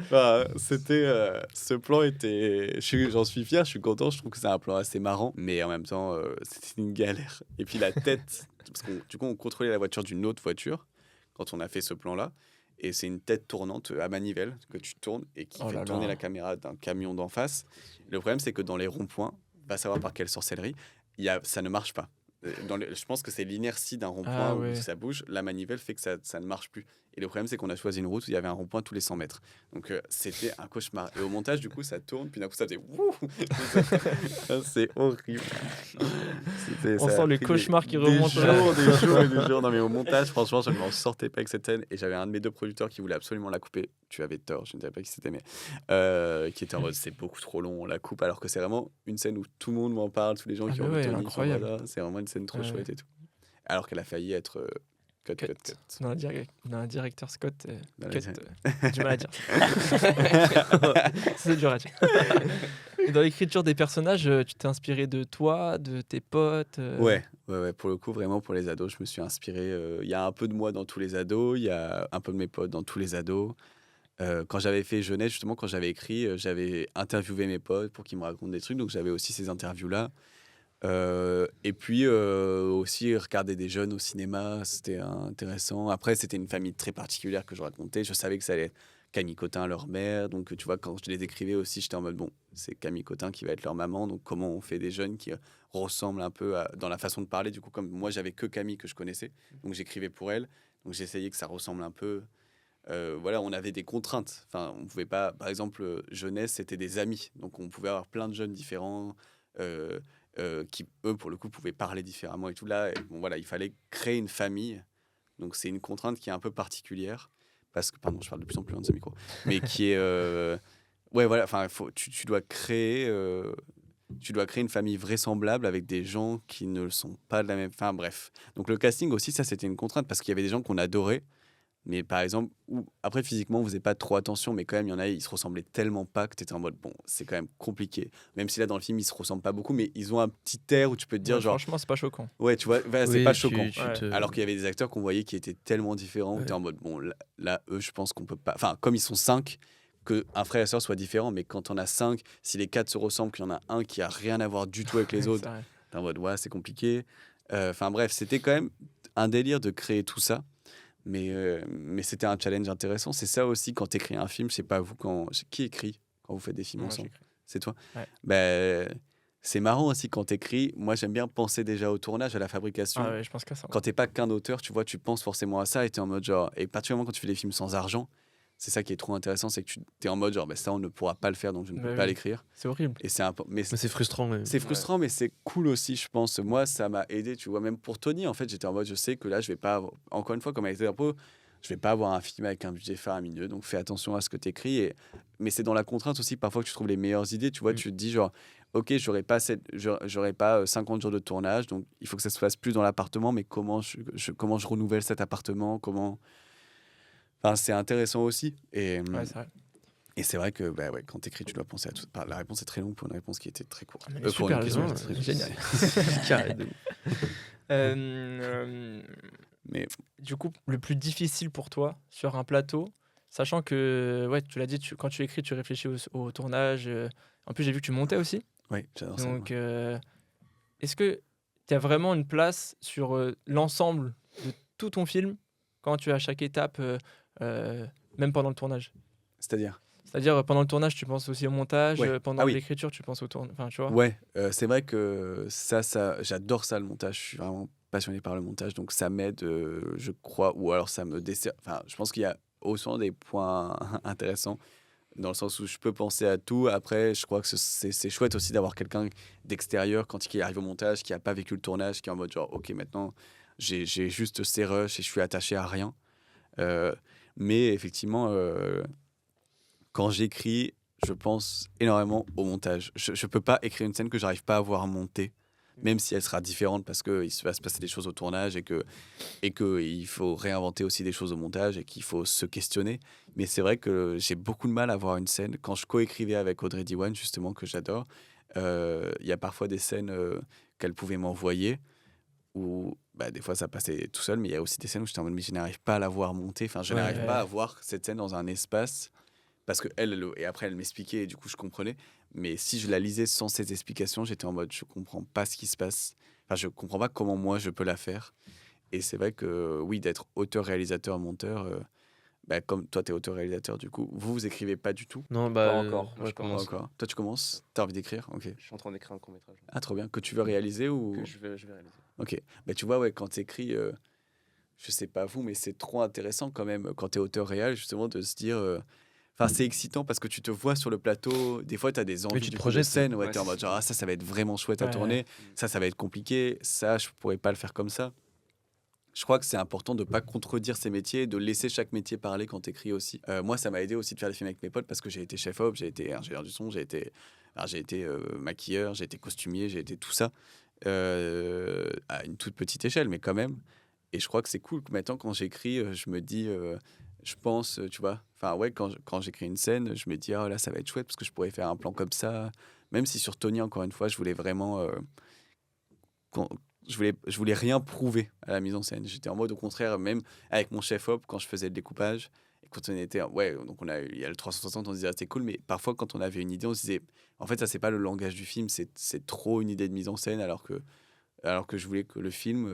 Speaker 4: enfin, c'était. Ce plan était. J'en suis fier, je suis content. Je trouve que c'est un plan assez marrant. Mais en même temps, c'était une galère. Et puis la tête. Parce que du coup, on contrôlait la voiture d'une autre voiture quand on a fait ce plan-là. Et c'est une tête tournante à manivelle que tu tournes et qui
Speaker 1: Oh
Speaker 4: fait
Speaker 1: là
Speaker 4: tourner
Speaker 1: là.
Speaker 4: la caméra d'un camion d'en face. Le problème, c'est que dans les ronds-points, va savoir par quelle sorcellerie, ça ne marche pas. Je pense que c'est l'inertie d'un rond-point
Speaker 1: Ah
Speaker 4: où
Speaker 1: ouais.
Speaker 4: ça bouge. La manivelle fait que ça ne marche plus. Et le problème, c'est qu'on a choisi une route où il y avait un rond-point tous les 100 mètres. Donc, c'était un cauchemar. Et au montage, du coup, ça tourne, puis d'un coup, ça faisait wouh. C'est horrible.
Speaker 1: On sent le cauchemar qui remonte.
Speaker 4: Des jours et des jours. Non, mais au montage, franchement, je ne m'en sortais pas avec cette scène. Et j'avais un de mes 2 producteurs qui voulait absolument la couper. Tu avais tort, je ne savais pas qui c'était, mais qui était en mode c'est beaucoup trop long, on la coupe. Alors que c'est vraiment une scène où tout le monde m'en parle, tous les gens
Speaker 1: Ah
Speaker 4: qui
Speaker 1: mais
Speaker 4: ont
Speaker 1: ouais,
Speaker 4: vu Tony,
Speaker 1: incroyable.
Speaker 4: sont en mode, ah, c'est vraiment une scène trop
Speaker 1: Ouais.
Speaker 4: chouette et tout. Alors qu'elle a failli être cut.
Speaker 1: On a un directeur Scott.
Speaker 4: Dans la-
Speaker 1: Cut, du mal à dire. C'est dur à dire. Et dans l'écriture des personnages, tu t'es inspiré de toi, de tes potes
Speaker 4: Ouais, pour le coup, vraiment pour les ados, je me suis inspiré. Il y a un peu de moi dans tous les ados, il y a un peu de mes potes dans tous les ados. Quand j'avais fait jeunesse, justement, quand j'avais écrit, j'avais interviewé mes potes pour qu'ils me racontent des trucs, donc j'avais aussi ces interviews-là. Et puis aussi regarder des jeunes au cinéma, c'était intéressant. Après, c'était une famille très particulière que je racontais. Je savais que ça allait être Camille Cotin, leur mère. Donc, tu vois, quand je les écrivais aussi, j'étais en mode, bon, c'est Camille Cotin qui va être leur maman. Donc, comment on fait des jeunes qui ressemblent un peu dans la façon de parler. Du coup, comme moi, j'avais que Camille que je connaissais, donc j'écrivais pour elle. Donc, j'essayais que ça ressemble un peu. Voilà, on avait des contraintes. Enfin, on pouvait pas, par exemple, jeunesse, c'était des amis. Donc, on pouvait avoir plein de jeunes différents. Qui, eux, pour le coup, pouvaient parler différemment et tout. Là, bon, voilà, il fallait créer une famille. Donc, c'est une contrainte qui est un peu particulière. Parce que, pardon, je parle de plus en plus loin de ce micro. Mais qui est. Ouais, voilà, enfin, tu dois créer. Tu dois créer une famille vraisemblable avec des gens qui ne sont pas de la même. Enfin, bref. Donc, le casting aussi, ça, c'était une contrainte parce qu'il y avait des gens qu'on adorait. Mais par exemple, après physiquement, on faisait pas trop attention, mais quand même, il y en a, ils se ressemblaient tellement pas que tu étais en mode, bon, c'est quand même compliqué. Même si là, dans le film, ils se ressemblent pas beaucoup, mais ils ont un petit air où tu peux te dire,
Speaker 1: Ouais,
Speaker 4: genre,
Speaker 1: franchement, c'est pas choquant.
Speaker 4: ouais, tu vois, voilà, c'est
Speaker 2: Oui,
Speaker 4: pas
Speaker 2: tu-
Speaker 4: choquant.
Speaker 2: tu
Speaker 1: Ouais.
Speaker 2: te-
Speaker 4: Alors qu'il y avait des acteurs qu'on voyait qui étaient tellement différents, où
Speaker 2: Ouais.
Speaker 4: tu es en mode, bon, là, eux, je pense qu'on peut pas. Enfin, comme ils sont 5, que un frère et sœur soient différents, mais quand on a 5, si les 4 se ressemblent, qu'il y en a un qui a rien à voir du tout avec les autres,
Speaker 1: C'est vrai.
Speaker 4: t'es en mode, ouais, c'est compliqué. Enfin, bref, c'était quand même un délire de créer tout ça. Mais c'était un challenge intéressant. C'est ça aussi quand tu écris un film, je sais pas vous, qui écrit quand vous faites des films
Speaker 1: Moi,
Speaker 4: ensemble?
Speaker 1: j'écris.
Speaker 4: C'est toi?
Speaker 1: Ouais.
Speaker 4: Ben, c'est marrant aussi quand tu écris. Moi, j'aime bien penser déjà au tournage, à la fabrication.
Speaker 1: Ah ouais, je pense qu'à ça.
Speaker 4: Quand t'es pas qu'un auteur, tu vois, tu penses forcément à ça et t'es en mode genre. Et particulièrement quand tu fais des films sans argent, c'est ça qui est trop intéressant, c'est que tu es en mode genre, ben, ça, on ne pourra pas le faire, donc je ne peux
Speaker 1: Bah
Speaker 4: pas
Speaker 1: oui.
Speaker 4: l'écrire.
Speaker 1: C'est horrible.
Speaker 4: Et mais
Speaker 2: Mais c'est frustrant. Ouais.
Speaker 4: c'est frustrant, mais c'est cool aussi, je pense. Moi, ça m'a aidé, tu vois. Même pour Tony, en fait, j'étais en mode, je sais que là, je vais pas. Encore une fois, comme avec les impôts, je vais pas avoir un film avec un budget faramineux, donc fais attention à ce que tu écris. Mais c'est dans la contrainte aussi, parfois, que tu trouves les meilleures idées. Tu vois, tu te dis, genre, ok, j'aurais pas 50 jours de tournage, donc il faut que ça se fasse plus dans l'appartement, mais comment comment je renouvelle cet appartement, comment. Enfin, c'est intéressant aussi.
Speaker 1: Ouais, c'est vrai.
Speaker 4: Et c'est vrai que bah ouais, quand tu écris, tu dois penser à tout. La réponse est très longue pour une réponse qui était très courte.
Speaker 1: Ah, mais elle est
Speaker 4: Pour
Speaker 1: super,
Speaker 4: une question
Speaker 1: la
Speaker 4: qui était
Speaker 1: réponse,
Speaker 4: très
Speaker 1: génial.
Speaker 4: courte.
Speaker 2: Carré de ouf.
Speaker 4: Mais
Speaker 1: Du coup, le plus difficile pour toi sur un plateau, sachant que, ouais, tu l'as dit, quand tu écris, tu réfléchis au tournage. En plus, j'ai vu que tu montais aussi.
Speaker 4: oui, j'adore ça.
Speaker 1: Donc,
Speaker 4: moi.
Speaker 1: est-ce que tu as vraiment une place sur l'ensemble de tout ton film quand tu es à chaque étape, même pendant le tournage?
Speaker 4: C'est-à-dire
Speaker 1: C'est-à-dire, pendant le tournage, tu penses aussi au montage,
Speaker 4: Ouais.
Speaker 1: pendant
Speaker 4: Ah oui.
Speaker 1: l'écriture, tu penses au tournage. Enfin, tu vois.
Speaker 4: Ouais, c'est vrai que ça j'adore ça, le montage. Je suis vraiment passionné par le montage, donc ça m'aide, je crois, ou alors ça me dessert. Enfin, je pense qu'il y a aussi des points intéressants, dans le sens où je peux penser à tout. Après, je crois que c'est chouette aussi d'avoir quelqu'un d'extérieur quand il arrive au montage, qui n'a pas vécu le tournage, qui est en mode genre, ok, maintenant, j'ai juste ces rushs et je suis attaché à rien. Mais effectivement, quand j'écris, je pense énormément au montage. Je ne peux pas écrire une scène que j'arrive pas à voir montée, même si elle sera différente parce qu'il va se passer des choses au tournage et que il faut réinventer aussi des choses au montage et qu'il faut se questionner. Mais c'est vrai que j'ai beaucoup de mal à voir une scène. Quand je coécrivais avec Audrey Diwan, justement, que j'adore, il y a parfois des scènes qu'elle pouvait m'envoyer où bah, des fois ça passait tout seul, mais il y a aussi des scènes où j'étais en mode mais je n'arrive pas à la voir monter. Enfin, je
Speaker 2: Ouais.
Speaker 4: n'arrive pas à voir cette scène dans un espace parce que et après elle m'expliquait et du coup je comprenais. Mais si je la lisais sans ces explications, j'étais en mode je comprends pas ce qui se passe. Enfin, je comprends pas comment moi je peux la faire. Et c'est vrai que oui, d'être auteur, réalisateur, monteur, bah, comme toi tu es auteur, réalisateur, du coup, vous écrivez pas du tout.
Speaker 2: Non, bah.
Speaker 5: Pas encore.
Speaker 2: Moi, je
Speaker 4: Pas
Speaker 2: commence.
Speaker 4: encore. Toi tu commences, tu as envie d'écrire, ok.
Speaker 5: Je suis en train d'écrire un court-métrage
Speaker 4: Ah, trop bien. Que tu veux réaliser ou.
Speaker 5: que je vais réaliser.
Speaker 4: Ok. Mais tu vois, ouais, quand tu écris, je sais pas vous, mais c'est trop intéressant quand même, quand tu es auteur réel, justement, de se dire. Enfin, c'est excitant parce que tu te vois sur le plateau. Des fois, tu as des envies
Speaker 2: tu te
Speaker 4: du coup, de
Speaker 2: projettes.
Speaker 4: scène. Ouais,
Speaker 5: Ouais,
Speaker 4: tu es en
Speaker 5: c'est
Speaker 4: mode
Speaker 5: ça.
Speaker 4: genre, ah, ça va être vraiment chouette à
Speaker 1: Ouais,
Speaker 4: tourner. Ça va être compliqué. Ça, je pourrais pas le faire comme ça. Je crois que c'est important de pas contredire ces métiers, de laisser chaque métier parler quand tu écris aussi. Moi, ça m'a aidé aussi de faire des films avec mes potes parce que j'ai été chef-op, j'ai été ingénieur du son, j'ai été maquilleur, j'ai été costumier, j'ai été tout ça à une toute petite échelle, mais quand même. Et je crois que c'est cool que maintenant, quand j'écris, je me dis, je pense, tu vois, Enfin, ouais, quand j'écris une scène, je me dis, oh là, ça va être chouette parce que je pourrais faire un plan comme ça. Même si sur Tony, encore une fois, je voulais vraiment. qu'on- je voulais rien prouver à la mise en scène. J'étais en mode, au contraire, même avec mon chef-op, quand je faisais le découpage, et quand on était. Ouais, donc il y a le 360, on se disait, ah, c'est cool, mais parfois, quand on avait une idée, on se disait, en fait, ça, c'est pas le langage du film, c'est trop une idée de mise en scène, alors que je voulais que le film,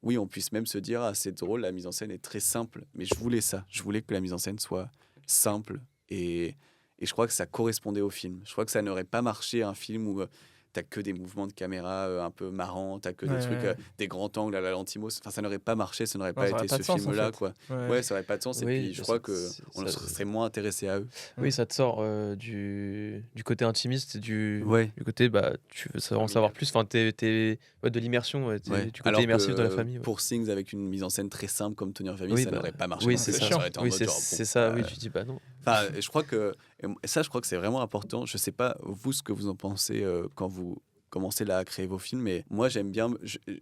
Speaker 4: oui, on puisse même se dire, ah, c'est drôle, la mise en scène est très simple, mais je voulais ça. Je voulais que la mise en scène soit simple et je crois que ça correspondait au film. Je crois que ça n'aurait pas marché un film où t'as que des mouvements de caméra un peu marrants, t'as que des trucs, des grands angles à la Lantimos. Enfin, ça n'aurait pas marché, ça n'aurait
Speaker 1: Non,
Speaker 4: pas
Speaker 1: ça aurait
Speaker 4: été
Speaker 1: pas
Speaker 4: ce
Speaker 1: de sens, en
Speaker 4: film-là,
Speaker 1: fait.
Speaker 4: quoi.
Speaker 1: Ouais.
Speaker 4: Ouais, ça aurait pas de sens. Et
Speaker 2: Oui,
Speaker 4: puis, je
Speaker 2: bah,
Speaker 4: crois que on
Speaker 2: ça-
Speaker 4: serait moins intéressé à eux.
Speaker 2: Oui, ça te sort du côté intimiste,
Speaker 4: Ouais.
Speaker 2: du côté, tu veux en savoir plus, enfin, de l'immersion,
Speaker 4: Ouais.
Speaker 2: du côté
Speaker 4: Alors
Speaker 2: immersif
Speaker 4: que,
Speaker 2: de la famille. Ouais.
Speaker 4: pour Things, avec une mise en scène très simple comme Tony en famille,
Speaker 2: Oui,
Speaker 4: ça n'aurait pas marché.
Speaker 2: oui,
Speaker 4: non
Speaker 2: c'est
Speaker 4: plus.
Speaker 2: ça.
Speaker 1: chiant.
Speaker 4: aurait été en
Speaker 2: Oui,
Speaker 4: mode
Speaker 2: c'est
Speaker 4: genre, bon,
Speaker 2: c'est ça, oui,
Speaker 4: bah,
Speaker 2: tu dis, bah non.
Speaker 4: Enfin, je crois que et ça, je crois que c'est vraiment important. Je sais pas vous ce que vous en pensez quand vous commencez là à créer vos films, mais moi j'aime bien.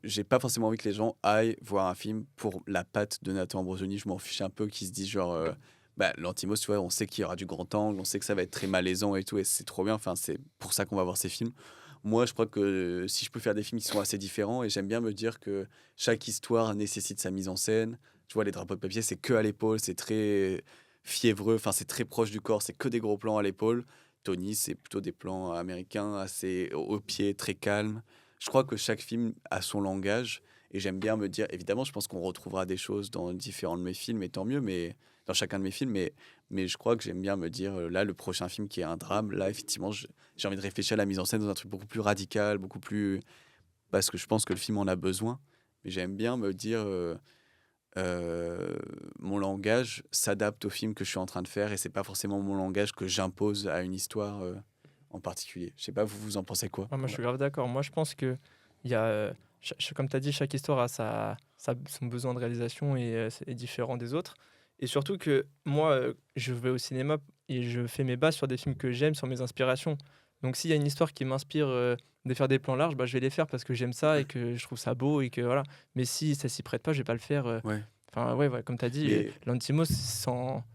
Speaker 4: J'ai pas forcément envie que les gens aillent voir un film pour la patte de Nathan Ambrosoni. Je m'en fiche un peu qu'ils se disent genre. L'Antimos, tu vois, on sait qu'il y aura du grand angle, on sait que ça va être très malaisant et tout, et c'est trop bien. Enfin, c'est pour ça qu'on va voir ces films. Moi, je crois que si je peux faire des films qui sont assez différents, et j'aime bien me dire que chaque histoire nécessite sa mise en scène. Tu vois, les drapeaux de papier, c'est que à l'épaule, c'est très fiévreux, enfin c'est très proche du corps, c'est que des gros plans à l'épaule. Tony, c'est plutôt des plans américains, assez au pied, très calmes. Je crois que chaque film a son langage et j'aime bien me dire, évidemment, je pense qu'on retrouvera des choses dans différents de mes films et tant mieux, mais dans chacun de mes films, mais je crois que j'aime bien me dire, là, le prochain film qui est un drame, là, effectivement, j'ai envie de réfléchir à la mise en scène dans un truc beaucoup plus radical, beaucoup plus. Parce que je pense que le film en a besoin, mais j'aime bien me dire. Mon langage s'adapte au film que je suis en train de faire et c'est pas forcément mon langage que j'impose à une histoire en particulier. Je sais pas, vous en pensez quoi?
Speaker 1: Ouais, moi, je suis grave d'accord. Moi, je pense que il y a, comme tu as dit, chaque histoire a son besoin de réalisation et est différent des autres. Et surtout que moi, je vais au cinéma et je fais mes bases sur des films que j'aime, sur mes inspirations. Donc, s'il y a une histoire qui m'inspire de faire des plans larges, bah, je vais les faire parce que j'aime ça et que je trouve ça beau et que voilà. Mais si ça s'y prête pas, je vais pas le faire.
Speaker 4: Ouais.
Speaker 1: Enfin, ouais, comme tu as dit,
Speaker 4: Mais-
Speaker 1: Lantimos,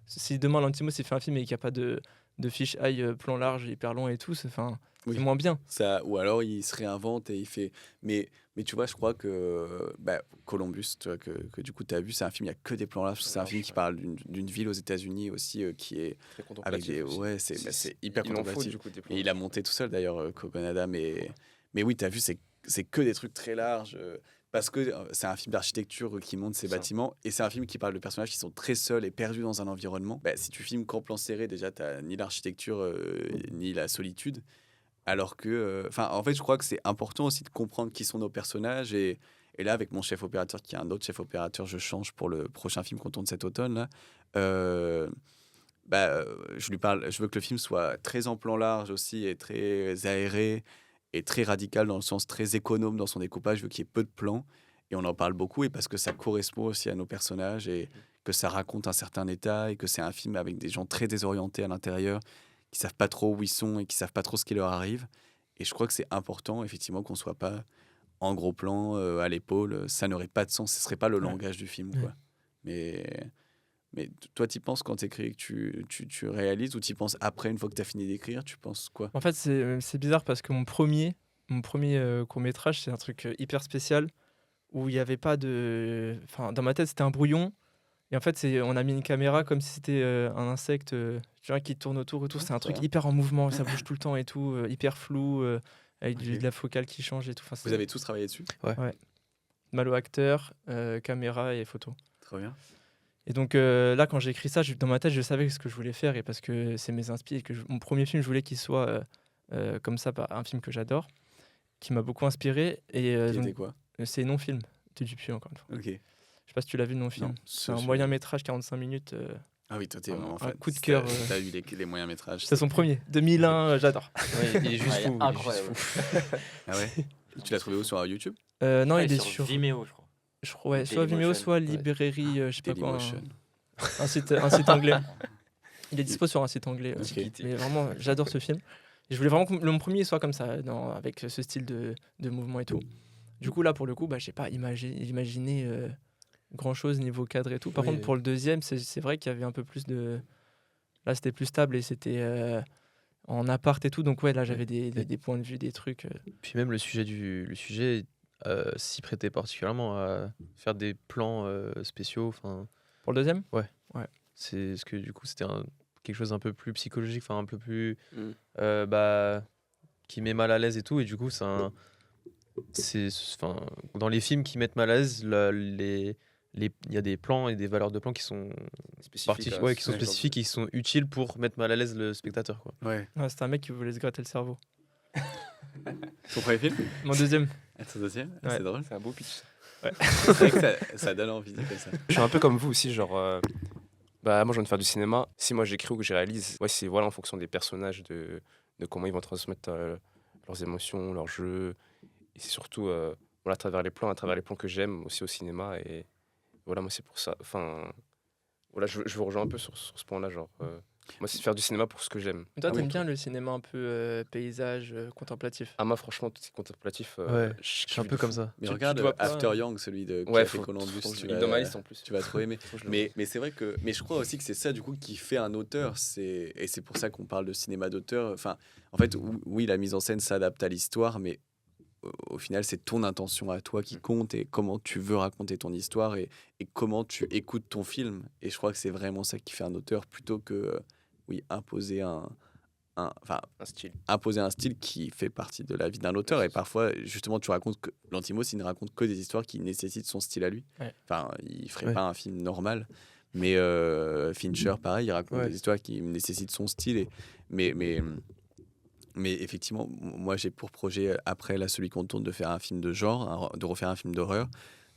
Speaker 1: si demain Lantimos il fait un film et qu'il n'y a pas de fiche plan large, hyper long et tout, c'est
Speaker 4: Oui.
Speaker 1: moins bien.
Speaker 4: Ça, ou alors il se réinvente et il fait. Mais tu vois, je crois que Columbus, tu vois, que du coup tu as vu, c'est un film, il n'y a que des plans larges. C'est un film qui parle d'une ville aux États-Unis aussi qui est
Speaker 5: Très
Speaker 4: avec
Speaker 5: contemplatif
Speaker 4: des.
Speaker 5: aussi.
Speaker 4: Ouais, c'est hyper
Speaker 5: Il en faut
Speaker 4: contemplatif.
Speaker 5: du coup des plans.
Speaker 4: Et il a monté tout seul d'ailleurs, Kogonada. Mais oui, tu as vu, c'est que des trucs très larges. Parce que c'est un film d'architecture qui monte ses
Speaker 5: Ça.
Speaker 4: bâtiments. Et c'est un film qui parle de personnages qui sont très seuls et perdus dans un environnement. Si tu filmes qu'en plan serré, déjà, tu n'as ni l'architecture ni la solitude. Alors que. En fait, je crois que c'est important aussi de comprendre qui sont nos personnages. Et là, avec mon chef opérateur, qui est un autre chef opérateur, je change pour le prochain film qu'on tourne cet automne. Là. Je lui parle, je veux que le film soit très en plan large aussi et très aéré et très radical dans le sens très économe dans son découpage, je veux qu'il y ait peu de plans et on en parle beaucoup et parce que ça correspond aussi à nos personnages et que ça raconte un certain état et que c'est un film avec des gens très désorientés à l'intérieur qui savent pas trop où ils sont et qui savent pas trop ce qui leur arrive et je crois que c'est important effectivement qu'on soit pas en gros plan à l'épaule, ça n'aurait pas de sens, ce serait pas le langage du film quoi. Mais toi, tu penses quand tu écris que tu réalises ou tu penses après, une fois que tu as fini d'écrire, tu penses quoi?
Speaker 1: En fait, c'est bizarre parce que mon premier court-métrage, c'est un truc hyper spécial où il n'y avait pas de. Enfin, dans ma tête, c'était un brouillon. Et en fait, on a mis une caméra comme si c'était un insecte tu vois, qui tourne autour et tout. C'est un truc hyper en mouvement, ça bouge tout le temps et tout, hyper flou, avec
Speaker 4: Ok.
Speaker 1: de la focale qui change et tout. Enfin,
Speaker 4: Vous avez tous travaillé dessus?
Speaker 1: mal au acteur, caméra et photo.
Speaker 4: Très bien.
Speaker 1: Et donc là, quand j'ai écrit ça, dans ma tête, je savais ce que je voulais faire et parce que c'est mes inspi et que mon premier film, je voulais qu'il soit comme ça, un film que j'adore, qui m'a beaucoup inspiré. Et
Speaker 4: Qui
Speaker 1: donc,
Speaker 4: était quoi?
Speaker 1: c'est non-film de Dupuis, encore une fois.
Speaker 4: Ok.
Speaker 1: Je sais pas si tu l'as vu, non-film.
Speaker 4: Non,
Speaker 1: C'est un
Speaker 4: celui-
Speaker 1: moyen métrage, 45 minutes.
Speaker 4: Ah oui, toi, t'es
Speaker 1: un-
Speaker 4: vraiment
Speaker 1: un
Speaker 4: fan.
Speaker 1: coup de cœur,
Speaker 4: T'as eu les moyens métrages.
Speaker 1: C'est son premier, 2001, j'adore.
Speaker 2: Ouais, il est juste
Speaker 3: Ouais,
Speaker 2: fou. il est juste
Speaker 3: incroyable.
Speaker 2: fou.
Speaker 4: Ah ouais? Tu l'as trouvé où sur YouTube?
Speaker 1: Non,
Speaker 3: Ouais,
Speaker 1: il est
Speaker 3: sur
Speaker 1: sur.
Speaker 3: Vimeo, je crois.
Speaker 1: Ouais, soit Vimeo,
Speaker 3: Dailymotion.
Speaker 1: soit librairie, je sais pas quoi.
Speaker 4: Dailymotion.
Speaker 1: Un site anglais. Il est dispo sur un site anglais.
Speaker 4: Ok.
Speaker 1: Mais vraiment, j'adore ce film. Et je voulais vraiment que mon premier soit comme ça, avec ce style de mouvement et tout. Du coup, là, pour le coup, j'ai pas imaginé grand-chose niveau cadre et tout. Par
Speaker 2: Oui.
Speaker 1: contre, pour le deuxième, c'est vrai qu'il y avait un peu plus de Là, c'était plus stable et c'était en appart et tout. Donc, ouais, là, j'avais des points de vue, des trucs.
Speaker 2: Puis même le sujet s'y prêtait particulièrement à faire des plans spéciaux. Enfin,
Speaker 1: Pour le deuxième?
Speaker 2: c'est ce que du coup c'était quelque chose un peu plus psychologique, enfin un peu plus
Speaker 4: Mm.
Speaker 2: qui met mal à l'aise et tout. Et du coup, enfin, dans les films qui mettent mal à l'aise, il y a des plans et des valeurs de plans qui sont
Speaker 5: Spécifique à
Speaker 2: qui sont
Speaker 5: ce genre
Speaker 2: spécifiques et qui sont utiles pour mettre mal à l'aise le spectateur, quoi.
Speaker 4: Ouais.
Speaker 1: Ouais, c'était un mec qui voulait se gratter le cerveau.
Speaker 4: Ton premier film?
Speaker 1: Mon deuxième.
Speaker 4: Ton deuxième?
Speaker 1: Ouais.
Speaker 4: C'est drôle.
Speaker 5: C'est un beau pitch.
Speaker 4: C'est vrai que ça donne envie dit comme ça.
Speaker 5: Je suis un peu comme vous aussi, genre. Moi, je viens de faire du cinéma. Si moi j'écris ou que je réalise, ouais, c'est voilà, en fonction des personnages, de comment ils vont transmettre leurs émotions, leurs jeux. Et c'est surtout voilà, à travers les plans que j'aime aussi au cinéma. Et voilà, moi, c'est pour ça. Enfin, voilà, je vous rejoins un peu sur ce point-là. Genre, moi, c'est faire du cinéma pour ce que j'aime.
Speaker 1: Mais toi,
Speaker 4: Ah oui,
Speaker 1: t'aimes bien le cinéma un peu paysage, contemplatif.
Speaker 5: Ah, moi, franchement, tout ce qui est contemplatif,
Speaker 2: Ouais,
Speaker 5: je
Speaker 2: Je suis
Speaker 5: kiffe
Speaker 2: un
Speaker 5: de
Speaker 2: peu
Speaker 5: fou.
Speaker 2: comme ça.
Speaker 4: Mais
Speaker 1: Tu
Speaker 4: regarde
Speaker 1: dois pas-
Speaker 4: After Young, celui qui
Speaker 5: Ouais,
Speaker 4: a fait
Speaker 5: faut
Speaker 4: Columbus.
Speaker 5: faut que je
Speaker 4: Tu
Speaker 5: le lis dans ma
Speaker 4: vas,
Speaker 5: liste en plus.
Speaker 4: tu vas trop aimer.
Speaker 5: Faut que je le
Speaker 4: Mais c'est vrai que je crois aussi que c'est ça du coup qui fait un auteur, et c'est pour ça qu'on parle de cinéma d'auteur. Enfin, en fait, oui, la mise en scène s'adapte à l'histoire, mais au final, c'est ton intention à toi qui compte et comment tu veux raconter ton histoire et comment tu écoutes ton film. Et je crois que c'est vraiment ça qui fait un auteur plutôt que oui, imposer enfin,
Speaker 5: un style.
Speaker 4: imposer un style qui fait partie de la vie d'un auteur. Et parfois, justement, tu racontes que Lanthimos, il ne raconte que des histoires qui nécessitent son style à lui.
Speaker 1: Ouais.
Speaker 4: Enfin, il ferait
Speaker 2: Ouais.
Speaker 4: pas un film normal. Mais Fincher, pareil, il raconte
Speaker 2: Ouais.
Speaker 4: des histoires qui nécessitent son style. Mais effectivement, moi, j'ai pour projet, après là, celui qu'on tourne, de faire un film de genre, de refaire un film d'horreur.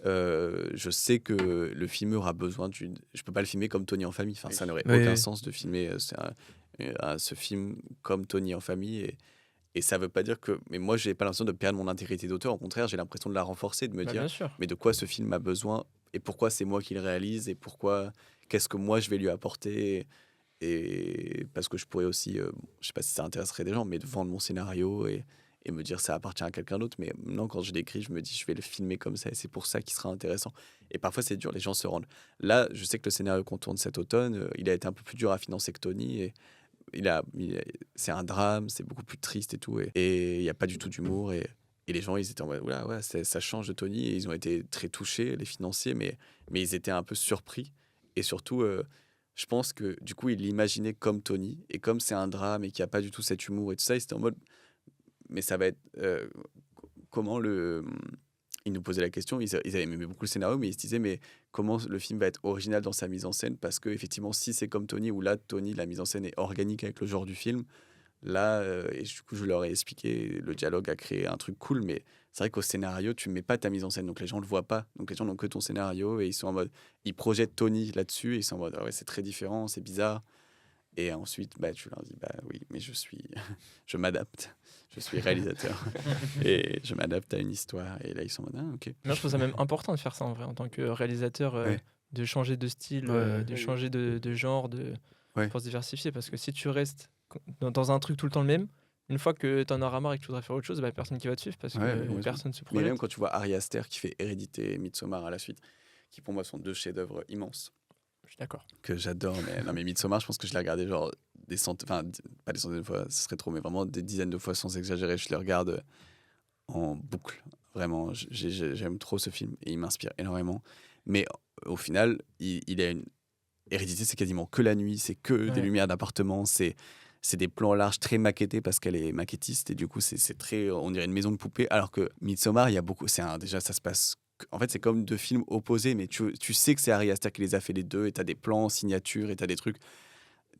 Speaker 4: Je sais que le film aura besoin d'une. Je peux pas le filmer comme Tony en famille. Enfin, ça n'aurait
Speaker 2: Oui,
Speaker 4: aucun
Speaker 2: oui.
Speaker 4: sens de filmer ce film comme Tony en famille. Et ça veut pas dire que. Mais moi, j'ai pas l'impression de perdre mon intégrité d'auteur. Au contraire, j'ai l'impression de la renforcer, de me
Speaker 1: Bah,
Speaker 4: dire
Speaker 1: bien sûr.
Speaker 4: mais de quoi ce film a besoin et pourquoi c'est moi qui le réalise et pourquoi. Qu'est-ce que moi je vais lui apporter. Et parce que je pourrais aussi, je sais pas si ça intéresserait des gens, mais de vendre mon scénario et me dire ça appartient à quelqu'un d'autre. Mais non, quand je l'écris, je me dis je vais le filmer comme ça et c'est pour ça qu'il sera intéressant. Et parfois c'est dur, les gens se rendent. Là, je sais que le scénario qu'on tourne cet automne, il a été un peu plus dur à financer que Tony. Et c'est un drame, c'est beaucoup plus triste et tout. Et il n'y a pas du tout d'humour. Et les gens, ils étaient en mode, oula, ouais, ça change de Tony. Et ils ont été très touchés, les financiers, mais ils étaient un peu surpris. Et surtout, je pense que du coup, ils l'imaginaient comme Tony. Et comme c'est un drame et qu'il n'y a pas du tout cet humour et tout ça, ils étaient en mode, mais ça va être. Comment le. Ils nous posaient la question, ils avaient aimé beaucoup le scénario, mais ils se disaient, mais comment le film va être original dans sa mise en scène? Parce que effectivement, si c'est comme Tony, où là, Tony, la mise en scène est organique avec le genre du film, là, et du coup, je leur ai expliqué, le dialogue a créé un truc cool, mais c'est vrai qu'au scénario, tu mets pas ta mise en scène, donc les gens le voient pas. Donc les gens n'ont que ton scénario et ils sont en mode, ils projettent Tony là-dessus et ils sont en mode, ah ouais, c'est très différent, c'est bizarre. Et ensuite, bah, tu leur dis, bah oui, mais je m'adapte, je suis réalisateur et je m'adapte à une histoire. Et là, ils sont en mode, ah ok.
Speaker 1: Moi, je trouve ça même important de faire ça en vrai, en tant que réalisateur,
Speaker 4: Ouais.
Speaker 1: de changer de style,
Speaker 2: Ouais.
Speaker 1: de changer de genre,
Speaker 4: Ouais.
Speaker 1: pour se diversifier. Parce que si tu restes dans un truc tout le temps le même, une fois que tu en auras marre et que tu voudrais faire autre chose, bah, personne qui va te suivre parce que
Speaker 4: Ouais, complètement.
Speaker 1: personne se
Speaker 4: Mais
Speaker 1: projette.
Speaker 4: même quand tu vois Ari Aster qui fait Hérédité et Midsommar à la suite, qui pour moi sont deux chefs-d'œuvre immenses,
Speaker 1: Je suis d'accord.
Speaker 4: que j'adore. Mais non, mais Midsommar, je pense que je l'ai regardé genre des centaines, enfin pas des centaines de fois, ce serait trop, mais vraiment des dizaines de fois sans exagérer. Je le regarde en boucle. Vraiment, j'aime trop ce film et il m'inspire énormément. Mais au final, il a une Hérédité, c'est quasiment que la nuit, c'est que des
Speaker 1: Ouais.
Speaker 4: lumières d'appartement, c'est des plans larges très maquettés parce qu'elle est maquettiste et du coup c'est très, on dirait une maison de poupée. Alors que Midsommar, il y a beaucoup, déjà ça se passe. En fait, c'est comme deux films opposés, mais tu sais que c'est Ari Aster qui les a fait les deux et t'as des plans signatures et t'as des trucs.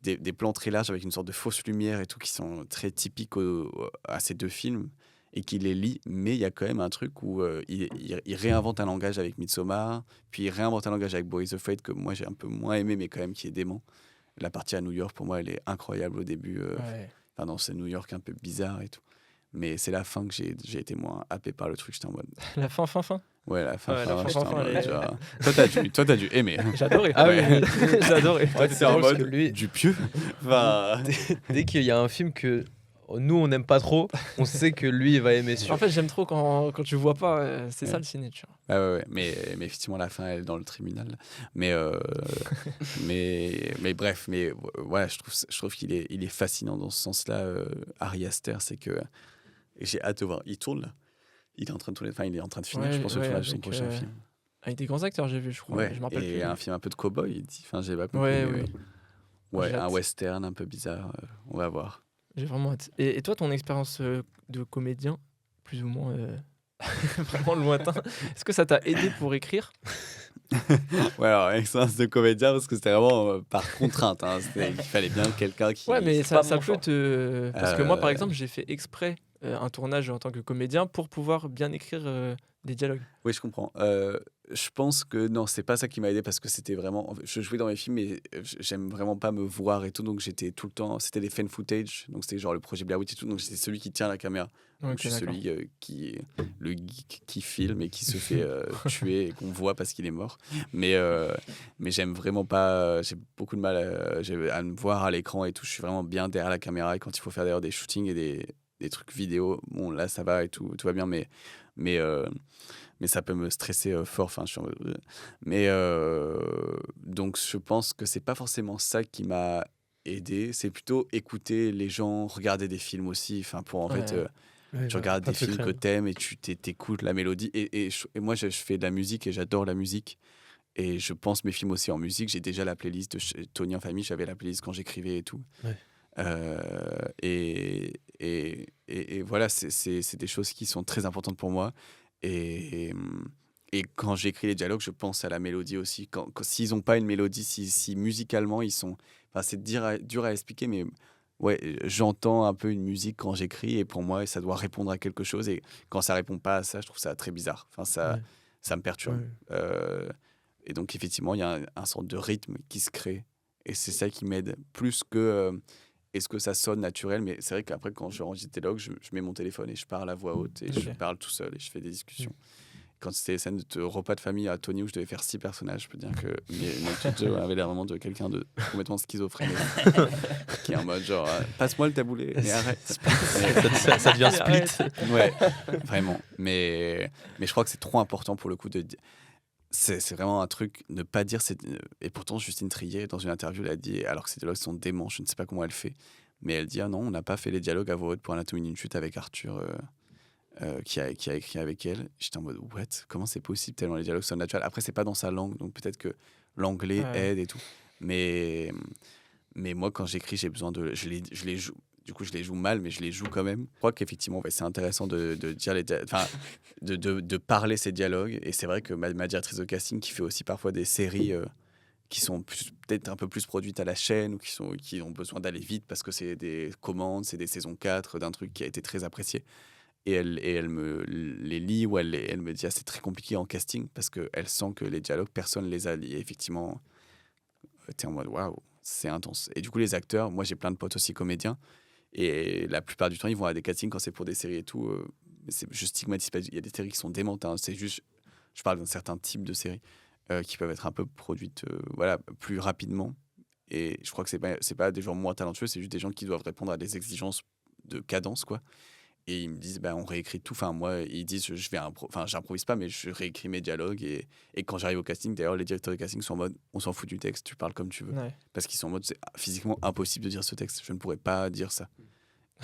Speaker 4: Des plans très larges avec une sorte de fausse lumière et tout qui sont très typiques à ces deux films et qui les lie, mais il y a quand même un truc où il réinvente un langage avec Midsommar, puis il réinvente un langage avec Boys Afraid que moi j'ai un peu moins aimé, mais quand même qui est dément. La partie à New York, pour moi, elle est incroyable au début,
Speaker 1: Ouais.
Speaker 4: enfin, dans ce New York un peu bizarre et tout. Mais c'est la fin que j'ai été moins happé par le truc, j'étais en mode...
Speaker 1: La fin.
Speaker 4: Ouais, la fin,
Speaker 1: Ouais, la fin,
Speaker 4: j'étais en
Speaker 1: fin,
Speaker 4: mode,
Speaker 1: elle est-
Speaker 4: genre, toi, t'as dû aimer.
Speaker 1: J'adorais.
Speaker 2: Ah oui,
Speaker 4: Ouais.
Speaker 1: J'adorais.
Speaker 2: Ouais,
Speaker 4: c'est en
Speaker 2: drôle parce
Speaker 4: mode
Speaker 2: que lui,
Speaker 4: du pieux. Enfin,
Speaker 2: dès qu'il y a un film que nous, on n'aime pas trop. On sait que lui, il va aimer
Speaker 1: En
Speaker 2: sûr.
Speaker 1: fait, j'aime trop quand tu vois pas. C'est ça
Speaker 4: Ouais.
Speaker 1: le ciné, tu vois.
Speaker 4: Ah ouais. Mais effectivement, à la fin, elle est dans le tribunal. Mais, mais bref, voilà, je trouve qu'il est fascinant dans ce sens-là. Ari Aster, c'est que et j'ai hâte de voir. Il tourne là. Il est en train de tourner. Enfin, il est en train de finir,
Speaker 1: Ouais,
Speaker 4: je pense, le
Speaker 1: ouais,
Speaker 4: tournage de son
Speaker 1: avec,
Speaker 4: prochain film.
Speaker 1: Avec des grands acteurs, j'ai vu, je crois.
Speaker 4: Ouais.
Speaker 1: Je me rappelle
Speaker 4: Et
Speaker 1: plus.
Speaker 4: un film un peu de cow-boy. Enfin, j'ai pas compris.
Speaker 1: Ouais,
Speaker 4: mais
Speaker 1: ouais.
Speaker 4: ouais,
Speaker 1: J'ai
Speaker 4: un
Speaker 1: hâte.
Speaker 4: western un peu bizarre. On va voir.
Speaker 1: J'ai vraiment hâte. Et toi, ton expérience de comédien, plus ou moins vraiment lointain, est-ce que ça t'a aidé pour écrire?
Speaker 4: Ouais, alors, expérience de comédien, parce que c'était vraiment par contrainte. Hein. Il fallait bien quelqu'un qui.
Speaker 1: Ouais, mais
Speaker 3: c'est
Speaker 1: ça,
Speaker 3: pas
Speaker 1: ça
Speaker 3: mon
Speaker 1: peut
Speaker 3: choix.
Speaker 1: te. Parce que moi, par
Speaker 4: Euh,
Speaker 1: exemple, j'ai fait exprès un tournage en tant que comédien pour pouvoir bien écrire des dialogues.
Speaker 4: Oui, je comprends. Je pense que non, c'est pas ça qui m'a aidé parce que c'était vraiment. En fait, je jouais dans mes films et j'aime vraiment pas me voir et tout, donc j'étais tout le temps. C'était des fan footage, donc c'était genre le projet Blair Witch et tout, donc j'étais celui qui tient la caméra. Donc
Speaker 1: Ok,
Speaker 4: je suis
Speaker 1: d'accord.
Speaker 4: celui qui le geek qui filme et qui se fait tuer et qu'on voit parce qu'il est mort. Mais j'aime vraiment pas. J'ai beaucoup de mal à me voir à l'écran et tout. Je suis vraiment bien derrière la caméra et quand il faut faire d'ailleurs des shootings et des trucs vidéo, bon là ça va et tout va bien, mais mais ça peut me stresser fort. Enfin, je suis en mode, mais donc je pense que c'est pas forcément ça qui m'a aidé. C'est plutôt écouter les gens, regarder des films aussi. Enfin, pour en fait,
Speaker 1: Ouais.
Speaker 2: Ouais,
Speaker 4: tu
Speaker 2: bah,
Speaker 4: regardes
Speaker 2: pas
Speaker 4: des
Speaker 2: de
Speaker 4: films
Speaker 2: secret,
Speaker 4: que
Speaker 2: hein.
Speaker 4: t'aimes et tu t'écoutes la mélodie. Et moi, je fais de la musique et j'adore la musique. Et je pense mes films aussi en musique. J'ai déjà la playlist de Tony en famille. J'avais la playlist quand j'écrivais et tout.
Speaker 2: Ouais.
Speaker 4: Et voilà, c'est des choses qui sont très importantes pour moi. Et, et quand j'écris les dialogues, je pense à la mélodie aussi. S'ils n'ont pas une mélodie, si musicalement ils sont. Enfin, c'est dur à expliquer, mais ouais, j'entends un peu une musique quand j'écris et pour moi, ça doit répondre à quelque chose. Et quand ça répond pas à ça, je trouve ça très bizarre. Enfin,
Speaker 2: Ouais.
Speaker 4: ça me perturbe.
Speaker 2: Ouais.
Speaker 4: Et donc, effectivement, il y a un sorte de rythme qui se crée. Et c'est ça qui m'aide plus que est-ce que ça sonne naturel. Mais c'est vrai qu'après, quand je range des dialogues, je mets mon téléphone et je parle à voix haute et je
Speaker 1: Ok.
Speaker 4: parle tout seul et je fais des discussions. Quand c'était les scènes de repas de famille à Tony où je devais faire 6 personnages, je peux dire que notre jeu avait l'air vraiment de quelqu'un de complètement schizophrène qui est en mode genre passe-moi le taboulet, mais arrête.
Speaker 2: Ça devient
Speaker 1: Arrête.
Speaker 2: split.
Speaker 4: Ouais, vraiment. Mais je crois que c'est trop important pour le coup de. C'est vraiment un truc, ne pas dire. Et pourtant, Justine Triet, dans une interview, elle a dit, alors que ces dialogues sont déments, je ne sais pas comment elle fait, mais elle dit ah non, on n'a pas fait les dialogues à voix haute pour Anatomie d'une chute avec Arthur, qui a écrit avec elle. J'étais en mode what? Comment c'est possible tellement les dialogues sont naturels? Après, c'est pas dans sa langue, donc peut-être que l'anglais
Speaker 1: Ouais.
Speaker 4: aide et tout. Mais moi, quand j'écris, j'ai besoin de. Je les joue. Du coup, je les joue mal, mais je les joue quand même. Je crois qu'effectivement, ouais, c'est intéressant de dire enfin, de parler ces dialogues. Et c'est vrai que ma directrice de casting, qui fait aussi parfois des séries qui sont peut-être un peu plus produites à la chaîne ou qui ont besoin d'aller vite parce que c'est des commandes, c'est des saisons 4 d'un truc qui a été très apprécié. Et elle me les lit ou elle me dit ah, c'est très compliqué en casting parce qu'elle sent que les dialogues, personne les a liés. Effectivement, t'es en mode waouh, c'est intense. Et du coup, les acteurs, moi j'ai plein de potes aussi comédiens. Et la plupart du temps, ils vont à des castings quand c'est pour des séries et tout. Mais je stigmatise pas. Il y a des séries qui sont démentes. Hein. C'est juste, je parle d'un certain type de séries qui peuvent être un peu produites voilà, plus rapidement. Et je crois que c'est pas des gens moins talentueux, c'est juste des gens qui doivent répondre à des exigences de cadence, quoi. Et ils me disent, on réécrit tout. Enfin, moi, ils disent, j'improvise pas, mais je réécris mes dialogues. Et quand j'arrive au casting, d'ailleurs, les directeurs de casting sont en mode, on s'en fout du texte, tu parles comme tu veux.
Speaker 1: Ouais.
Speaker 4: Parce qu'ils sont en mode, c'est physiquement impossible de dire ce texte. Je ne pourrais pas dire ça.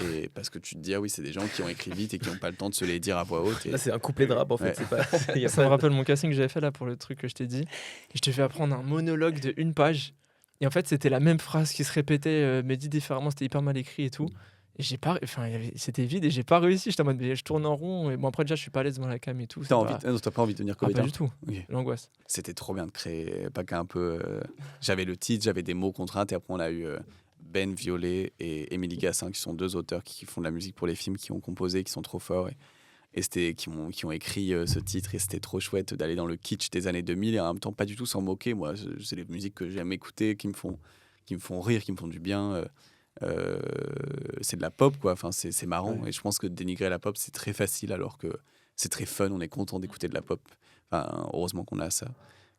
Speaker 4: Et parce que tu te dis, ah oui, c'est des gens qui ont écrit vite et qui n'ont pas le temps de se les dire à voix haute. Et...
Speaker 2: Là, c'est un couplet de rap en fait.
Speaker 4: Ouais.
Speaker 2: C'est pas... il y a
Speaker 1: Ça me
Speaker 2: pas-
Speaker 1: rappelle mon casting que j'avais fait là pour le truc que je t'ai dit. Et je t'ai fait apprendre un monologue de 1 page. Et en fait, c'était la même phrase qui se répétait, mais dit différemment. C'était hyper mal écrit et tout. Et j'ai pas. Enfin, c'était vide et j'ai pas réussi. J'étais en mode, mais je tourne en rond. Et bon, après, déjà, je suis pas à l'aise devant la cam et tout. c'est
Speaker 4: T'as pas envie de devenir
Speaker 1: Ah, pas
Speaker 4: comédien?
Speaker 1: du tout.
Speaker 4: Ok.
Speaker 1: L'angoisse.
Speaker 4: C'était trop bien de créer, pas qu'un peu. J'avais le titre, j'avais des mots contraintes, et après on a eu Ben Violet et Émilie Gassin, qui sont 2 auteurs qui font de la musique pour les films, qui ont composé, qui sont trop forts, et qui ont écrit ce titre, et c'était trop chouette d'aller dans le kitsch des années 2000, et en même temps pas du tout s'en moquer. Moi, c'est les musiques que j'aime écouter, qui me font rire, qui me font du bien. C'est de la pop, quoi. Enfin, c'est marrant,
Speaker 2: Ouais.
Speaker 4: et je pense que dénigrer la pop, c'est très facile, alors que c'est très fun, on est content d'écouter de la pop. Enfin, heureusement qu'on a ça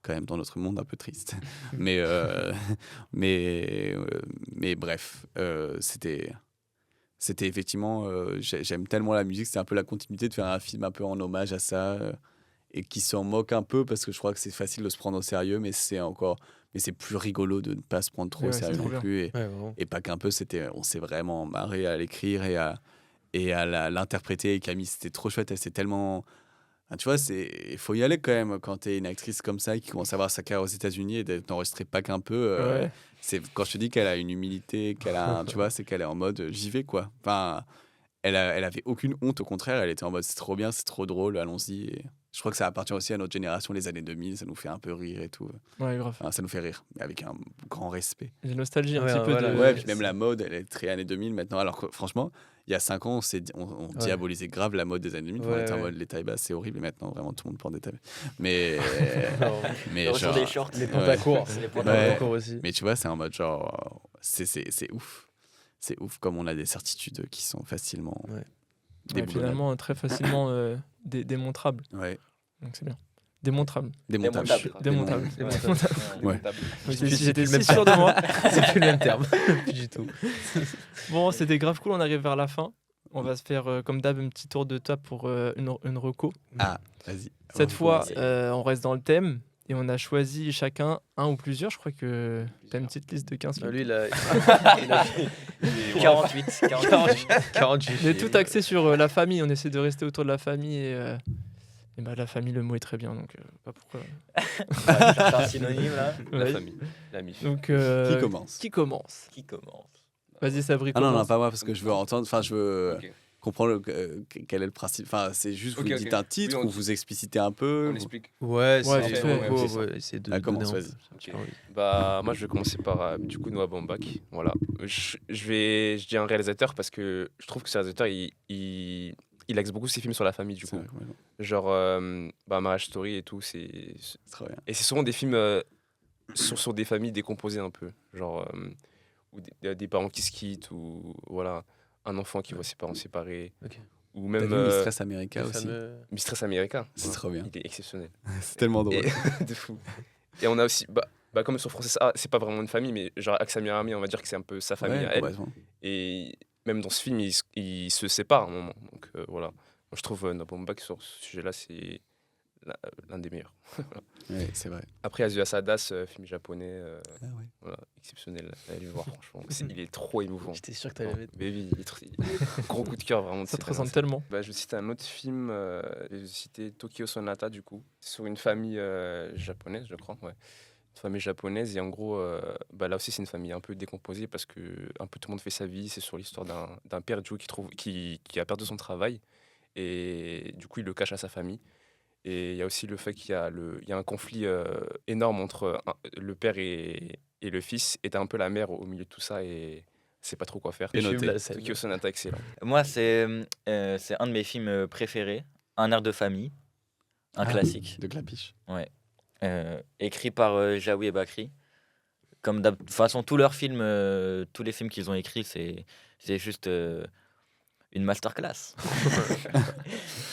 Speaker 4: quand même dans notre monde un peu triste. mais bref, c'était c'était effectivement, j'aime tellement la musique, c'est un peu la continuité de faire un film un peu en hommage à ça, et qui s'en moque un peu parce que je crois que c'est facile de se prendre au sérieux, mais c'est plus rigolo de ne pas se prendre trop
Speaker 1: Ouais,
Speaker 4: au
Speaker 1: c'est
Speaker 4: sérieux
Speaker 1: trop
Speaker 4: non
Speaker 1: bien.
Speaker 4: plus.
Speaker 2: Ouais, vraiment.
Speaker 4: Et pas qu'un peu, on s'est vraiment marré à l'écrire et à l'interpréter. Et Camille, c'était trop chouette. Elle, c'est tellement. Ah, tu vois, il faut y aller quand même quand t'es une actrice comme ça qui commence à avoir sa carrière aux États-Unis et d'enregistrer pas qu'un peu.
Speaker 1: Ouais.
Speaker 4: C'est quand je te dis qu'elle a une humilité, tu vois, c'est qu'elle est en mode j'y vais quoi. Enfin, elle avait aucune honte, au contraire, elle était en mode c'est trop bien, c'est trop drôle, allons-y. Et je crois que ça appartient aussi à notre génération, les années 2000, ça nous fait un peu rire et tout.
Speaker 1: Ouais, grave.
Speaker 4: Enfin, ça nous fait rire, mais avec un grand respect.
Speaker 1: J'ai nostalgie un
Speaker 2: Ouais,
Speaker 1: petit peu
Speaker 2: voilà,
Speaker 1: de.
Speaker 4: Ouais, puis même la mode, elle est très années 2000 maintenant. Alors que franchement, il y a 5 ans, on
Speaker 2: Ouais.
Speaker 4: diabolisait grave la mode des années 2000. On
Speaker 2: Ouais,
Speaker 4: était en
Speaker 2: ouais.
Speaker 4: mode les tailles basses, c'est horrible. Et maintenant, vraiment, tout le monde porte des tailles basses. Mais,
Speaker 2: Non,
Speaker 4: mais
Speaker 3: Le retour
Speaker 4: genre.
Speaker 3: des shorts.
Speaker 2: les
Speaker 4: Ouais.
Speaker 2: pantacours.
Speaker 3: C'est les
Speaker 2: Les
Speaker 3: pantacours.
Speaker 2: pantacours aussi.
Speaker 4: Mais tu vois, c'est en mode genre. C'est ouf. C'est ouf comme on a des certitudes qui sont facilement
Speaker 2: Ouais.
Speaker 1: Ouais,
Speaker 4: déboulonnables.
Speaker 1: finalement, très facilement démontrables.
Speaker 4: Ouais.
Speaker 1: Donc c'est bien. Démontrable.
Speaker 4: Démontable.
Speaker 1: Démontable.
Speaker 4: Ouais.
Speaker 1: Oui,
Speaker 2: C'est plus-
Speaker 1: J'étais
Speaker 2: c'est plus
Speaker 1: si
Speaker 2: le
Speaker 1: sûr de moi.
Speaker 2: C'est plus le même terme. Plus du tout.
Speaker 1: Bon, c'était grave cool. On arrive vers la fin. On va se faire, comme d'hab, un petit tour de table pour une reco.
Speaker 4: Ah, vas-y.
Speaker 1: Cette fois,
Speaker 3: commencer.
Speaker 1: on reste dans le thème. Et on a choisi chacun un ou plusieurs. Je crois que tu as une petite liste de 15
Speaker 2: Ah,
Speaker 1: films.
Speaker 2: lui, il a
Speaker 3: 48.
Speaker 2: 48.
Speaker 1: Mais tout axé sur la famille. On essaie de rester autour de la famille. Et bah, la famille, le mot est très bien. Donc, pas pourquoi.
Speaker 3: C'est un synonyme là.
Speaker 5: La
Speaker 1: Ouais.
Speaker 5: famille, la MIF.
Speaker 1: Donc,
Speaker 4: Qui commence
Speaker 1: Qui commence
Speaker 3: Qui commence?
Speaker 1: Vas-y, Sabri,
Speaker 4: Ah non, non,
Speaker 1: commence.
Speaker 4: pas moi, parce que je veux entendre. Enfin, je veux
Speaker 5: Ok.
Speaker 4: comprendre quel est le principe. Enfin, c'est juste, vous
Speaker 5: Ok, ok.
Speaker 4: dites un titre
Speaker 5: Oui, on
Speaker 4: ou vous explicitez un peu.
Speaker 5: On explique.
Speaker 2: Ouais,
Speaker 1: Ouais,
Speaker 2: c'est
Speaker 1: vite
Speaker 2: ouais,
Speaker 1: fait,
Speaker 2: ouais,
Speaker 5: c'est ça.
Speaker 2: ouais, essayer de
Speaker 4: Ah,
Speaker 2: donner
Speaker 4: commence,
Speaker 2: un
Speaker 4: vas-y.
Speaker 2: peu.
Speaker 5: Ok.
Speaker 2: Ah oui.
Speaker 5: Bah, moi, je vais commencer par du coup Noah Baumbach. Voilà. Je dis un réalisateur parce que je trouve que ce réalisateur, il axe beaucoup ses films sur la famille, du
Speaker 4: C'est
Speaker 5: coup.
Speaker 4: vrai, ouais,
Speaker 5: Genre, Marriage Story et tout.
Speaker 4: c'est trop bien.
Speaker 5: Et c'est souvent des films sur des familles décomposées un peu. Genre, ou des parents qui se quittent, ou voilà, un enfant qui voit ses parents séparés.
Speaker 2: Ok.
Speaker 5: Ou
Speaker 4: T'as
Speaker 5: même
Speaker 4: vu Mistress America
Speaker 2: Le
Speaker 4: aussi.
Speaker 2: fameux-
Speaker 5: Mistress America.
Speaker 4: C'est
Speaker 5: Voilà.
Speaker 4: trop bien.
Speaker 5: Il est exceptionnel.
Speaker 4: C'est tellement drôle.
Speaker 5: Et, de fou. Et on a aussi, comme sur Français, c'est pas vraiment une famille, mais genre Axa Mirami, on va dire que c'est un peu sa famille
Speaker 4: Ouais,
Speaker 5: à elle.
Speaker 4: complètement.
Speaker 5: Et même dans ce film, il se sépare à un moment. Donc voilà. Moi, je trouve Noah Baumbach sur ce sujet-là, c'est l'un des meilleurs.
Speaker 4: Ouais, c'est vrai.
Speaker 5: Après, Azusa Sadas, film japonais,
Speaker 4: Ah ouais.
Speaker 5: voilà, exceptionnel. Allez le voir, franchement. Il est trop émouvant.
Speaker 2: J'étais sûr que t'allais mettre.
Speaker 5: Mais oui, gros coup de cœur, vraiment. de
Speaker 1: Ça
Speaker 5: ces
Speaker 1: te ressemble
Speaker 5: dernières
Speaker 1: tellement.
Speaker 5: bah, je vais citer un autre film, je vais citer Tokyo Sonata du coup, sur une famille japonaise, je crois, ouais. Une famille japonaise et en gros, là aussi c'est une famille un peu décomposée parce que un peu tout le monde fait sa vie. C'est sur l'histoire d'un père du coup, qui a perdu son travail et du coup il le cache à sa famille. Et il y a aussi le fait qu'il y a un conflit énorme entre le père et le fils, et t'as un peu la mère au milieu de tout ça et c'est pas trop quoi faire.
Speaker 4: Et noté.
Speaker 2: La scène.
Speaker 5: Tokyo Sonata, excellent.
Speaker 3: Moi, c'est un de mes films préférés. Un air de famille. Un
Speaker 4: Ah,
Speaker 3: classique.
Speaker 4: De Clapiche.
Speaker 3: Écrit par Jaoui et Bakri. Comme de toute façon, tous leurs films, tous les films qu'ils ont écrits, c'est juste une masterclass.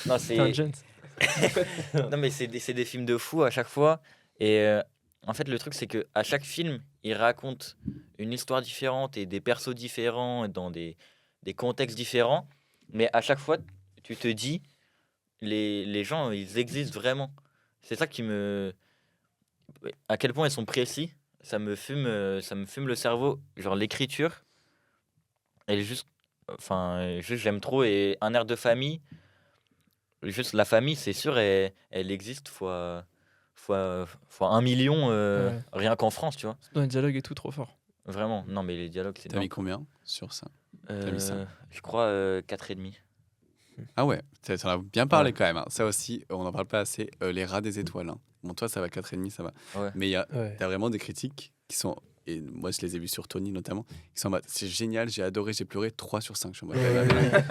Speaker 3: Non,
Speaker 1: C'est un gent.
Speaker 3: non, mais c'est des films de fou à chaque fois. Et en fait, le truc, c'est que à chaque film, ils racontent une histoire différente et des persos différents dans des contextes différents. Mais à chaque fois, tu te dis, les gens, ils existent vraiment. C'est ça qui me... À quel point ils sont précis. Ça me fume le cerveau. Genre l'écriture, elle est juste... Enfin, juste, j'aime trop. Et un air de famille... Juste la famille, c'est sûr, elle existe fois 1 million,
Speaker 1: Ouais.
Speaker 3: rien qu'en France, tu vois.
Speaker 1: Dans les dialogues et tout, trop fort.
Speaker 3: Vraiment. Non, mais les dialogues, c'est
Speaker 4: T'as mis
Speaker 3: énorme.
Speaker 4: combien sur ça? t'as mis ça
Speaker 3: Je crois 4,5.
Speaker 4: Ah ouais, t'en as bien parlé
Speaker 3: Ouais.
Speaker 4: quand même. Hein. Ça aussi, on n'en parle pas assez. Les rats des étoiles. Hein. Bon, toi, ça va 4,5, ça va.
Speaker 3: Ouais.
Speaker 4: Mais
Speaker 2: Ouais.
Speaker 4: t'as vraiment des critiques qui sont. Et moi, je les ai vus sur Tony notamment. Qui sont en mode c'est génial, j'ai adoré, j'ai pleuré 3 sur 5. Je suis en mode,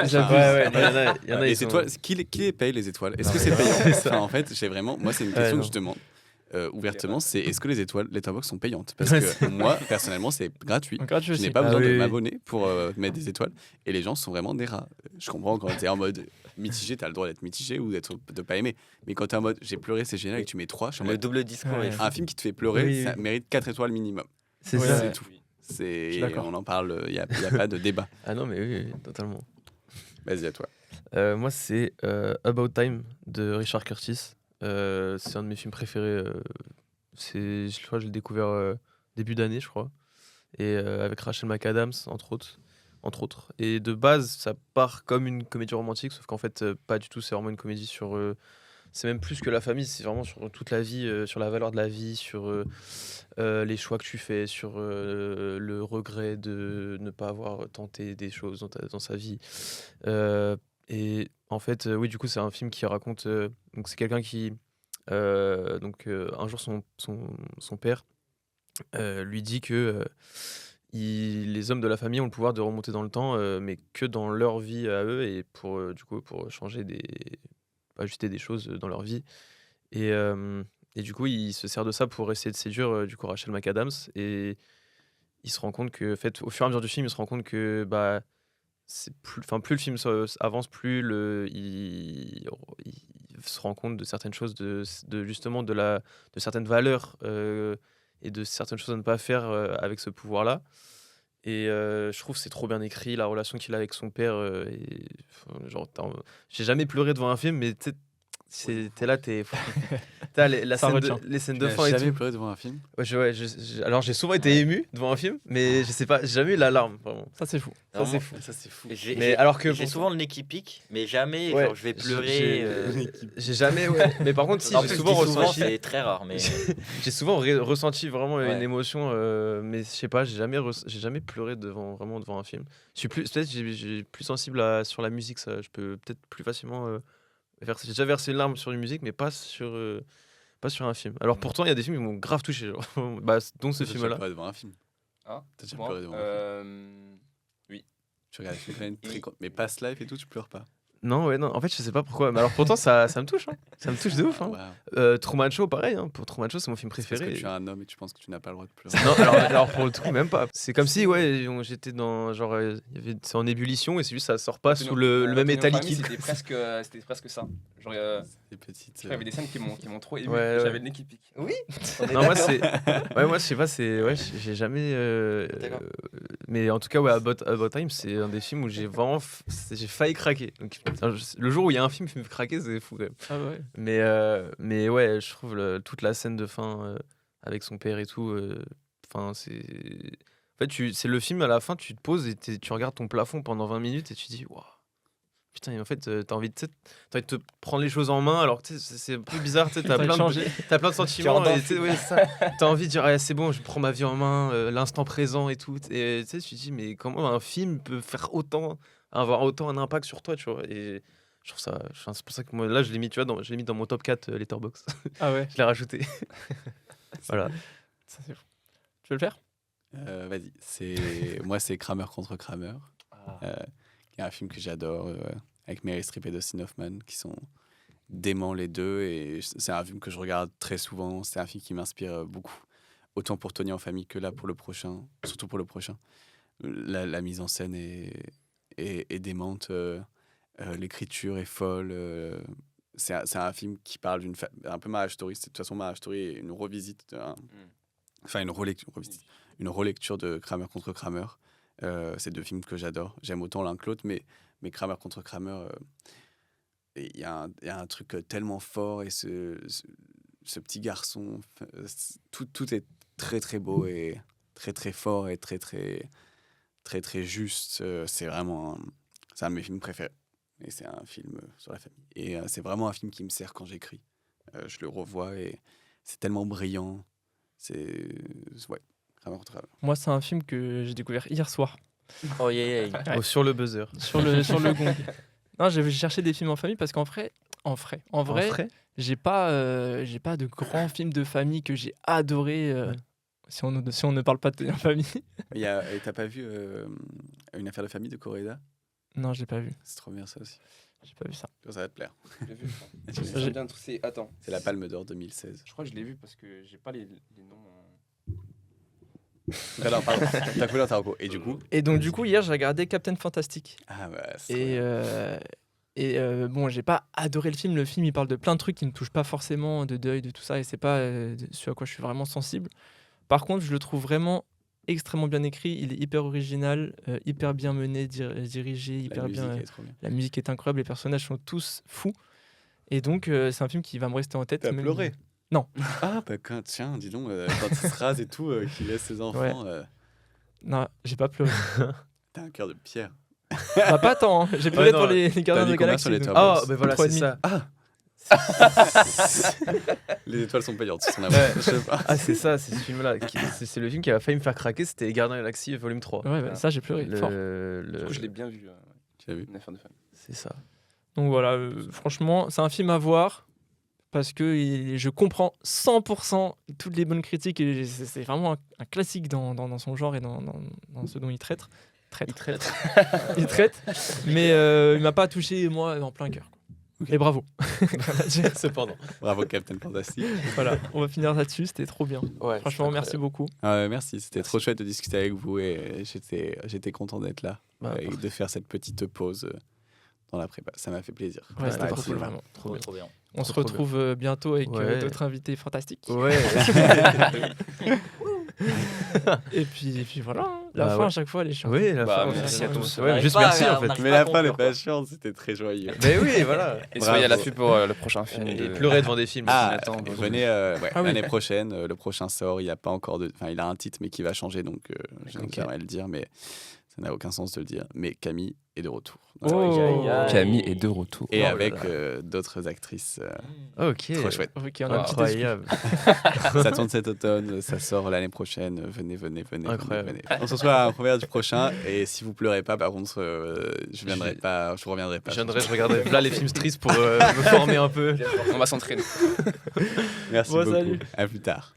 Speaker 1: J'avoue.
Speaker 2: Ouais, il y en a, ils
Speaker 4: les
Speaker 2: sont-
Speaker 4: étoiles, qui les paye les étoiles? Est-ce
Speaker 3: Non,
Speaker 4: que
Speaker 3: mais
Speaker 4: c'est payant?
Speaker 2: c'est ça.
Speaker 4: Enfin, en fait, j'ai vraiment. Moi, c'est une
Speaker 2: Ouais,
Speaker 4: question
Speaker 2: non.
Speaker 4: que je demande ouvertement c'est est-ce que les étoiles, les Letterboxd sont payantes? Parce
Speaker 1: Ouais,
Speaker 4: que moi, personnellement, c'est gratuit.
Speaker 1: Gratuit
Speaker 4: Je
Speaker 1: aussi.
Speaker 4: n'ai pas
Speaker 2: Ah
Speaker 4: besoin de
Speaker 2: oui.
Speaker 4: m'abonner pour mettre des étoiles. Et les gens sont vraiment des rats. Je comprends quand tu es en mode mitigé, tu as le droit d'être mitigé ou de pas aimer. Mais quand tu es en mode j'ai pleuré, c'est génial et que tu mets 3, je suis en
Speaker 3: Le
Speaker 4: mode
Speaker 3: double discours
Speaker 1: Ouais.
Speaker 3: est fou.
Speaker 4: un film qui te fait pleurer,
Speaker 2: Oui,
Speaker 4: ça
Speaker 2: oui.
Speaker 4: mérite 4 étoiles minimum.
Speaker 2: C'est
Speaker 1: Ouais,
Speaker 2: ça.
Speaker 4: C'est tout.
Speaker 1: suis d'accord.
Speaker 4: On en parle, il y a pas de débat.
Speaker 2: Ah non, mais oui, totalement.
Speaker 4: Vas-y, à toi.
Speaker 2: Moi, c'est About Time de Richard Curtis. C'est un de mes films préférés. Je crois que je l'ai découvert début d'année, je crois. Et avec Rachel McAdams, entre autres. Et de base, ça part comme une comédie romantique, sauf qu'en fait, pas du tout. C'est vraiment une comédie sur. C'est même plus que la famille, c'est vraiment sur toute la vie, sur la valeur de la vie, sur les choix que tu fais, sur le regret de ne pas avoir tenté des choses dans sa vie. Et en fait, oui, du coup, c'est un film qui raconte. Donc, c'est quelqu'un qui. Un jour, son père lui dit que les hommes de la famille ont le pouvoir de remonter dans le temps, mais que dans leur vie à eux, et pour changer ajuster des choses dans leur vie. Et, du coup, il se sert de ça pour essayer de séduire du coup Rachel McAdams. Et il se rend compte que, en fait, au fur et à mesure du film, il se rend compte que plus le film avance, plus il se rend compte de certaines choses, justement de certaines valeurs et de certaines choses à ne pas faire avec ce pouvoir-là. Et je trouve que c'est trop bien écrit, la relation qu'il a avec son père. J'ai jamais pleuré devant un film, mais tu sais, t'es là, t'as les scènes de
Speaker 4: Tu
Speaker 2: fin
Speaker 4: n'as
Speaker 2: et
Speaker 4: jamais
Speaker 2: tout.
Speaker 4: pleuré devant un film?
Speaker 2: Alors j'ai souvent été ému devant un film, mais je sais pas, j'ai jamais eu la larme, vraiment.
Speaker 1: Ça, c'est fou.
Speaker 2: Ça, c'est
Speaker 3: Vraiment.
Speaker 2: fou.
Speaker 4: Ça, c'est fou.
Speaker 2: Mais alors que
Speaker 3: J'ai souvent le nez qui pique, mais jamais
Speaker 2: Ouais,
Speaker 3: genre, je vais pleurer.
Speaker 2: j'ai jamais, ouais. Mais par contre, si,
Speaker 3: En
Speaker 2: j'ai
Speaker 3: plus,
Speaker 2: souvent
Speaker 3: je dis souvent,
Speaker 2: ressenti.
Speaker 3: c'est très rare, mais
Speaker 2: J'ai souvent ressenti vraiment une
Speaker 3: Ouais.
Speaker 2: émotion, mais je sais pas, j'ai jamais pleuré devant un film. Peut-être j'ai plus sensible sur la musique, ça. Je peux peut-être plus facilement j'ai déjà versé une larme sur une musique, mais pas sur un film. Alors pourtant, il y a des films qui m'ont grave touché, genre. Dont ce
Speaker 4: Toi, tu as
Speaker 2: film-là.
Speaker 4: pleuré devant un film.
Speaker 5: Hein
Speaker 4: T'as déjà
Speaker 5: Moi,
Speaker 4: pleuré devant un film. Tu regardes des films quand même très mais Past Life et tout, tu pleures pas.
Speaker 2: Non, ouais, non. En fait, je sais pas pourquoi. Mais alors pourtant, ça me touche. Hein. Ça me touche de ouf. Hein.
Speaker 4: Waouh.
Speaker 2: Truman Show, pareil. Hein. Pour Truman Show, c'est mon film
Speaker 4: C'est parce
Speaker 2: préféré.
Speaker 4: que tu es un homme et tu penses que tu n'as pas le droit de pleurer.
Speaker 2: Non, alors pour le coup, même pas. C'est comme si, ouais, j'étais dans genre, c'est en ébullition et c'est juste ça sort pas sous le même état liquide.
Speaker 5: C'était presque ça. Genre,
Speaker 4: Des petites.
Speaker 5: il y avait des scènes qui m'ont trop ému.
Speaker 2: Ouais,
Speaker 5: J'avais
Speaker 2: ouais.
Speaker 5: le nez qui pique.
Speaker 2: Oui. Non, moi c'est, ouais, moi je sais pas, j'ai jamais.
Speaker 3: D'accord.
Speaker 2: Mais en tout cas, ouais, About Time, c'est un des films où j'ai vraiment, j'ai failli craquer. Donc, le jour où il y a un film qui me fait craquer, c'est fou quand même.
Speaker 1: Ah ouais.
Speaker 2: Mais ouais, je trouve toute la scène de fin avec son père et tout. Enfin, c'est. En fait, c'est le film à la fin, tu te poses et tu regardes ton plafond pendant 20 minutes et tu te dis, waouh. Putain, en fait, t'as envie de te prendre les choses en main, alors tu sais, c'est un peu bizarre, tu sais, t'as plein de sentiments, et tu sais, ouais, ça, t'as envie de dire, ah, c'est bon, je prends ma vie en main, l'instant présent et tout, et tu sais, tu te dis, mais comment un film peut avoir autant un impact sur toi, tu vois, et je trouve ça, c'est pour ça que moi, là, je l'ai mis, tu vois, je l'ai mis dans mon top 4 Letterboxd,
Speaker 1: Ah ouais.
Speaker 2: je l'ai rajouté. Voilà.
Speaker 1: Ça, c'est fou. Tu veux le faire?
Speaker 4: Vas-y. Moi, c'est Kramer contre Kramer. Il y a un film que j'adore avec Meryl Streep et Dustin Hoffman qui sont déments les deux, et c'est un film que je regarde très souvent. C'est un film qui m'inspire beaucoup, autant pour Tony en famille que là pour le prochain, surtout pour le prochain. La mise en scène est démente, l'écriture est folle. C'est un film qui parle un peu Marriage Story. De toute façon, Marriage Story est une revisite, une relecture de Kramer contre Kramer. C'est deux films que j'adore. J'aime autant l'un que l'autre, mais Kramer contre Kramer, il y a un truc tellement fort, et ce petit garçon, tout est très très beau et très très fort et très très très très juste. C'est vraiment c'est un de mes films préférés. Et c'est un film sur la famille. Et c'est vraiment un film qui me sert quand j'écris. Je le revois et c'est tellement brillant. Ouais.
Speaker 1: Moi, c'est un film que j'ai découvert hier soir.
Speaker 3: Oh yeah, yeah.
Speaker 1: Ouais.
Speaker 2: Oh, sur le buzzer.
Speaker 1: sur le Gong. Non, j'ai cherché des films en famille parce qu'en vrai, j'ai pas de grands films de famille que j'ai adoré. Si on ne parle pas de Tony en famille.
Speaker 4: Et t'as pas vu Une affaire de famille de Koreeda?
Speaker 1: Non, j'ai pas vu.
Speaker 4: C'est trop bien ça aussi.
Speaker 1: J'ai pas vu ça.
Speaker 4: Ça va te plaire.
Speaker 5: J'ai vu.
Speaker 1: J'ai-
Speaker 5: Bien, attends.
Speaker 4: C'est la Palme d'Or 2016.
Speaker 5: Je crois que je l'ai vu parce que j'ai pas les noms.
Speaker 4: Alors, pardon. T'as coulé ta reco. Et du coup
Speaker 1: Et donc, du coup, hier, j'ai regardé Captain Fantastic.
Speaker 4: Ah bah, c'est
Speaker 1: Bon, j'ai pas adoré le film. Le film, il parle de plein de trucs qui me touchent pas forcément, de deuil, de tout ça, et c'est pas ce à quoi je suis vraiment sensible. Par contre, je le trouve vraiment extrêmement bien écrit, il est hyper original, hyper bien mené, dirigé,
Speaker 4: La
Speaker 1: hyper
Speaker 4: musique
Speaker 1: bien.
Speaker 4: elle est trop bien.
Speaker 1: La musique est incroyable, les personnages sont tous fous. Et donc, c'est un film qui va me rester en tête.
Speaker 4: T'as
Speaker 1: même-
Speaker 4: pleuré?
Speaker 1: Non.
Speaker 4: Ah, bah tiens, dis donc, quand il se rase et tout, qu'il laisse ses enfants,
Speaker 1: Non, j'ai pas pleuré.
Speaker 4: t'as un cœur de pierre.
Speaker 1: Bah, pas tant, hein. J'ai pleuré
Speaker 2: non,
Speaker 1: pour les Gardiens
Speaker 4: mis
Speaker 1: de la
Speaker 4: combien
Speaker 1: Galaxie.
Speaker 4: sur les
Speaker 1: donc-
Speaker 4: Letterboxd?
Speaker 2: Ah, ben voilà,
Speaker 1: Trois et
Speaker 2: c'est
Speaker 1: demi.
Speaker 2: ça.
Speaker 4: Les étoiles sont payantes, c'est son
Speaker 2: Ouais.
Speaker 4: amour. Je sais pas.
Speaker 2: Ah, c'est ça, c'est ce film-là. C'est le film qui a failli me faire craquer, c'était Les Gardiens de la Galaxie volume 3.
Speaker 1: Ouais, bah, ça, j'ai pleuré fort.
Speaker 5: Du coup, je l'ai bien vu.
Speaker 4: Tu l'as vu?
Speaker 5: Une affaire de famille.
Speaker 2: C'est ça.
Speaker 1: Donc voilà, franchement, c'est un film à voir parce que je comprends 100% toutes les bonnes critiques et c'est vraiment un classique dans son genre et dans ce dont il traite. Il traite, mais il m'a pas touché, moi, en plein cœur. Et bravo.
Speaker 2: Cependant.
Speaker 4: Bravo, Captain Fantastic.
Speaker 1: Voilà, on va finir là-dessus, c'était trop bien.
Speaker 2: Ouais,
Speaker 1: Franchement, merci beaucoup.
Speaker 4: Merci, c'était trop chouette de discuter avec vous et j'étais content d'être là
Speaker 2: Bah,
Speaker 4: et de faire cette petite pause dans la prépa. Ça m'a fait plaisir.
Speaker 1: Ouais, c'était trop
Speaker 2: merci,
Speaker 1: cool,
Speaker 2: ouais.
Speaker 1: vraiment.
Speaker 3: Trop bien.
Speaker 1: On se
Speaker 2: Trop
Speaker 1: retrouve bientôt avec
Speaker 2: Ouais.
Speaker 1: d'autres invités fantastiques.
Speaker 2: Ouais.
Speaker 1: Et puis voilà, hein. La
Speaker 2: Bah
Speaker 1: fin
Speaker 2: ouais.
Speaker 1: à chaque fois, elle est chiante.
Speaker 2: Oui, la
Speaker 5: Bah,
Speaker 2: fin.
Speaker 5: merci à tous.
Speaker 2: Ouais, juste merci en fait.
Speaker 4: Mais la fin n'est pas chiante, c'était très joyeux.
Speaker 2: Mais oui, voilà.
Speaker 5: Et
Speaker 4: Bravo.
Speaker 5: soyez à l'affût pour le prochain film.
Speaker 2: Et
Speaker 5: de-
Speaker 2: pleurer devant des films.
Speaker 4: Ah,
Speaker 5: Attends, bon,
Speaker 4: venez
Speaker 1: Ah oui.
Speaker 4: l'année prochaine. Le prochain sort. Il y a pas encore de. Enfin, il a un titre, mais qui va changer, donc je ne
Speaker 2: Ok.
Speaker 4: saurais le dire, mais ça n'a aucun sens de le dire. Mais Camille est de retour.
Speaker 1: Oh.
Speaker 5: Camille est de retour.
Speaker 4: Et
Speaker 2: Oh là
Speaker 4: avec
Speaker 2: là.
Speaker 4: d'autres actrices.
Speaker 2: Ok.
Speaker 4: Trop chouette.
Speaker 1: Ok, on a un petit esprit.
Speaker 2: Incroyable.
Speaker 4: Ça tourne cet automne, ça sort l'année prochaine. Venez.
Speaker 2: Incroyable.
Speaker 4: venez. On se retrouve à la première du prochain. Et si vous pleurez pas, par contre, je reviendrai pas.
Speaker 2: Je regarderai là les films tristes pour me former un peu.
Speaker 5: On va s'entraîner.
Speaker 4: Merci
Speaker 1: Bon,
Speaker 4: beaucoup.
Speaker 1: salut.
Speaker 4: À plus tard.